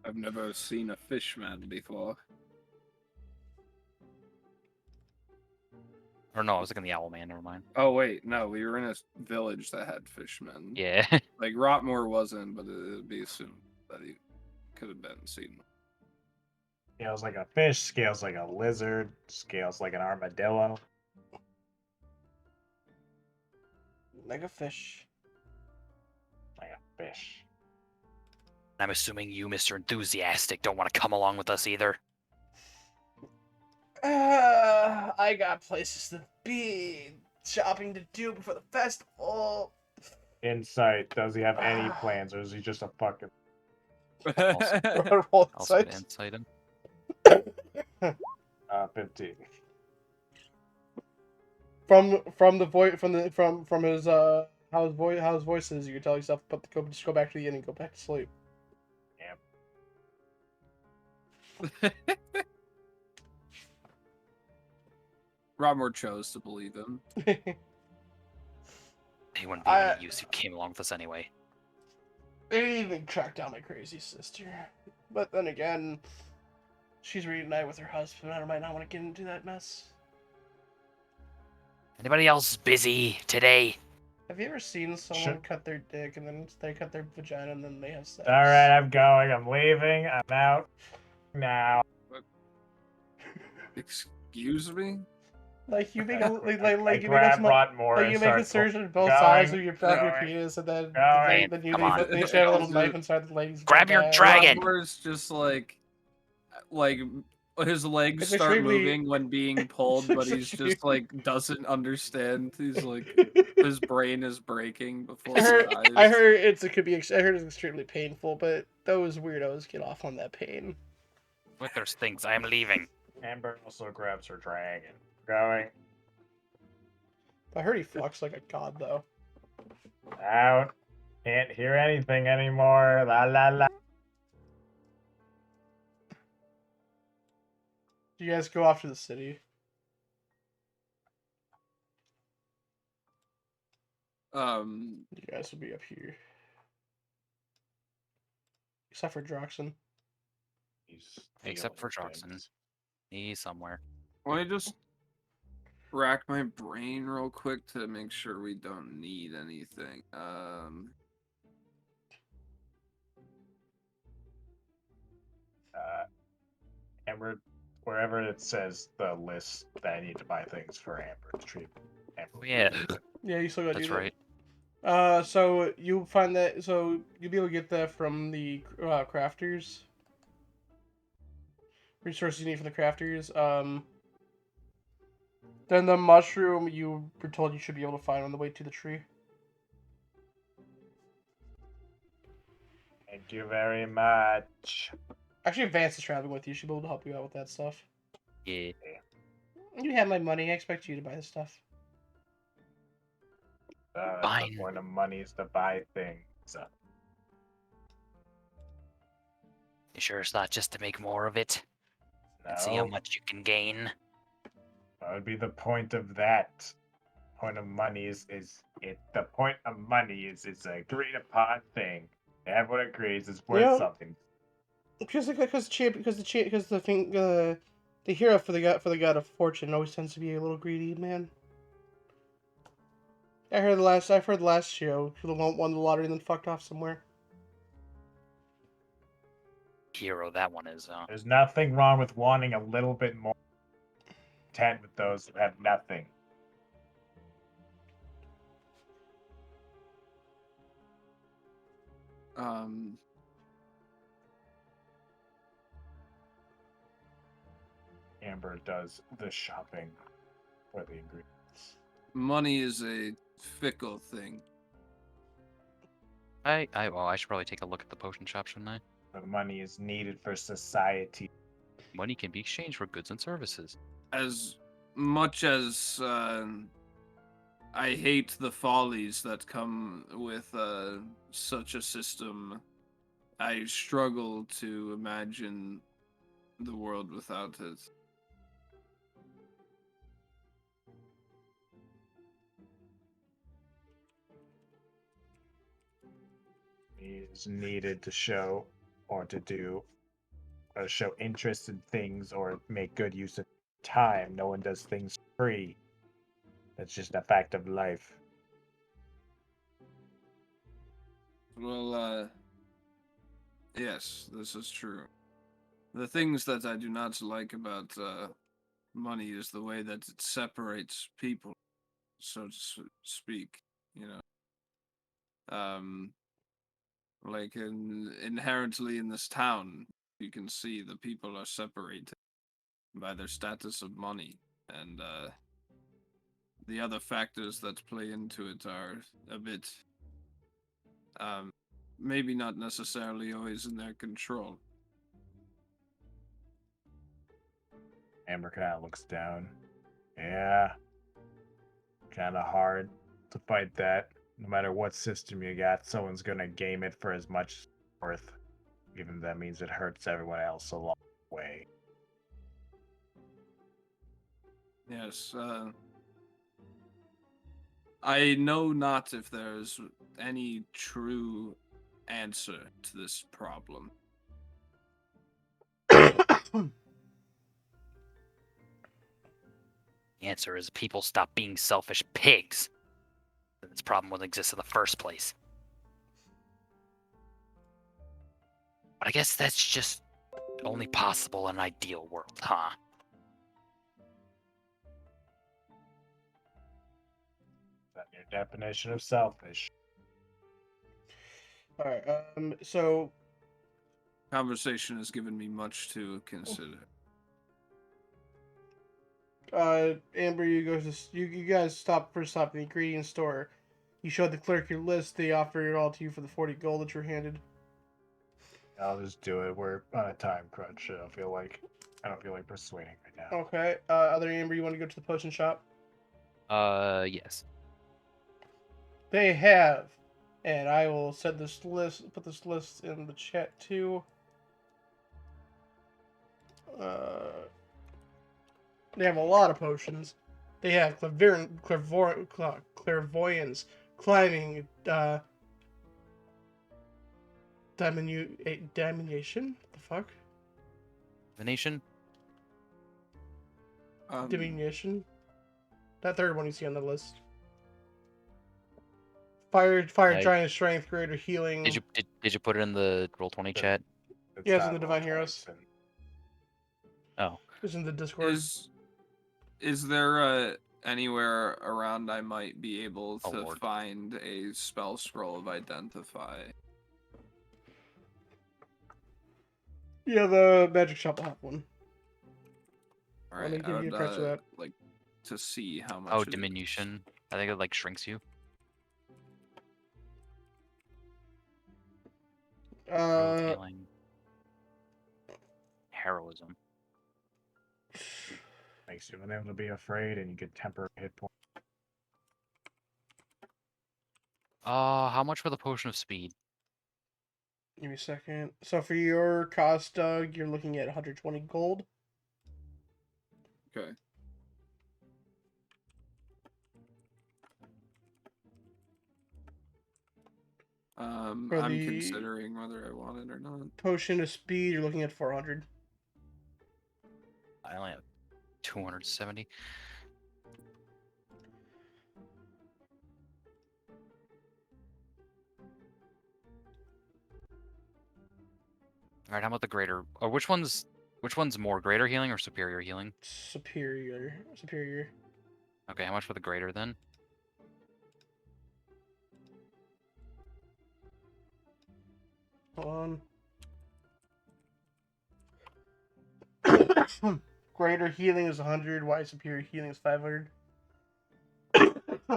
I've never seen a fishman before. Or no, I was looking at the owl man. Never mind. Oh wait, no, we were in a village that had fishmen. Yeah. Like Rotmore wasn't, but it'd be assumed that he could have been seen. Scales like a fish, scales like a lizard, scales like an armadillo. Like a fish. Like a fish. I'm assuming you, Mr. Enthusiastic, don't want to come along with us either. I got places to be, shopping to do before the festival. Insight. Does he have any plans, or is he just a fucking? Roll Also insight. to insight him. 15. From the voice from his how his voice is, you can tell yourself, but just go back to the inn and go back to sleep. Robmore chose to believe him. He wouldn't be of any use. He came along with us anyway. I didn't even track down my crazy sister, but then again, she's reunited with her husband. I might not want to get into that mess. Anybody else busy today? Have you ever seen someone cut their dick and then they cut their vagina and then they have sex? All right, I'm going. I'm leaving. I'm out now. Excuse me? Like you make a like I you make grab a Rodmore like and you make start insertion on both going, sides of your going, penis, and then going. then you Come on. shove a little knife inside the lady's. Grab your ass. dragon. Rodmore's just like his legs It's start extremely- moving when being pulled, but he's just like doesn't understand. He's like his brain is breaking before his eyes. I heard it could be. I heard it's extremely painful, but those weirdos get off on that pain. Withers thinks I am leaving. Amber also grabs her dragon. Going I heard he fucks like a god, though. out. Can't hear anything anymore. La la la. Do you guys go off to the city? You guys will be up here, except for Droxen. Except for Droxen. He's somewhere. Let me just rack my brain real quick to make sure we don't need anything. Amber, wherever it says the list that I need to buy things for Amber's treatment. Oh, yeah, Yeah, you still got to that's do that. right. So you find that, so you'll be able to get that from the crafters. Resources you need for the crafters. Then the mushroom you were told you should be able to find on the way to the tree. Thank you very much. Actually, Vance is traveling with you. She'll be able to help you out with that stuff. Yeah. You have my money. I expect you to buy the stuff. Fine. The point of money is to buy things. You sure it's not just to make more of it? And see how much you can gain? That would be the point of that. Point of money is it. The point of money is it's an agreed upon thing. Everyone agrees it's worth something. Because the hero for the god of fortune always tends to be a little greedy man. I've heard the last show who won the lottery and then fucked off somewhere. Hero, that one is. There's nothing wrong with wanting a little bit more content with those who have nothing. Amber does the shopping for the ingredients. Money is a fickle thing. Well, I should probably take a look at the potion shop, shouldn't I? The money is needed for society. Money can be exchanged for goods and services. As much as I hate the follies that come with such a system, I struggle to imagine the world without it. Is needed to show or to do or show interest in things or make good use of time. No one does things free. That's just a fact of life. Well, yes, this is true. The things that I do not like about money is the way that it separates people, so to speak, you know. Like inherently in this town, you can see the people are separated. by their status of money, and the other factors that play into it are a bit, maybe not necessarily always in their control. Amber kind of looks down. Yeah. Kind of hard to fight that. No matter what system you got, someone's gonna game it for as much as it's worth. Even if that means it hurts everyone else along the way. Yes, I know not if there's any true answer to this problem. The answer is people stop being selfish pigs. Then this problem wouldn't exist in the first place. But I guess that's just only possible in an ideal world, huh? That's your definition of selfish. All right. So Conversation has given me much to consider. Amber, you guys stop at the ingredient store. You showed the clerk your list. They offer it all to you for the 40 gold that you're handed. I'll just do it. We're on a time crunch. I don't feel like persuading right now. Okay. Other Amber, you want to go to the potion shop? Yes. They have, and I will set this list. Put this list in the chat too. They have a lot of potions. They have clairvoyance, climbing, diminution. What the fuck? Divination? Diminution. That third one you see on the list. Fire, giant strength, greater healing. Did you put it in the Roll20 chat? Yeah, it's not in the Divine Roll20, Heroes. it's in- Oh. It's in the Discord. Is there anywhere around I might be able Oh, to Lord. find a spell scroll of identify? Yeah, the magic shop will have one. All Let me right, give I you a would price for that. like to see how much. Oh, it is. diminution. I think it like shrinks you. Healing. Heroism. Makes you unable to be afraid, and you get temporary hit points. How much for the potion of speed? Give me a second. So for your cost, Doug, you're looking at 120 gold. Okay. I'm the- considering whether I want it or not. Potion of speed, you're looking at 400. I only have 270. All right, how about the greater? Or which one's more, greater healing or superior healing? Superior. Okay, how much for the greater then? Hold on. Greater healing is 100. Why superior healing is 500?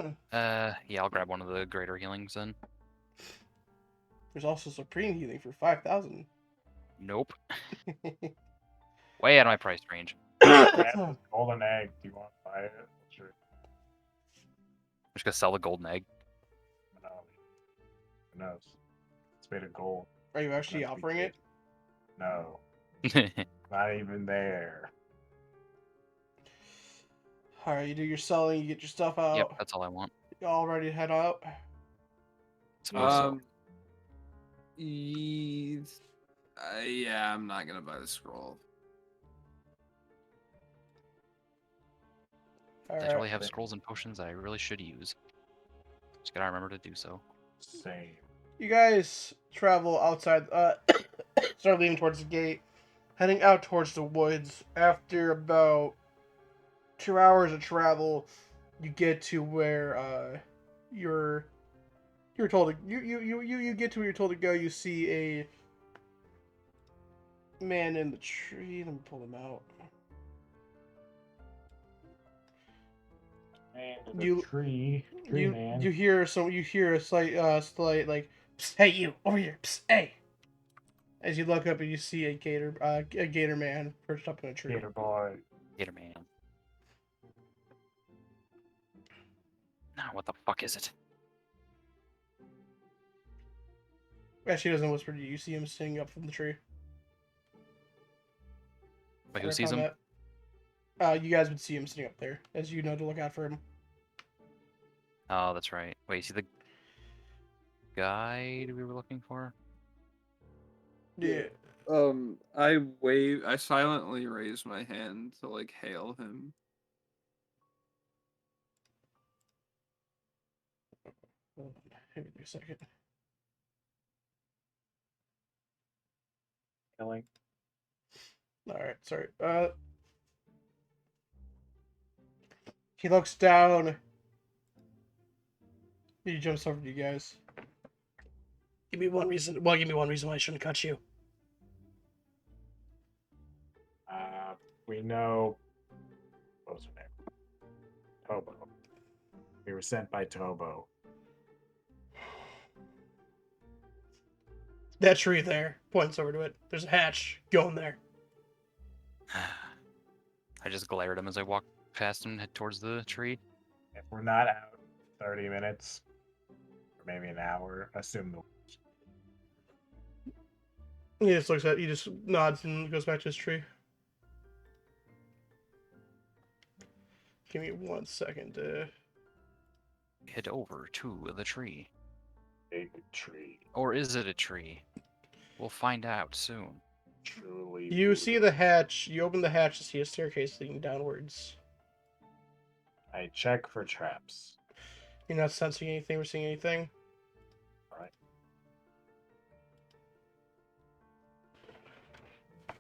Yeah, I'll grab one of the greater healings then. There's also supreme healing for 5,000. Nope. Way out of my price range. Golden egg. Do you want to buy it? Sure. I'm just gonna sell the golden egg. Who knows? It's made of gold. Are you actually Must be offering it? No, not even there. Alright, you do your selling, you get your stuff out. Yep, that's all I want. You all ready to head out? Suppose so. Yeah, I'm not gonna buy the scroll. I Alright. really have scrolls and potions that I really should use. Just gotta remember to do so. Same. You guys travel outside, start leaving towards the gate, heading out towards the woods. After about 2 hours of travel, you get to where you're told to you get to where you're told to go. You see a man in the tree. Let me pull him out. Man to the You- tree man. You hear a slight like, "Psst, hey you over here, Psst, hey." As you look up and you see a gator man perched up in a tree. Gator boy. Gator man. Now, what the fuck is it? Actually, he doesn't whisper to you. You see him sitting up from the tree. Wait, who Right sees on him? that. You guys would see him sitting up there, as you know to look out for him. Oh, that's right. Wait, you see the guide we were looking for? Yeah. I silently raise my hand to like hail him. Hold on, give me a second. Killing. All right, sorry. He looks down. He jumps over to you guys. Give me one reason. Well, give me one reason why I shouldn't cut you. We know. What was her name? Tobo. We were sent by Tobo. That tree there points over to it. There's a hatch. Go in there. I just glare at him as I walk past him and head towards the tree. If we're not out 30 minutes, or maybe an hour, assume the He just looks at. He just nods and goes back to his tree. Give me 1 second to. Head over to the tree. big tree. Or is it a tree? We'll find out soon. Truly. You see the hatch. You open the hatch to see a staircase leading downwards. I check for traps. You're not sensing anything or seeing anything.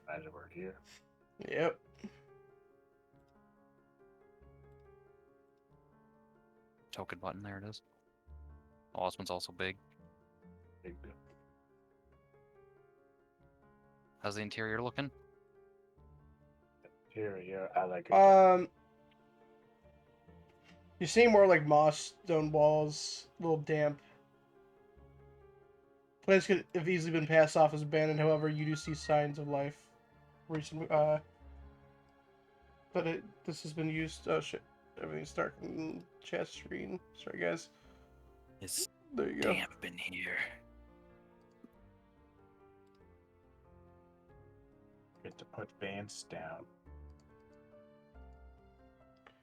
Imagine we're here. Yep. Token button, there it is. Oh, this one's also big. Big. How's the interior looking? Here, I like it. You're seeing more like moss, stone walls, a little damp. Place could have easily been passed off as abandoned. However, you do see signs of life. Recent, but this has been used. Oh shit! Everything's dark in chat screen. Sorry, guys. It's There you go. damp in here. Get to put Vance down.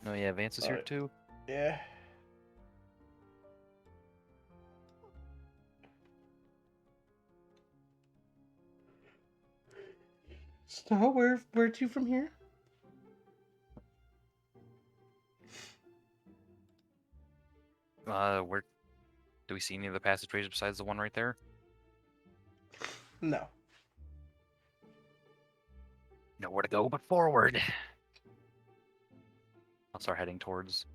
Oh yeah, Vance is here Alright. too. Yeah. So where to from here? Where do we see any of the passageways besides the one right there? No. Nowhere to go but forward. I'll start heading towards.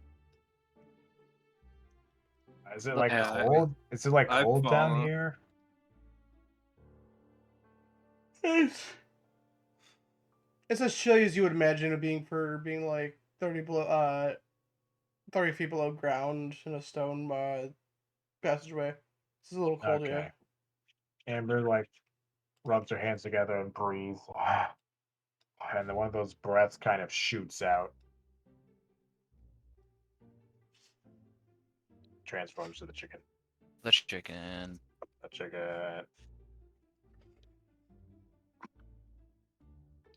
Is it like Yeah, cold? Is it like I've cold down fallen. here? It's as chilly as you would imagine it being for being like 30 feet below ground in a stone passageway. This is a little cold, yeah. Okay. Amber like rubs her hands together and breathes. And then one of those breaths kind of shoots out. Transforms to the chicken. The chicken. The chicken.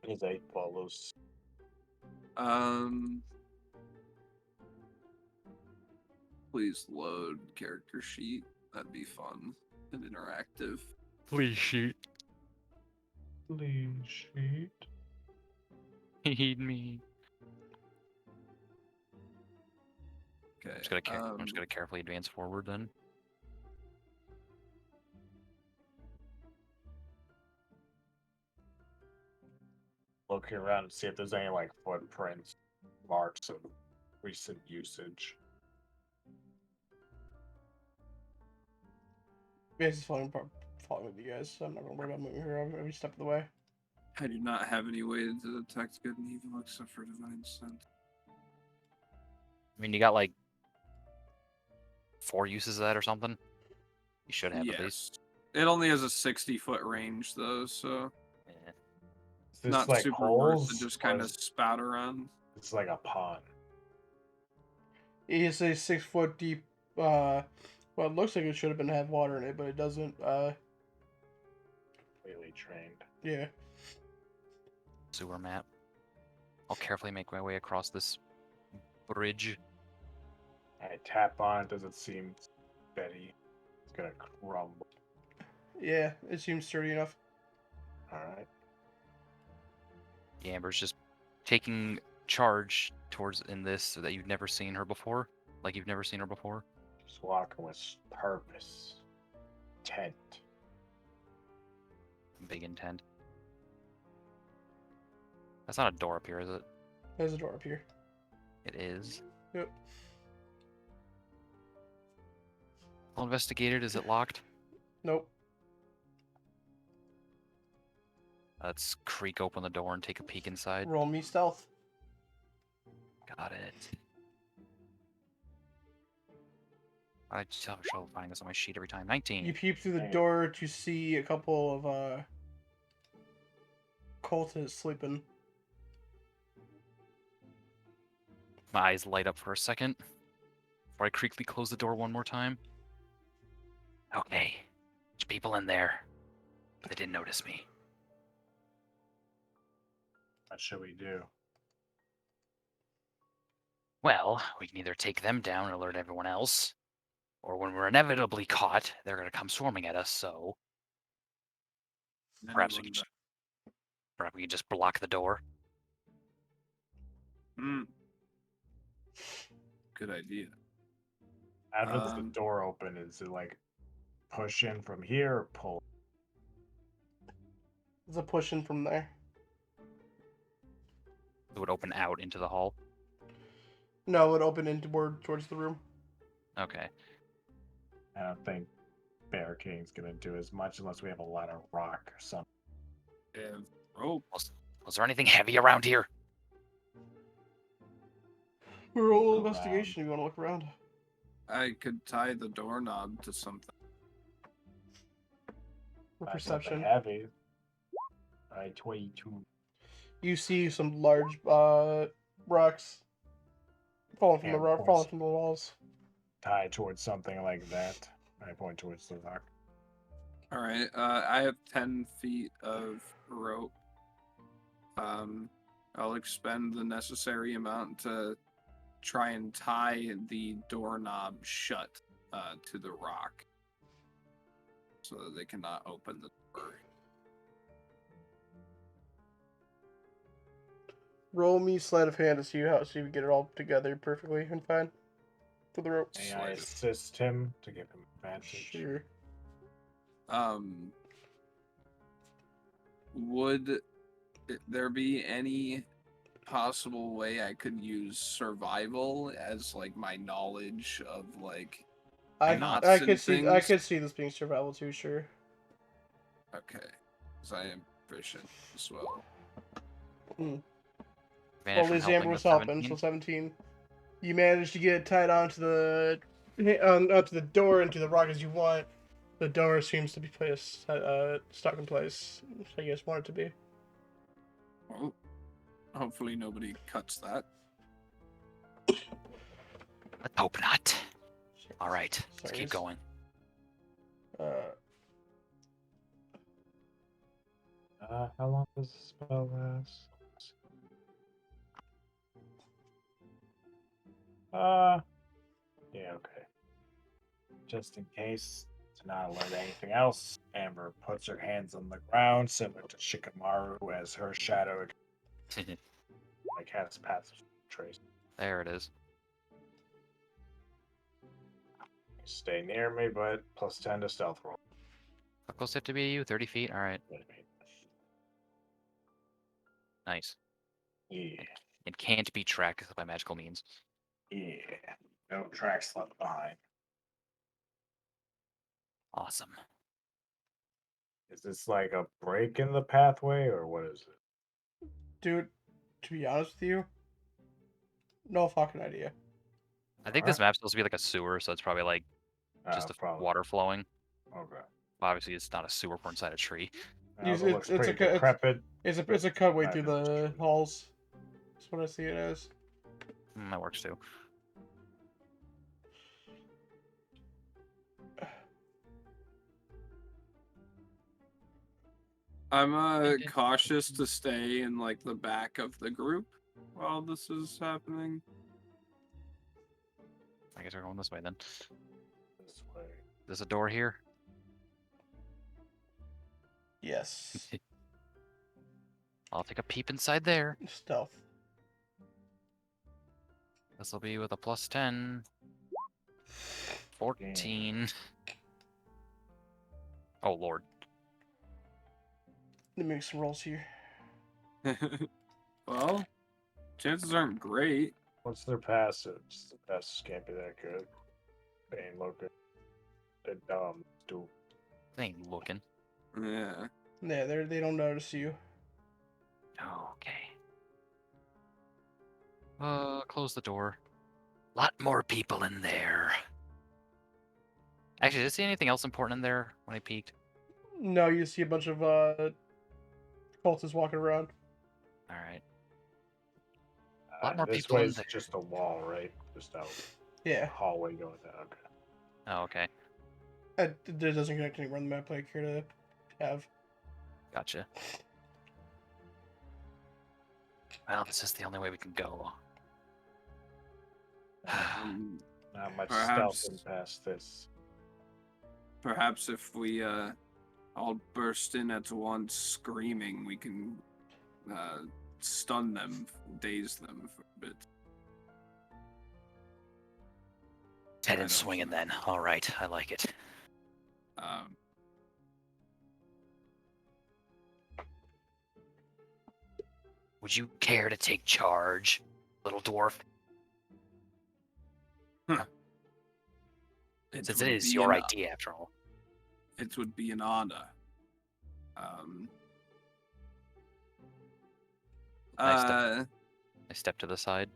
His eight follows. Please load character sheet. That'd be fun and interactive. Please shoot. Please sheet. Feed me. Okay. I'm just gonna carefully advance forward then. Looking around and see if there's any like footprints, marks of recent usage. Vance is following with you guys, so I'm not gonna worry about moving her every step of the way. I do not have any way to detect good and evil except for divine scent. I mean, you got like 4 uses of that or something. You should have at least. Yes. It only has a 60-foot range though, so Yeah. Is this not like super holes? worth to just or kind of is- spout around. It's like a pond. It is a 6 foot deep. Well, it looks like it should have been had water in it, but it doesn't. Completely trained. Yeah. Sewer map. I'll carefully make my way across this bridge. I tap on it. Does it seem steady? It's gonna crumble. Yeah, it seems sturdy enough. All right. Yeah, Amber's just taking charge towards in this so that you've never seen her before. Like you've never seen her before. Just walking with purpose. Intent. Big intent. That's not a door up here, is it? There's a door up here. It is. Yep. Well investigated. Is it locked? Nope. Let's creak open the door and take a peek inside. Roll me stealth. Got it. I just have trouble finding this on my sheet every time. 19. You peep through the Dang it. door to see a couple of cultists sleeping. My eyes light up for a second before I creakily close the door one more time. Okay, there's people in there, but they didn't notice me. What should we do? Well, we can either take them down and alert everyone else, or when we're inevitably caught, they're gonna come swarming at us. So perhaps we Anyone can perhaps we can just block the door. Good idea. How does the Um, door open? Is it like push in from here or pull? There's a push in from there. It would open out into the hall. No, it opened inward towards the room. Okay. I don't think Bear King's gonna do as much unless we have a lot of rock or something. If rope. Was there anything heavy around here? Roll Look investigation if you want to look around. I could tie the doorknob to something. Or Not something perception. heavy. Alright, 22. You see some large rocks falling from Yeah, the of falling course. from the walls. Tie towards something like that. I point towards the rock. All right. I have 10 feet of rope. I'll expend the necessary amount to try and tie the doorknob shut to the rock, so that they cannot open the door. Roll me sleight of hand to see how you get it all together perfectly and fine for the rope. May I Sleight of- assist him to give him advantage? Sure. Would there be any possible way I could use survival as like my knowledge of like knots I and could see things? this being survival too. Sure. Okay, because I am proficient as well. Managed Well, from Liz helping Amber was with helping, 17. so 17. You managed to get it tied onto the door and to the rock as you want. The door seems to be placed stuck in place. I guess want it to be. Well, hopefully nobody cuts that. Let's hope not. All right, let's Sorry, keep going. How long does the spell last? Yeah, okay. Just in case to not alert anything else, Amber puts her hands on the ground, similar to Shikamaru, as her shadow like has passive trace. There it is. Stay near me, but plus 10 to stealth roll. How close do you have to be to you? 30 feet? Alright. Nice. Yeah, It can't be tracked by magical means. yeah. No tracks left behind. Awesome. Is this like a break in the pathway, or what is it? Dude, to be honest with you, no fucking idea. I think this map's supposed to be like a sewer, so it's probably like just probably. water flowing. Okay. Obviously, it's not a sewer. We're inside a tree. It's- It looks it's pretty a co- decrepit. It's a cutway Not through just a the tree. halls. That's what I see it as. That works too. I'm cautious to stay in like the back of the group while this is happening. I guess we're going this way then. This way. There's a door here. Yes. I'll take a peep inside there. Stealth. This will be with a plus 10. 14. Oh, Lord. Let me make some rolls here. Well, chances aren't great. What's their passives? The passives can't be that good. They ain't looking. They're dumb. Stupid. They ain't looking. Yeah. Yeah, they don't notice you. Okay. Close the door. Lot more people in there. Actually, did I see anything else important in there when I peeked? No, you see a bunch of cultists walking around. Alright. A lot more this people in way's there. just a wall, right? Just a Yeah. hallway going down. Okay. Oh, okay. It doesn't connect anywhere on the map I care to have. Gotcha. Well, this is the only way we can go. Um, Not much Perhaps- stealth past this. perhaps if we all burst in at once screaming, we can stun them, daze them for a bit. Head I and don't swinging know. then. All right, I like it. Would you care to take charge, little dwarf? Since it would is be your an- idea after all. It would be an honor. Nice I step to the side.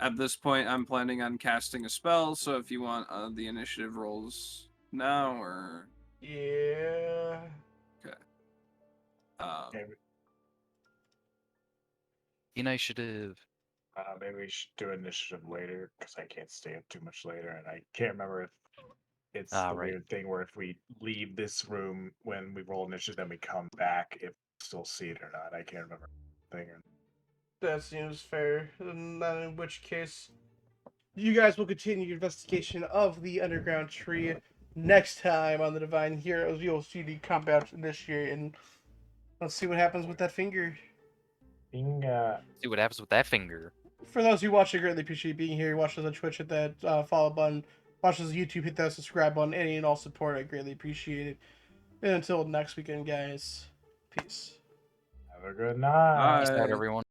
At this point, I'm planning on casting a spell, so if you want the initiative rolls now, or Yeah. Maybe, Initiative. maybe we should do initiative later because I can't stay up too much later, and I can't remember if it's the Right. weird thing where if we leave this room when we roll initiative, then we come back if we still see it or not. I can't remember the thing. That seems fair. In which case, you guys will continue your investigation of the underground tree next time on the Divine Heroes. You'll see the combat initiate, and let's see what happens with that finger. See what happens with that finger. For those who watch, I greatly appreciate being here. Watch us on Twitch, hit that follow button. Watch us on YouTube, hit that subscribe button. Any and all support, I greatly appreciate it. And until next weekend, guys, peace. Have a good night. Peace out, everyone.